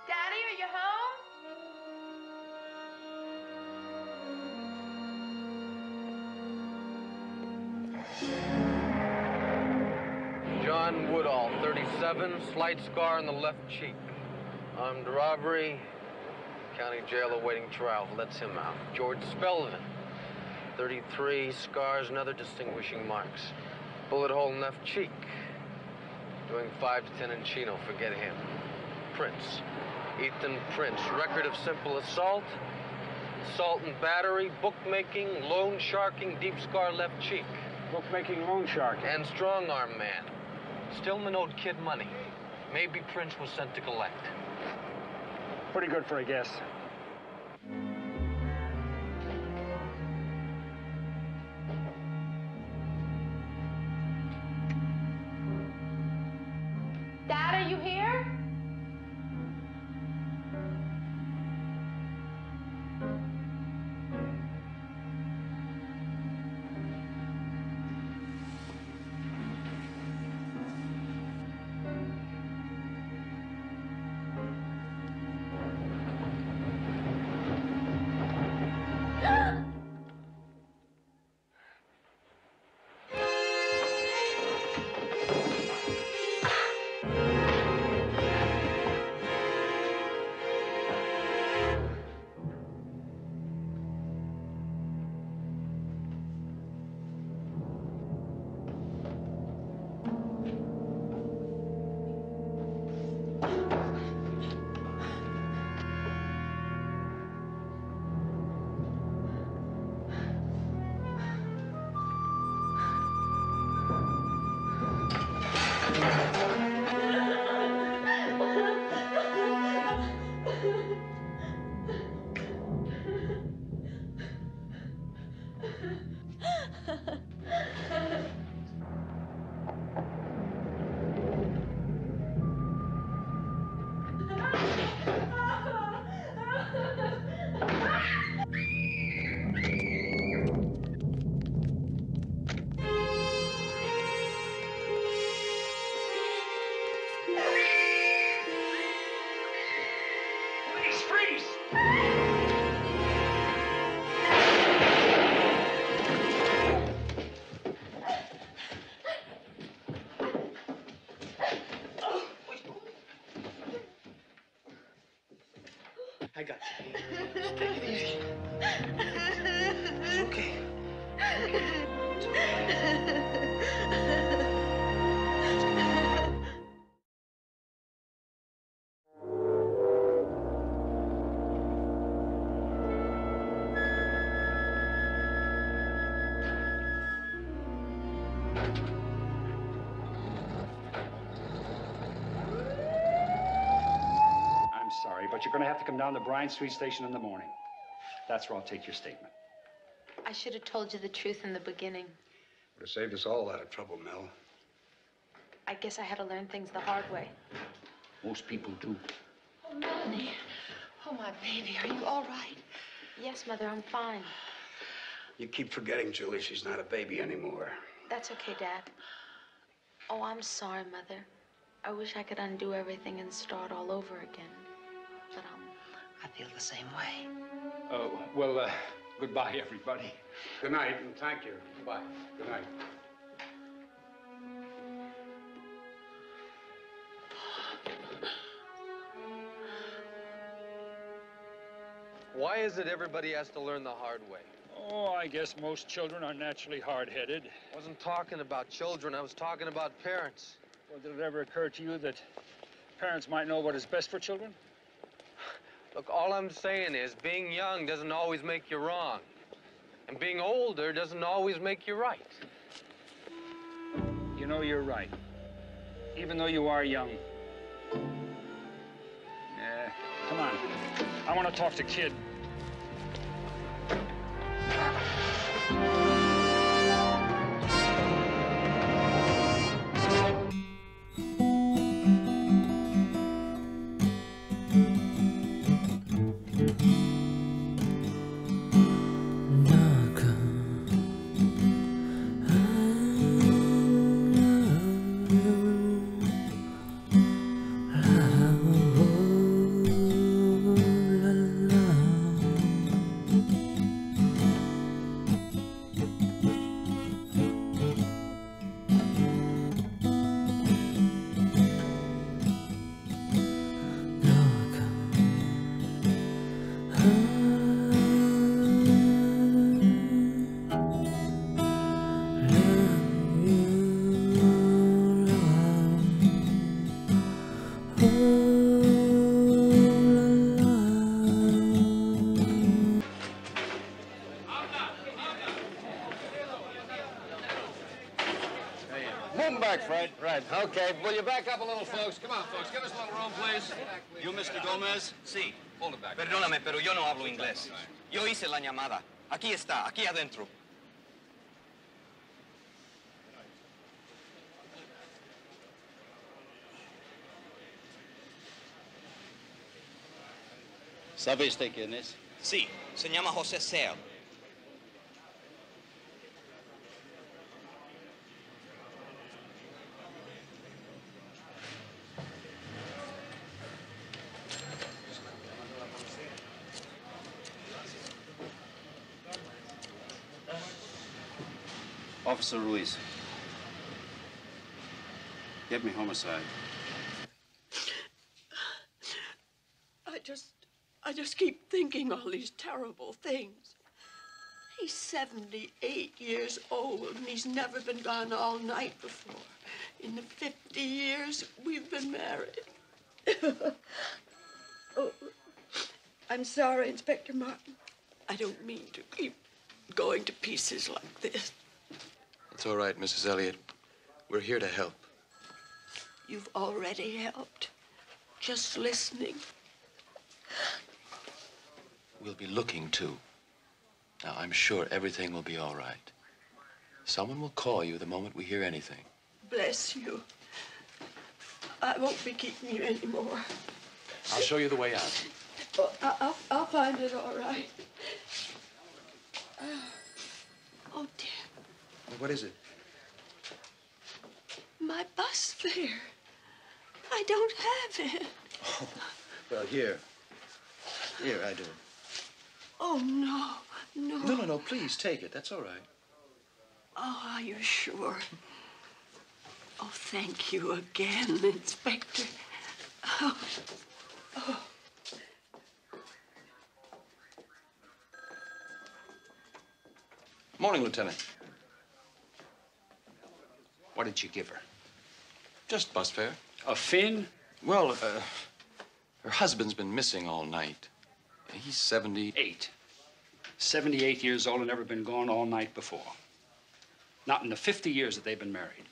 Daddy, are you home? John Woodall, 37, slight scar on the left cheek. Armed robbery, county jail awaiting trial. Lets him out. George Spelvin, 33, scars and other distinguishing marks. Bullet hole in left cheek. Doing 5 to 10 in Chino, forget him. Prince, Ethan Prince, record of simple assault, assault and battery, bookmaking, loan sharking, deep scar left cheek. Bookmaking, loan sharking. And strong-arm man. Stillman owed Kid money. Maybe Prince was sent to collect. Pretty good for a guess. Dad, are you here? freeze! I got you. Just take it easy. It's okay. It's I'm sorry, but you're going to have to come down to Bryant Street Station in the morning. That's where I'll take your statement. I should have told you the truth in the beginning. Would have saved us all a lot of trouble, Mel. I guess I had to learn things the hard way. Most people do. Oh, Melanie. Oh, my baby, are you all right? Yes, Mother, I'm fine. You keep forgetting, Julie, she's not a baby anymore. That's okay, Dad. Oh, I'm sorry, Mother. I wish I could undo everything and start all over again. But, I feel the same way. Oh, well, goodbye, everybody. Good night, and thank you. Goodbye. Good night. Why is it everybody has to learn the hard way? Oh, I guess most children are naturally hard-headed. I wasn't talking about children. I was talking about parents. Well, did it ever occur to you that parents might know what is best for children? Look, all I'm saying is being young doesn't always make you wrong. And being older doesn't always make you right. You know, you're right. Even though you are young. Yeah, come on. I want to talk to Kid. Move back, Fred. Right. Okay. Will you back up a little, folks? Come on, folks. Give us a little room, please. You, Mr. Gomez? Sí. Hold it back. Perdóname, pero yo no hablo inglés. Yo hice la llamada. Aquí está, aquí adentro. ¿Sabe usted quién es? Sí, se llama José Sale. Officer Ruiz. Get me homicide. I just keep thinking all these terrible things. He's 78 years old, and he's never been gone all night before. In the 50 years we've been married. Oh, I'm sorry, Inspector Martin. I don't mean to keep going to pieces like this. It's all right, Mrs. Elliott. We're here to help. You've already helped. Just listening. We'll be looking, too. Now, I'm sure everything will be all right. Someone will call you the moment we hear anything. Bless you. I won't be keeping you anymore. I'll show you the way out. Oh, I'll find it all right. Oh, dear. What is it? My bus fare. I don't have it. Well, here. Here, I do. Oh, no, no. No, please, take it. That's all right. Oh, are you sure? Oh, thank you again, Inspector. Oh. Morning, Lieutenant. What did you give her? Just bus fare. A fin? Well, her husband's been missing all night. He's 78. 78 years old and never been gone all night before. Not in the 50 years that they've been married.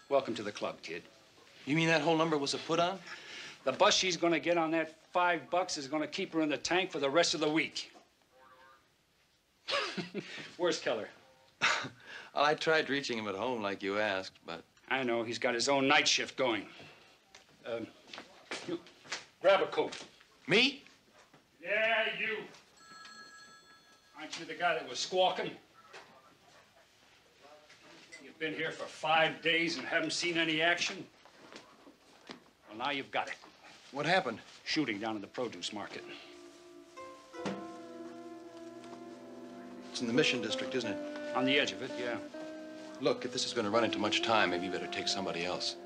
Welcome to the club, kid. You mean that whole number was a put on? The bus she's gonna get on that $5 is gonna keep her in the tank for the rest of the week. Where's Keller? Well, I tried reaching him at home like you asked, but... I know, he's got his own night shift going. You grab a coat. Me? Yeah, you. Aren't you the guy that was squawking? You've been here for 5 days and haven't seen any action? Well, now you've got it. What happened? Shooting down in the produce market. It's in the Mission District, isn't it? On the edge of it, yeah. Look, if this is going to run into much time, maybe you better take somebody else.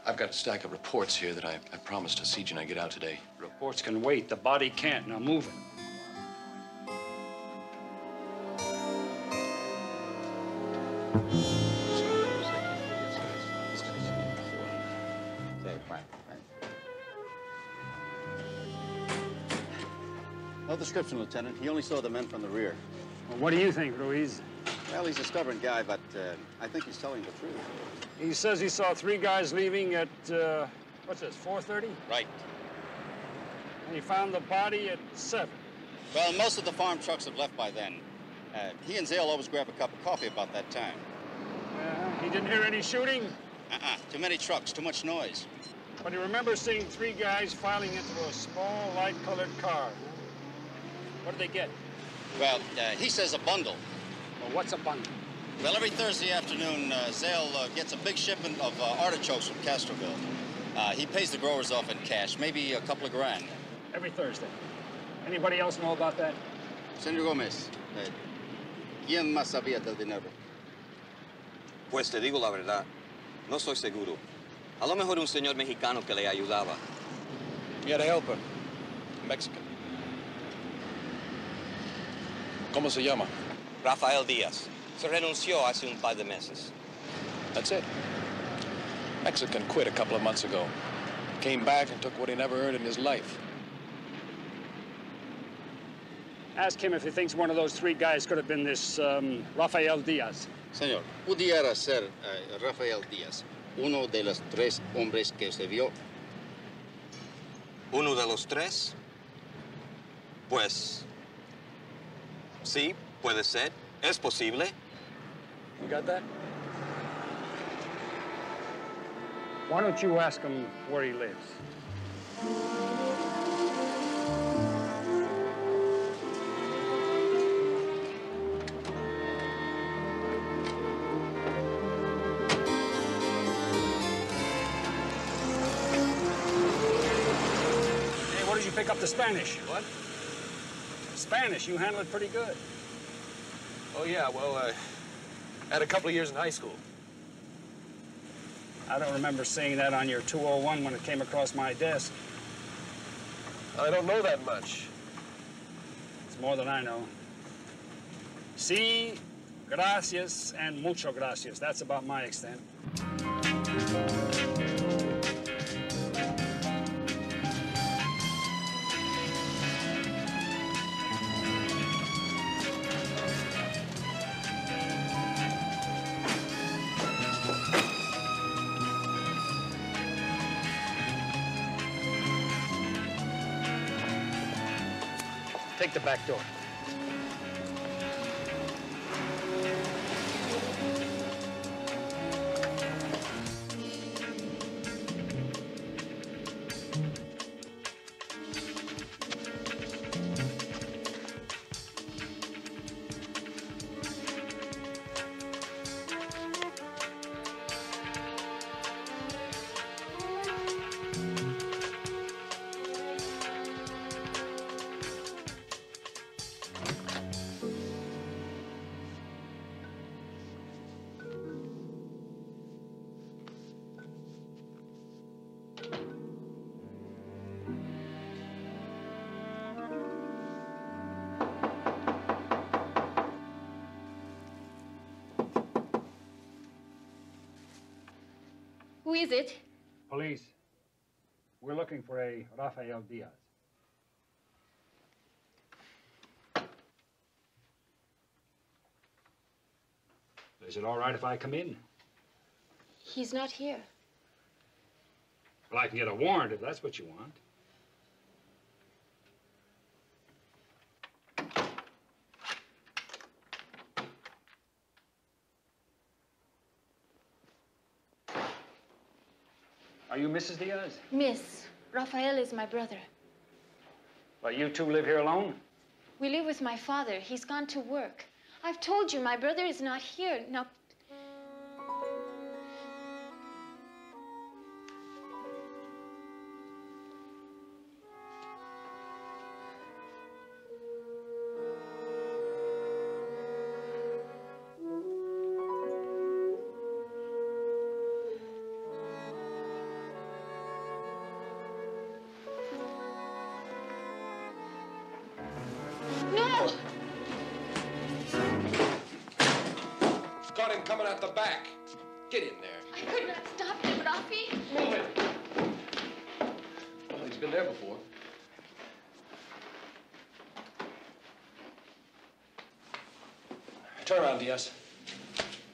I've got a stack of reports here that I promised to see when I get out today. Reports can wait. The body can't. Now move it. Okay, fine. No description, Lieutenant. He only saw the men from the rear. Well, what do you think, Ruiz? Well, he's a stubborn guy, but I think he's telling the truth. He says he saw 3 guys leaving at, what's this, 4:30? Right. And he found the body at 7. Well, most of the farm trucks have left by then. He and Zale always grab a cup of coffee about that time. He didn't hear any shooting? Too many trucks, too much noise. But he remembers seeing 3 guys filing into a small, light-colored car. What did they get? Well, he says a bundle. Well, what's a bundle? Well, every Thursday afternoon, Zale gets a big shipment of artichokes from Castroville. He pays the growers off in cash, maybe a couple of grand. Every Thursday. Anybody else know about that? Senor Gomez, ¿quién más sabía del dinero? Pues te digo la verdad, no estoy seguro. A lo mejor un señor mexicano que le ayudaba. You had a helper, Mexican. ¿Cómo se llama? Rafael Díaz. Se renunció hace un par de meses. That's it. Mexican quit a couple of months ago. Came back and took what he never earned in his life. Ask him if he thinks one of those 3 guys could have been this, Rafael Díaz. Señor, pudiera ser Rafael Díaz, uno de los 3 hombres que usted vio. ¿Uno de los 3? Pues... sí, puede ser. Es posible. You got that? Why don't you ask him where he lives? Hey, what did you pick up the Spanish? What? Spanish, you handle it pretty good. Oh, yeah, well, I had a couple of years in high school. I don't remember seeing that on your 201 when it came across my desk. I don't know that much. It's more than I know. Sí, gracias, and mucho gracias. That's about my extent. Take the back door. Who is it? Police. We're looking for a Rafael Diaz. Is it all right if I come in? He's not here. Well, I can get a warrant if that's what you want. Are you Mrs. Diaz? Miss, Rafael is my brother. Well, you two live here alone? We live with my father. He's gone to work. I've told you, my brother is not here. Now, Got him coming out the back. Get in there. I could not stop him, Rafi. Move it. Well, he's been there before. Turn around, Diaz.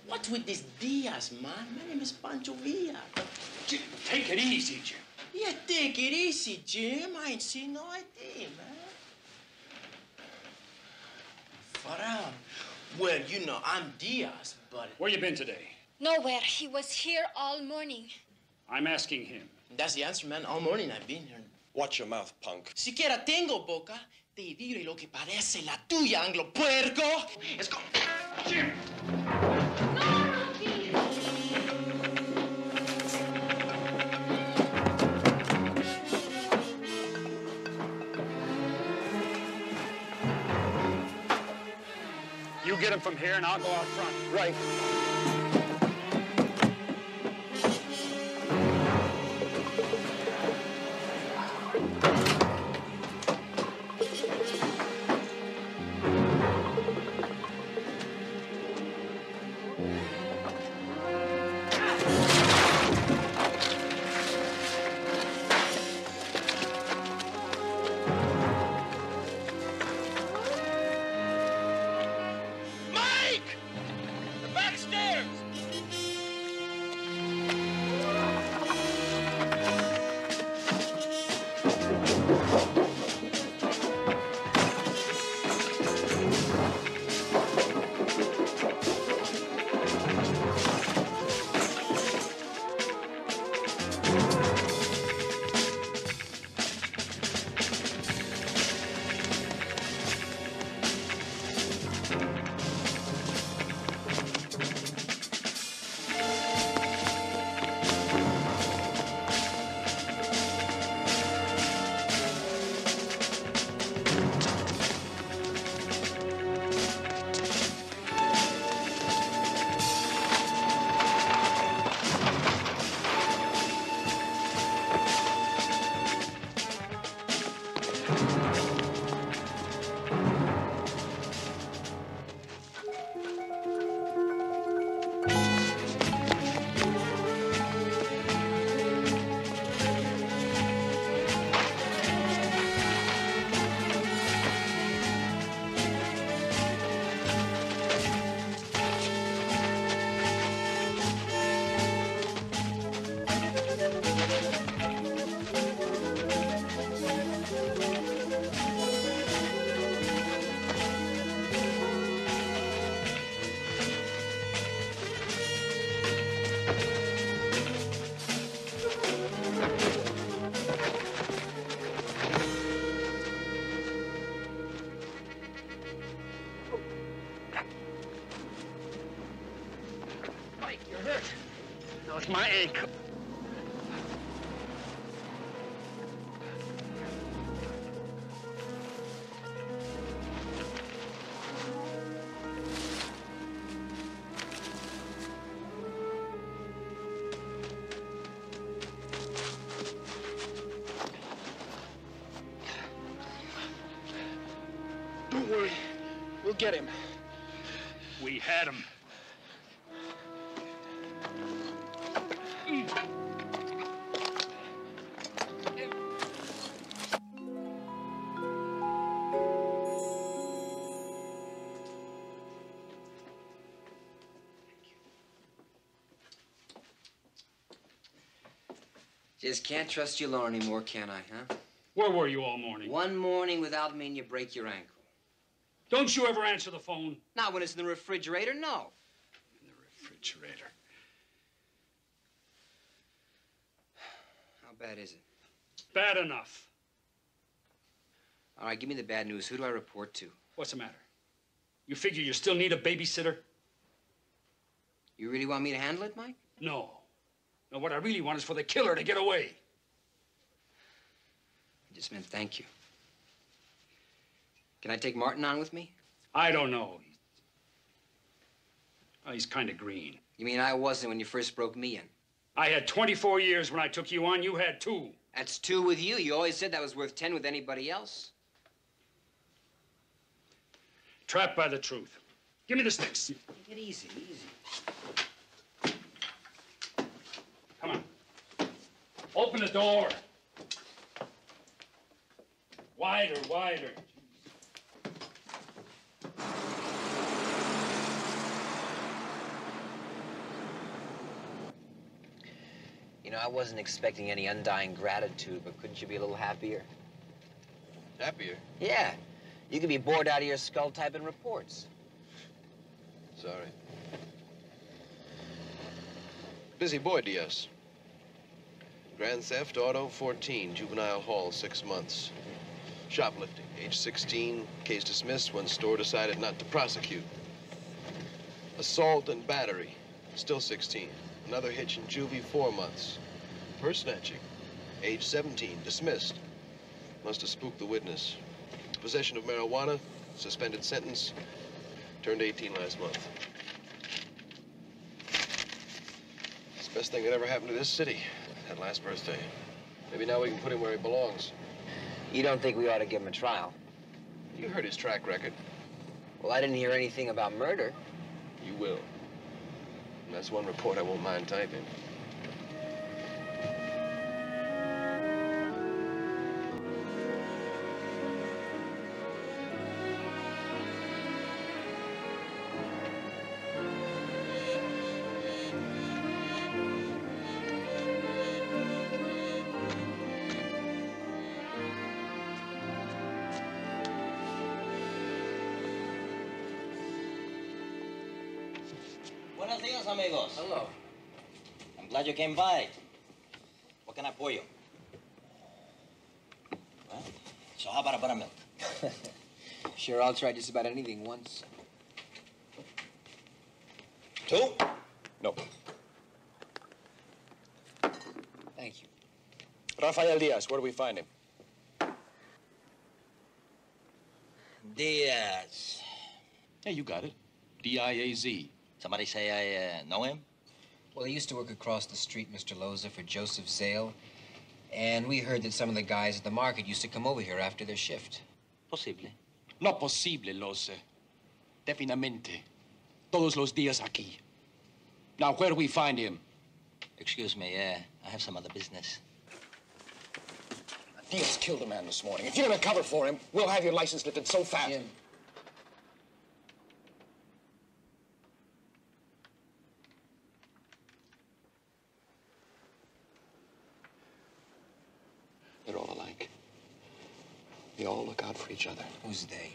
What's with this Diaz, man? My name is Pancho Villa. Jim, take it easy, Jim. Yeah, take it easy, Jim. I ain't seen no ID, man. Farah. Well, you know, I'm Diaz, but... Where you been today? Nowhere. He was here all morning. I'm asking him. That's the answer, man. All morning I've been here. Watch your mouth, punk. Siquiera tengo boca. Te diré lo que parece la tuya, anglo puerco. Let's go. Jim! No, Rafi! You get him from here, and I'll go out front. Right. My ankle. Don't worry. We'll get him. We had him. Just can't trust you alone anymore, can I, huh? Where were you all morning? One morning without me and you break your ankle. Don't you ever answer the phone? Not when it's in the refrigerator, no. In the refrigerator. How bad is it? Bad enough. All right, give me the bad news. Who do I report to? What's the matter? You figure you still need a babysitter? You really want me to handle it, Mike? No. No, what I really want is for the killer to get away. I just meant thank you. Can I take Martin on with me? I don't know. Oh, he's kind of green. You mean I wasn't when you first broke me in? I had 24 years when I took you on. You had 2. That's 2 with you. You always said that was worth 10 with anybody else. Trapped by the truth. Give me the sticks. Take it easy, easy. Come on. Open the door. Wider, wider. You know, I wasn't expecting any undying gratitude, but couldn't you be a little happier? Happier? Yeah. You could be bored out of your skull typing reports. Sorry. Busy boy, DS. Grand theft, auto, 14. Juvenile hall, 6 months. Shoplifting, age 16. Case dismissed when store decided not to prosecute. Assault and battery, still 16. Another hitch in juvie, 4 months. Purse snatching, age 17. Dismissed. Must have spooked the witness. Possession of marijuana, suspended sentence. Turned 18 last month. It's the best thing that ever happened to this city, that last birthday. Maybe now we can put him where he belongs. You don't think we ought to give him a trial? You heard his track record. Well, I didn't hear anything about murder. You will. And that's one report I won't mind typing. Buenos días, amigos. Hello. I'm glad you came by. What can I pour you? Well, so how about a buttermilk? Sure, I'll try just about anything once. 2? No. Thank you. Rafael Diaz, where do we find him? Diaz. Hey, you got it. D-I-A-Z. Somebody say I know him? Well, he used to work across the street, Mr. Loza, for Joseph Zale. And we heard that some of the guys at the market used to come over here after their shift. Posible. No posible, Loza. Definitamente. Todos los días aquí. Now, where do we find him? Excuse me, I have some other business. Diaz killed a man this morning. If you're gonna cover for him, we'll have your license lifted so fast. Jim. They're all alike. They all look out for each other. Who's they?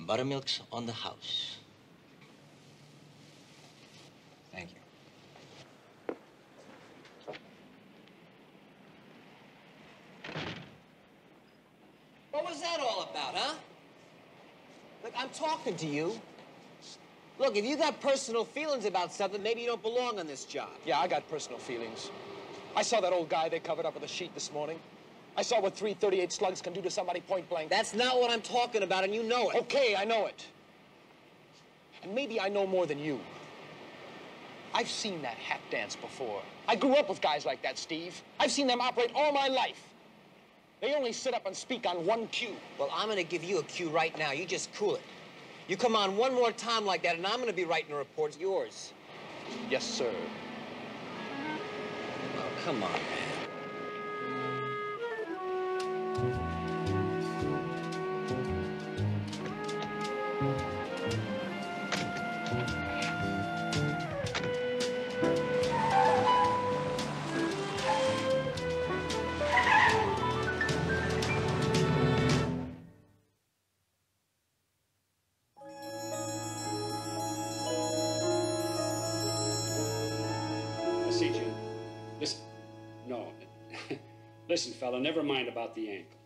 Buttermilk's on the house. Thank you. What was that all about, huh? Look, I'm talking to you. Look, if you got personal feelings about something, maybe you don't belong on this job. Yeah, I got personal feelings. I saw that old guy they covered up with a sheet this morning. I saw what 338 slugs can do to somebody point blank. That's not what I'm talking about, and you know it. Okay, I know it. And maybe I know more than you. I've seen that hat dance before. I grew up with guys like that, Steve. I've seen them operate all my life. They only sit up and speak on one cue. Well, I'm going to give you a cue right now. You just cool it. You come on one more time like that, and I'm going to be writing a report. Yours. Yes, sir. Oh, Come on, man. Listen, fella, never mind about the ankle.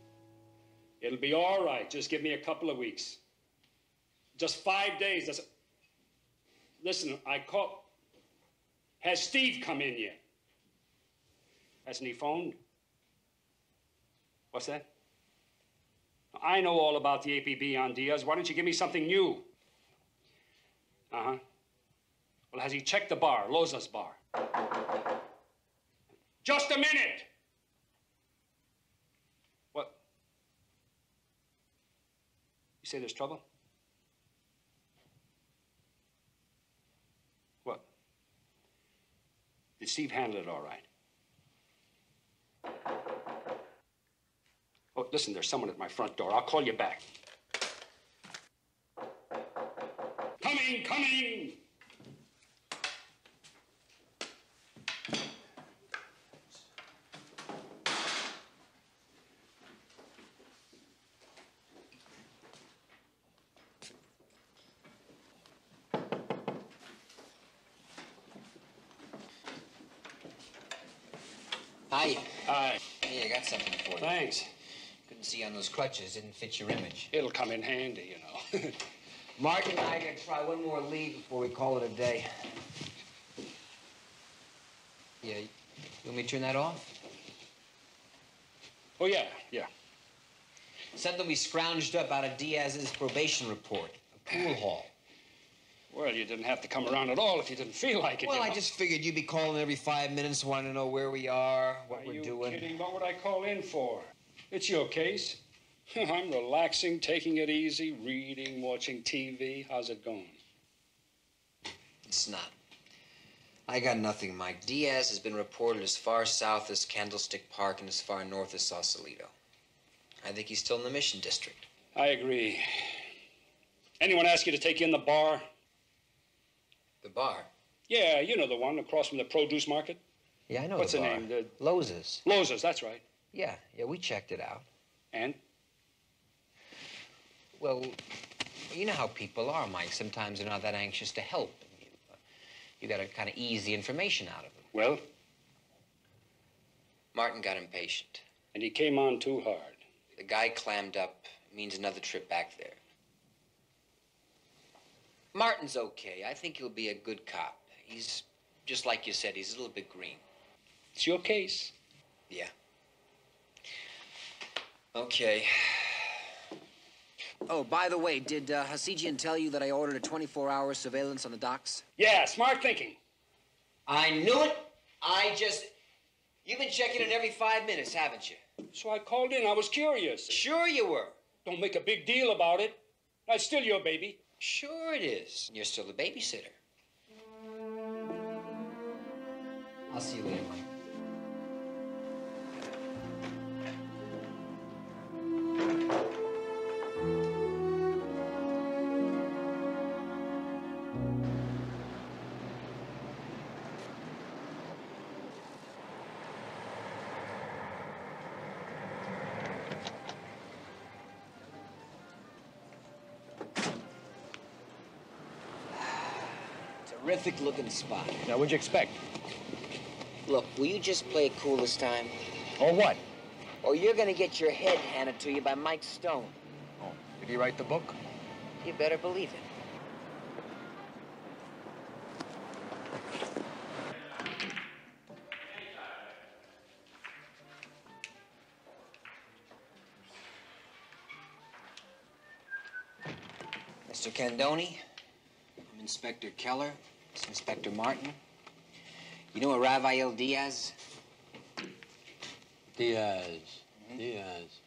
It'll be all right. Just give me a couple of weeks. Just 5 days. That's... Listen, I call... Has Steve come in yet? Hasn't he phoned? What's that? I know all about the APB on Diaz. Why don't you give me something new? Uh-huh. Well, has he checked the bar, Loza's bar? Just a minute! What? You say there's trouble? What? Did Steve handle it all right? Oh, listen, there's someone at my front door. I'll call you back. Coming, coming! Hi. Hi. Hey, I got something for you. Thanks. Couldn't see on those crutches. Didn't fit your image. It'll come in handy, you know. Martin and I are going to try one more lead before we call it a day. Yeah, you want me to turn that off? Oh, yeah, yeah. Something we scrounged up out of Diaz's probation report. A pool hall. Well, you didn't have to come around at all if you didn't feel like it. Well, you know? I just figured you'd be calling every 5 minutes, wanting to know where we are, what we're doing. Are you kidding? What would I call in for? It's your case. I'm relaxing, taking it easy, reading, watching TV. How's it going? It's not. I got nothing, Mike. Diaz has been reported as far south as Candlestick Park and as far north as Sausalito. I think he's still in the Mission District. I agree. Anyone ask you to take you in the bar? The bar? Yeah, you know the one across from the produce market. Yeah, I know What's the bar. name? Loza's. Loza's, that's right. Yeah, we checked it out. And? Well, you know how people are, Mike. Sometimes they're not that anxious to help. You got to kind of ease the information out of them. Well? Martin got impatient. And he came on too hard. The guy clammed up. Means another trip back there. Martin's okay. I think he'll be a good cop. He's, just like you said, he's a little bit green. It's your case. Yeah. Okay. Oh, by the way, did Hasidian tell you that I ordered a 24-hour surveillance on the docks? Yeah, smart thinking. I knew it. You've been checking it every 5 minutes, haven't you? So I called in. I was curious. Sure you were. Don't make a big deal about it. That's still your baby. Sure it is. You're still the babysitter. I'll see you later, Mike. Terrific looking spot. Now, what'd you expect? Look, will you just play it cool this time? Or what? Or you're gonna get your head handed to you by Mike Stone. Oh, did he write the book? You better believe it. Mr. Candoni, I'm Inspector Keller. It's Inspector Martin. You know a Rafael Diaz? Diaz. Diaz.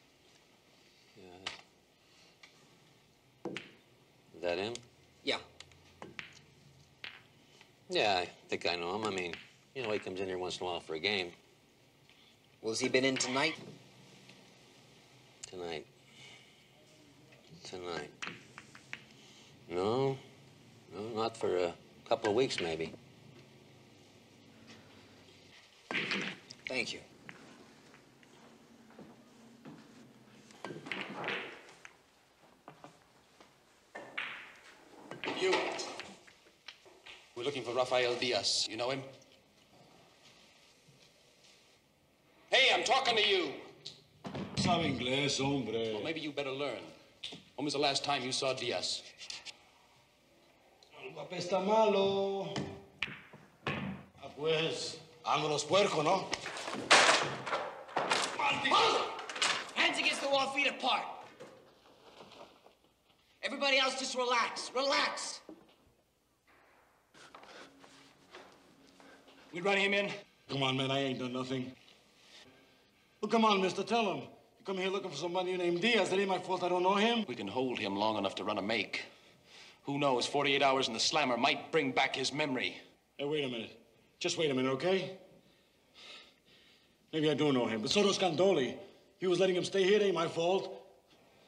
Is that him? Yeah. Yeah, I think I know him. I mean, you know, he comes in here once in a while for a game. Well, has he been in tonight? Tonight. No, not for a couple of weeks, maybe. Thank you. You. We're looking for Rafael Diaz. You know him? Hey, I'm talking to you. Sabe inglés, hombre. Well, maybe you better learn. When was the last time you saw Diaz? El papel está malo. Ah, pues, ángulos puerco, ¿no? Hands against the wall, feet apart. Everybody else just relax. Relax. We run him in? Come on, man, I ain't done nothing. Well, come on, mister, tell him. You come here looking for somebody named Diaz. That ain't my fault I don't know him. We can hold him long enough to run a make. Who knows, 48 hours in the slammer might bring back his memory. Hey, wait a minute. Just wait a minute, okay? Maybe I do know him, but so does Candoli. He was letting him stay here. It ain't my fault.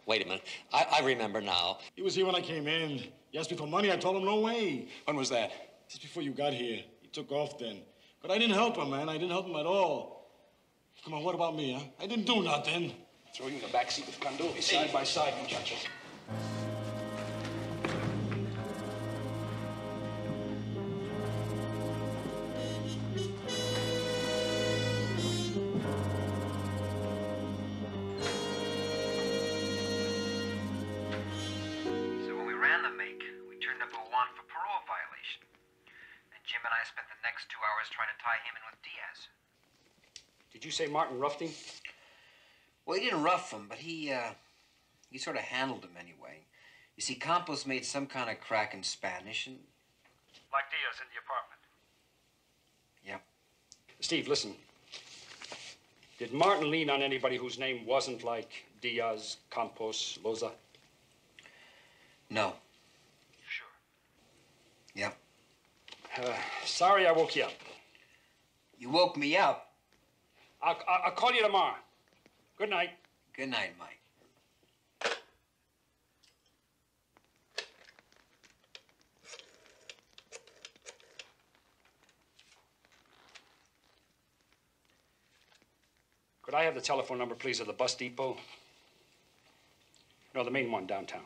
Wait a minute. I remember now. He was here when I came in. He asked me for money. I told him no way. When was that? Just before you got here. He took off then. But I didn't help him, man. I didn't help him at all. Come on, what about me, huh? I didn't do nothing. Throw you in the backseat with Candoli, side by side, muchachos. So when we ran the make, we turned up a warrant for parole violation. And Jim and I spent the next 2 hours trying to tie him in with Diaz. Did you say Martin roughed him? Well, he didn't rough him, but he sort of handled him anyway. You see, Campos made some kind of crack in Spanish, and... Like Diaz in the apartment. Yeah. Steve, listen. Did Martin lean on anybody whose name wasn't like Diaz, Campos, Loza? No. Sure. Yeah. Sorry I woke you up. You woke me up? I'll call you tomorrow. Good night. Good night, Mike. Could I have the telephone number, please, of the bus depot? No, the main one downtown.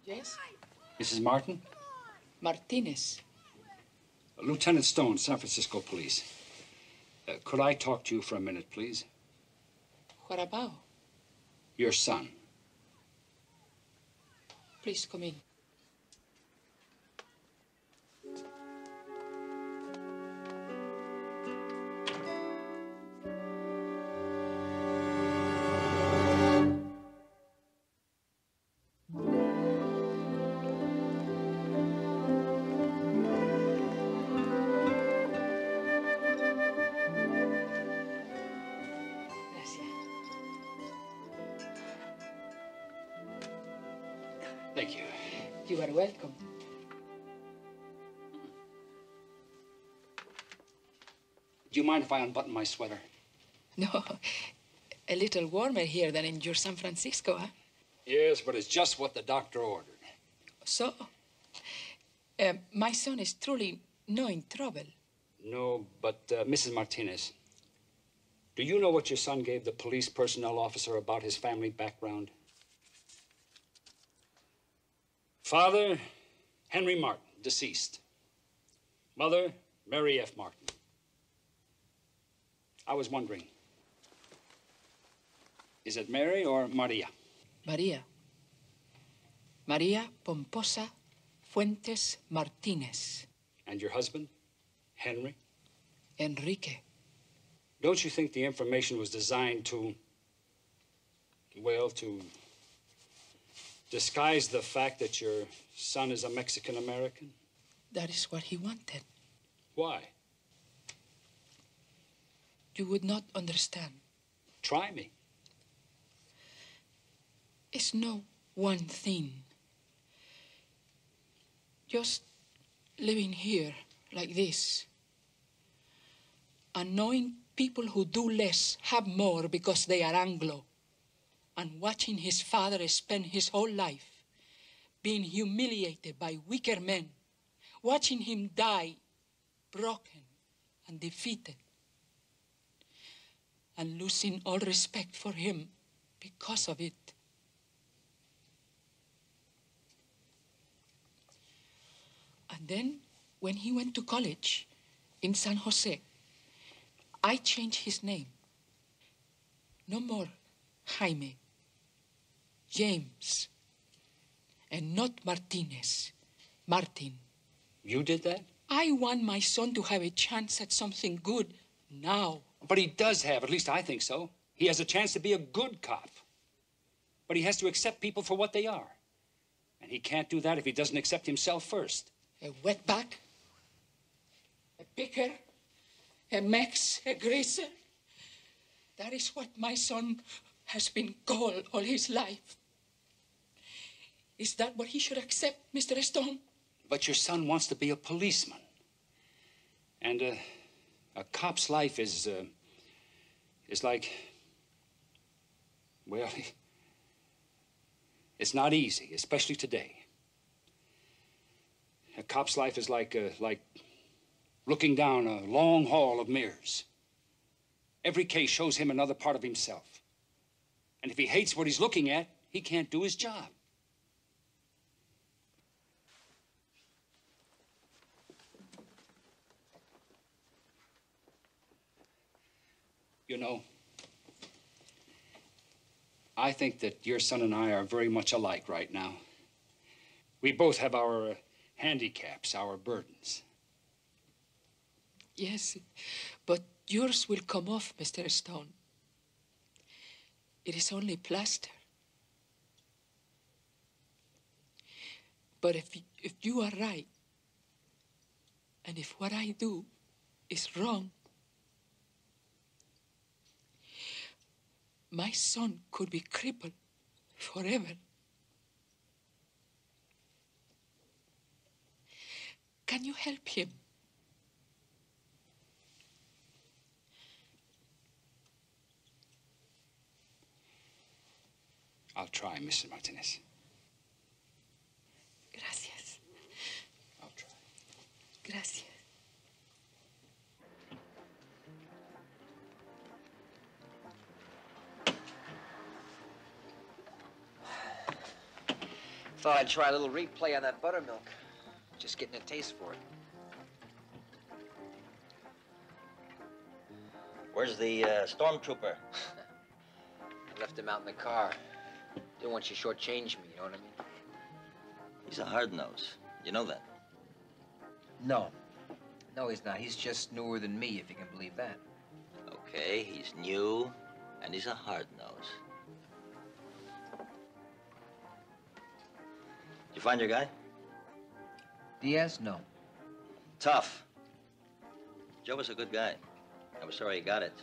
Yes? Mrs. Martin? Martinez. Lieutenant Stone, San Francisco Police. Could I talk to you for a minute, please? What about? Your son. Please come in. Thank you. You are welcome. Do you mind if I unbutton my sweater? No, a little warmer here than in your San Francisco, huh? Yes, but it's just what the doctor ordered. So, my son is truly no in trouble. No, but Mrs. Martinez. Do you know what your son gave the police personnel officer about his family background? Father, Henry Martin, deceased. Mother, Mary F. Martin. I was wondering, is it Mary or Maria? María. María Pomposa Fuentes Martínez. And your husband, Henry? Enrique. Don't you think the information was designed to, well, to disguise the fact that your son is a Mexican-American? That is what he wanted. Why? You would not understand. Try me. It's no one thing. Just living here like this and knowing people who do less have more because they are Anglo, and watching his father spend his whole life being humiliated by weaker men, watching him die broken and defeated, and losing all respect for him because of it. And then, when he went to college in San Jose, I changed his name. No more Jaime, James, and not Martinez, Martin. You did that? I want my son to have a chance at something good now. But he does have, at least I think so. He has a chance to be a good cop. But he has to accept people for what they are. And he can't do that if he doesn't accept himself first. A wetback, a picker, a mex, a greaser. That is what my son has been called all his life. Is that what he should accept, Mr. Stone? But your son wants to be a policeman. And a cop's life is like, well, it's not easy, especially today. A cop's life is like looking down a long hall of mirrors. Every case shows him another part of himself. And if he hates what he's looking at, he can't do his job. You know, I think that your son and I are very much alike right now. We both have our handicaps, our burdens. Yes, but yours will come off, Mr. Stone. It is only plaster. But if you are right, and if what I do is wrong, my son could be crippled forever. Can you help him? I'll try, Mr. Martinez. Gracias. I'll try. Gracias. Thought I'd try a little replay on that buttermilk. Just getting a taste for it. Where's the stormtrooper? I left him out in the car. Didn't want you to shortchange me, you know what I mean? He's a hard nose. You know that? No. No, he's not. He's just newer than me, if you can believe that. Okay, he's new, and he's a hard nose. Did you find your guy? Diaz? No. Tough. Joe was a good guy. I was sorry he got it.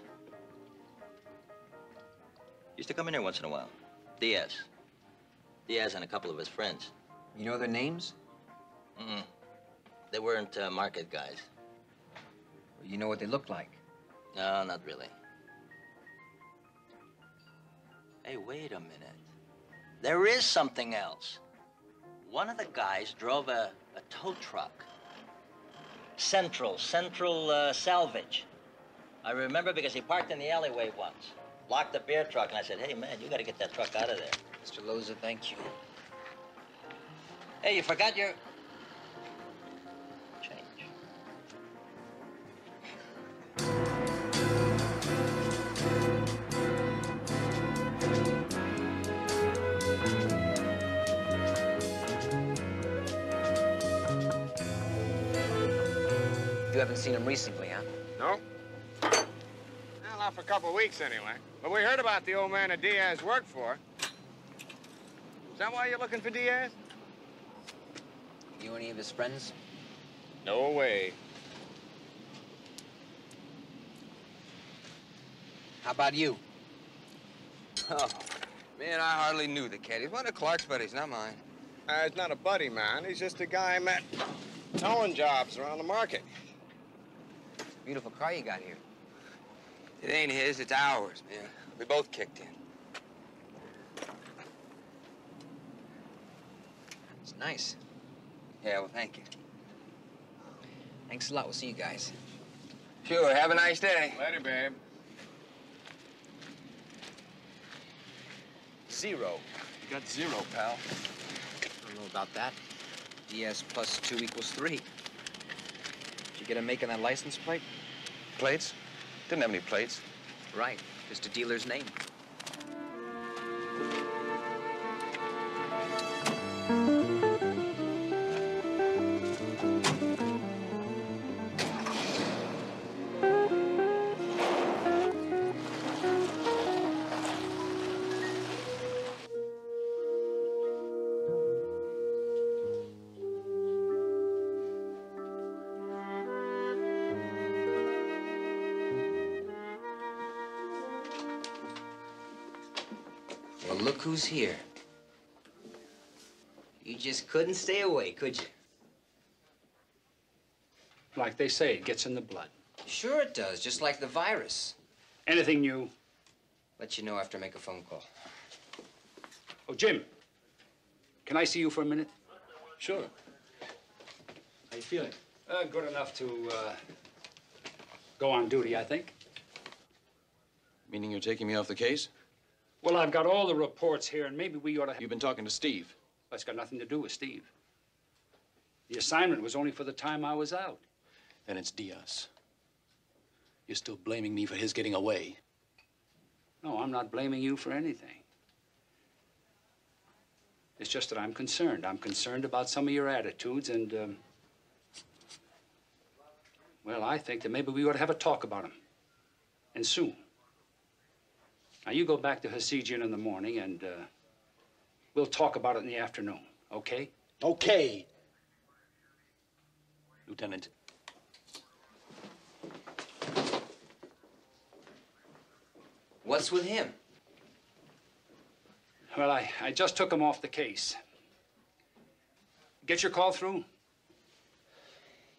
Used to come in here once in a while. Diaz. Diaz and a couple of his friends. You know their names? Mm-mm. They weren't market guys. You know what they look like? No, not really. Hey, wait a minute. There is something else. One of the guys drove a tow truck. Central Salvage. I remember because he parked in the alleyway once, locked the beer truck, and I said, hey, man, you got to get that truck out of there. Mr. Loza, thank you. Hey, you forgot your change. You haven't seen him recently, huh? No. Well, not for a couple of weeks, anyway. But we heard about the old man that Diaz worked for. Is that why you're looking for Diaz? You any of his friends? No way. How about you? Oh, man, I hardly knew the kid. He's one of Clark's buddies, not mine. He's not a buddy, man. He's just a guy I met towing jobs around the market. Beautiful car you got here. It ain't his, it's ours, man. We both kicked in. It's nice. Yeah, well, thank you. Thanks a lot. We'll see you guys. Sure, have a nice day. Later, babe. 0. You got 0, pal. I don't know about that. DS plus 2 equals 3. Did you get a make on that license plate? Plates? Didn't have any plates. Right. Just a dealer's name. Well, look who's here. You just couldn't stay away, could you? Like they say, it gets in the blood. Sure it does, just like the virus. Anything new? Let you know after I make a phone call. Oh, Jim, can I see you for a minute? Sure. How you feeling? Good enough to go on duty, I think. Meaning you're taking me off the case? Well, I've got all the reports here, and maybe we ought to... You've been talking to Steve. That's got nothing to do with Steve. The assignment was only for the time I was out. Then it's Diaz. You're still blaming me for his getting away. No, I'm not blaming you for anything. It's just that I'm concerned. I'm concerned about some of your attitudes, and, well, I think that maybe we ought to have a talk about them. And soon. Now, you go back to Hasidian in the morning, and we'll talk about it in the afternoon, okay? Okay. Lieutenant. What's with him? Well, I just took him off the case. Get your call through?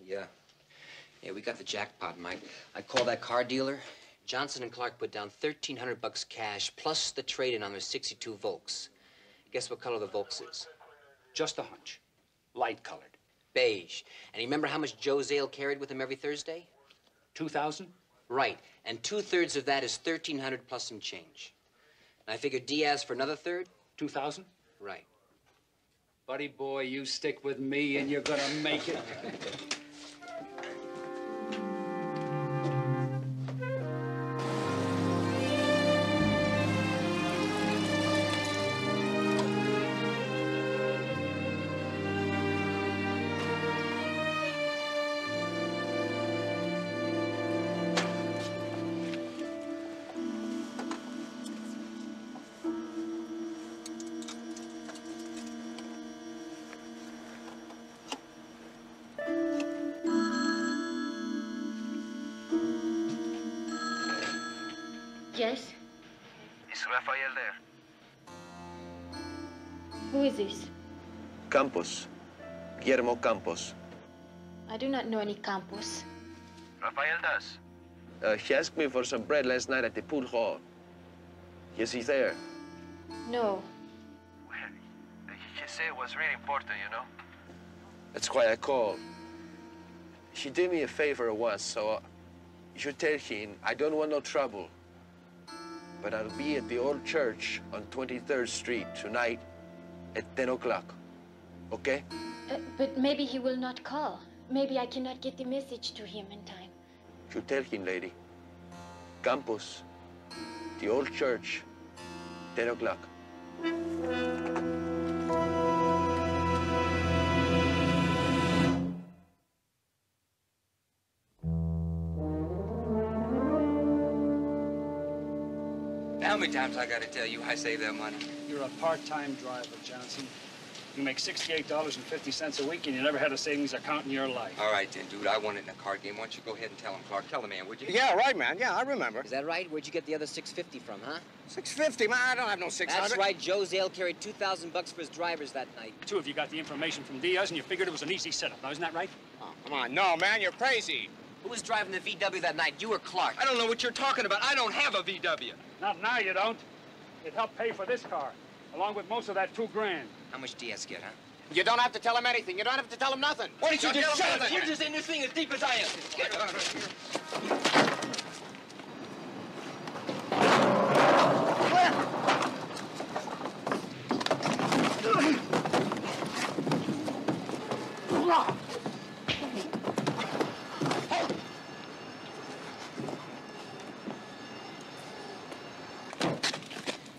Yeah. Yeah, we got the jackpot, Mike. I called that car dealer. Johnson and Clark put down $1,300 cash plus the trade-in on their 62 Volks. Guess what color the Volks is? Just a hunch. Light-colored. Beige. And you remember how much Joe Zale carried with him every Thursday? 2,000? Right. And 2/3 of that is $1,300 plus some change. And I figured Diaz for another third. 2,000? Right. Buddy boy, you stick with me and you're gonna make it. Yes? Is Rafael there? Who is this? Campos. Guillermo Campos. I do not know any Campos. Rafael does. He asked me for some bread last night at the pool hall. Is he there? No. Well, he said it was really important, you know. That's why I called. She did me a favor once, so You should tell him I don't want no trouble. But I'll be at the old church on 23rd Street tonight at 10 o'clock. Okay? But maybe he will not call. Maybe I cannot get the message to him in time. You should tell him, lady. Campos, the old church, 10 o'clock. How many times I gotta tell you I save that money? You're a part-time driver, Johnson. You make $68.50 a week, and you never had a savings account in your life. All right, then, dude. I won it in a card game. Why don't you go ahead and tell him, Clark? Tell the man, would you? Yeah, right, man. Yeah, I remember. Is that right? Where'd you get the other $650 from, huh? $650, man. I don't have no 600. That's right. Joe Zale carried $2,000 for his drivers that night. Two of you got the information from Diaz, and you figured it was an easy setup. Now, isn't that right? Oh, come on. No, man, you're crazy. Who was driving the VW that night? You or Clark? I don't know what you're talking about. I don't have a VW. Not now, you don't. It helped pay for this car, along with most of that $2 grand. How much Diaz get, huh? You don't have to tell him anything. You don't have to tell him nothing. Why don't you Don't just tell shut him up? You're nothing. just in this thing as deep as I am. Get out of here.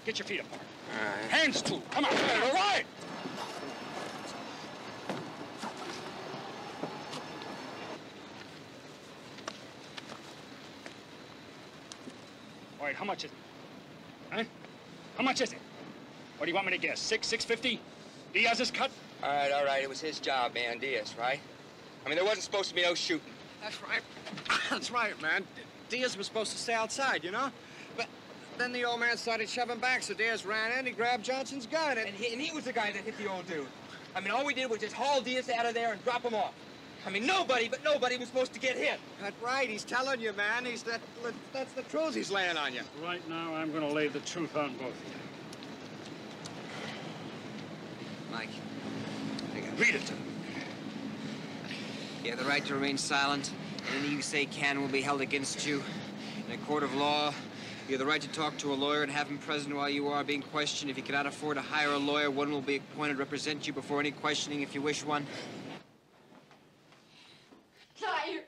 Get your feet apart. Hands too. Come on. All right. All right, how much is it? Huh? How much is it? What do you want me to guess? $650? Diaz's cut? All right. It was his job, man, Diaz, right? I mean, there wasn't supposed to be no shooting. That's right. That's right, man. Diaz was supposed to stay outside, you know? But then the old man started shoving back, so Diaz ran in, he grabbed Johnson's gun, And he was the guy that hit the old dude. I mean, all we did was just haul Diaz out of there and drop him off. I mean, nobody was supposed to get hit. That's right. He's telling you, man. That's the truth he's laying on you. Right now, I'm going to lay the truth on both of you. Mike, Read it to them. you have the right to remain silent. Anything you say can will be held against you. In a court of law, you have the right to talk to a lawyer and have him present while you are being questioned. If you cannot afford to hire a lawyer, one will be appointed to represent you before any questioning if you wish one. Liars!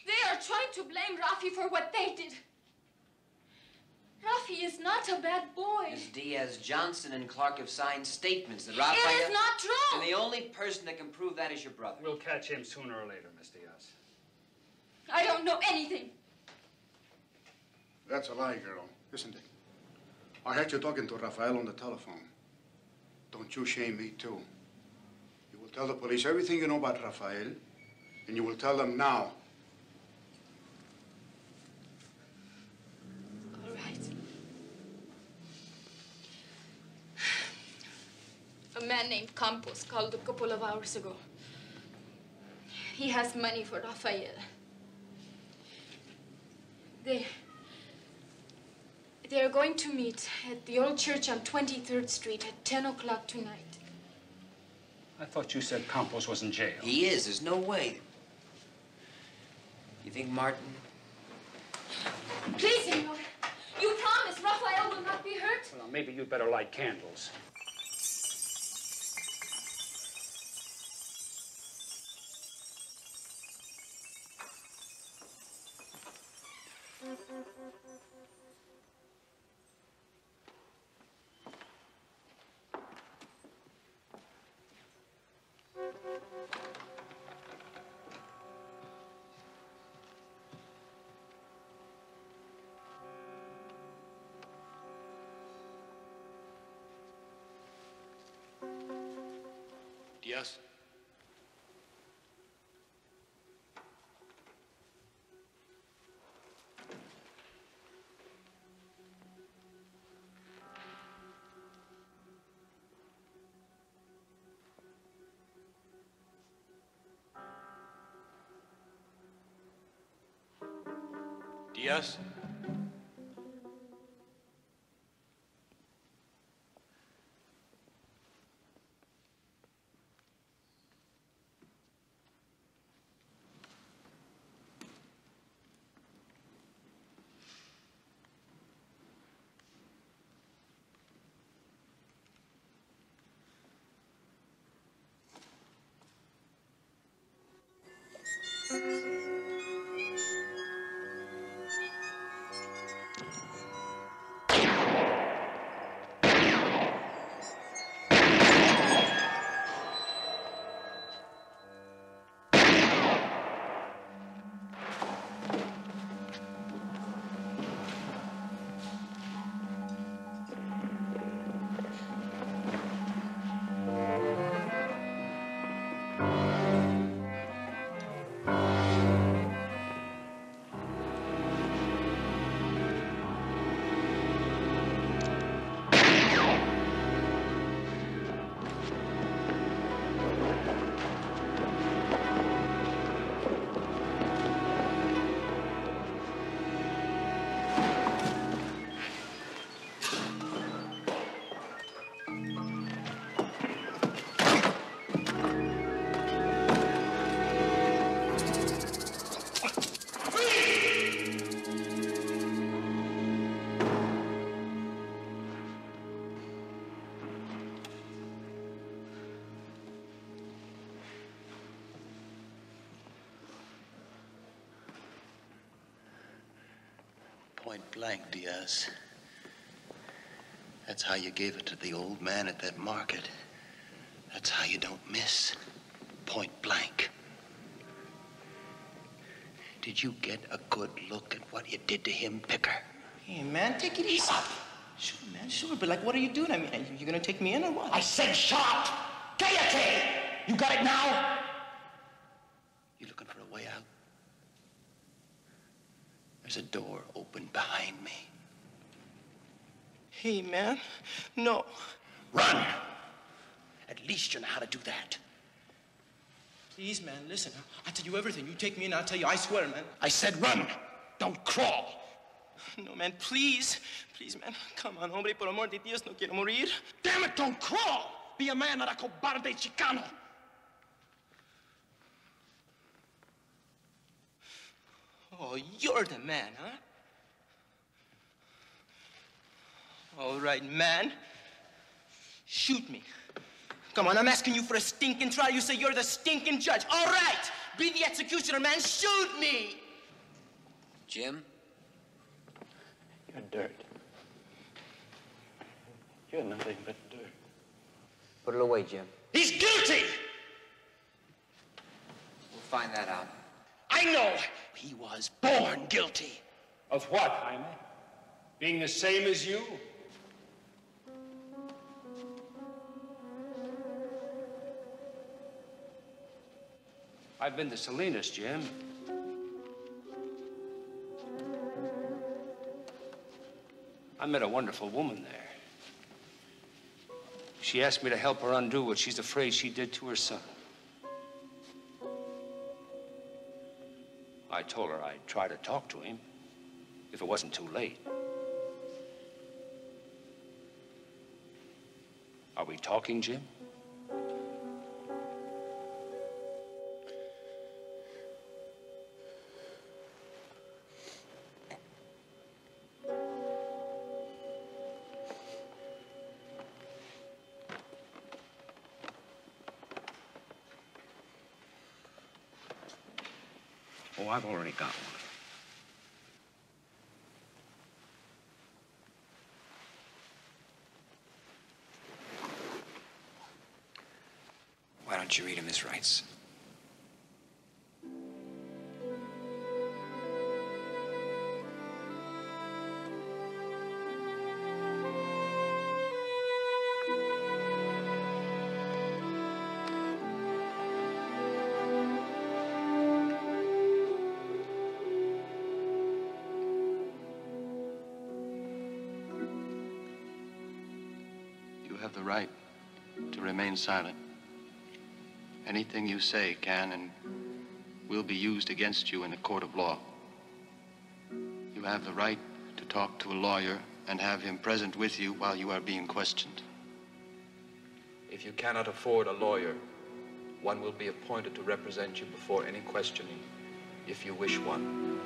They are trying to blame Rafi for what they did. Rafi is not a bad boy. Ms. Diaz, Johnson and Clark have signed statements that Raphael... It is not true! And the only person that can prove that is your brother. We'll catch him sooner or later, Miss Diaz. I don't know anything. That's a lie, girl, isn't it? I had you talking to Rafael on the telephone. Don't you shame me, too. You will tell the police everything you know about Rafael, and you will tell them now. All right. A man named Campos called a couple of hours ago. He has money for Rafael. They're going to meet at the old church on 23rd Street at 10 o'clock tonight. I thought you said Campos was in jail. He is. There's no way. You think Martin... Please, senor. You promise Rafael will not be hurt? Well, maybe you'd better light candles. Diaz? Diaz? Point blank, Diaz. That's how you gave it to the old man at that market. That's how you don't miss. Point blank. Did you get a good look at what you did to him, Picker? Hey, man, take it easy. Sure, man, sure. But, like, what are you doing? I mean, are you gonna take me in or what? I said shut up! Cállate! You got it now? You looking for a way out? There's a door open behind me. Hey, man, no. Run! At least you know how to do that. Please, man, listen. I'll tell you everything. You take me in, I'll tell you. I swear, man. I said run! Don't crawl! No, man, please. Please, man. Come on, hombre, por amor de Dios, no quiero morir. Damn it, don't crawl! Be a man, not a cobarde chicano. Oh, you're the man, huh? All right, man. Shoot me. Come on, I'm asking you for a stinking trial. You say you're the stinking judge. All right! Be the executioner, man. Shoot me! Jim? You're dirt. You're nothing but dirt. Put it away, Jim. He's guilty! We'll find that out. I know he was born guilty. Of what, Jaime? Being the same as you? I've been to Salinas, Jim. I met a wonderful woman there. She asked me to help her undo what she's afraid she did to her son. I told her I'd try to talk to him if it wasn't too late. Are we talking, Jim? Oh, I've already got one. Why don't you read him his rights? You have the right to remain silent. Anything you say can and will be used against you in a court of law. You have the right to talk to a lawyer and have him present with you while you are being questioned. If you cannot afford a lawyer, one will be appointed to represent you before any questioning, if you wish one.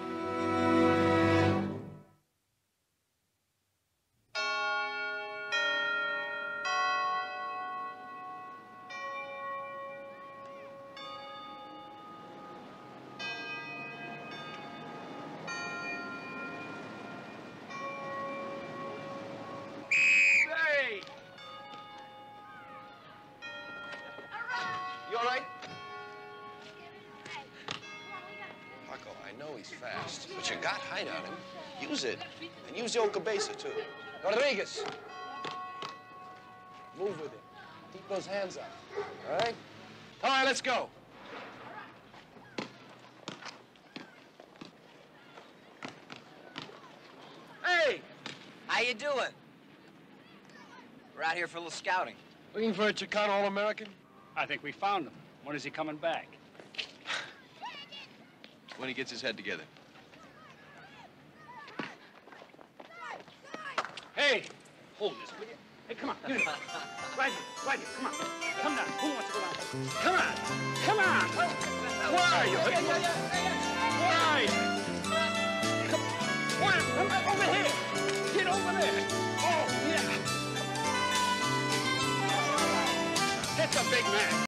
You all right? Paco, I know he's fast, but you got height on him. Use it. And use the old cabeza, too. Rodriguez. Move with it. Keep those hands up. All right? All right, let's go. Hey! How you doing? We're out here for a little scouting. Looking for a Chicano All-American? I think we found him. When is he coming back? When he gets his head together. Hey! Hold this, will you? Hey, come on. Give me. Right here, come on. Come down. Who wants to go down? Come on. Come on. Where are you? Where are you? Come over here. Get over there. Oh, yeah. That's a big man.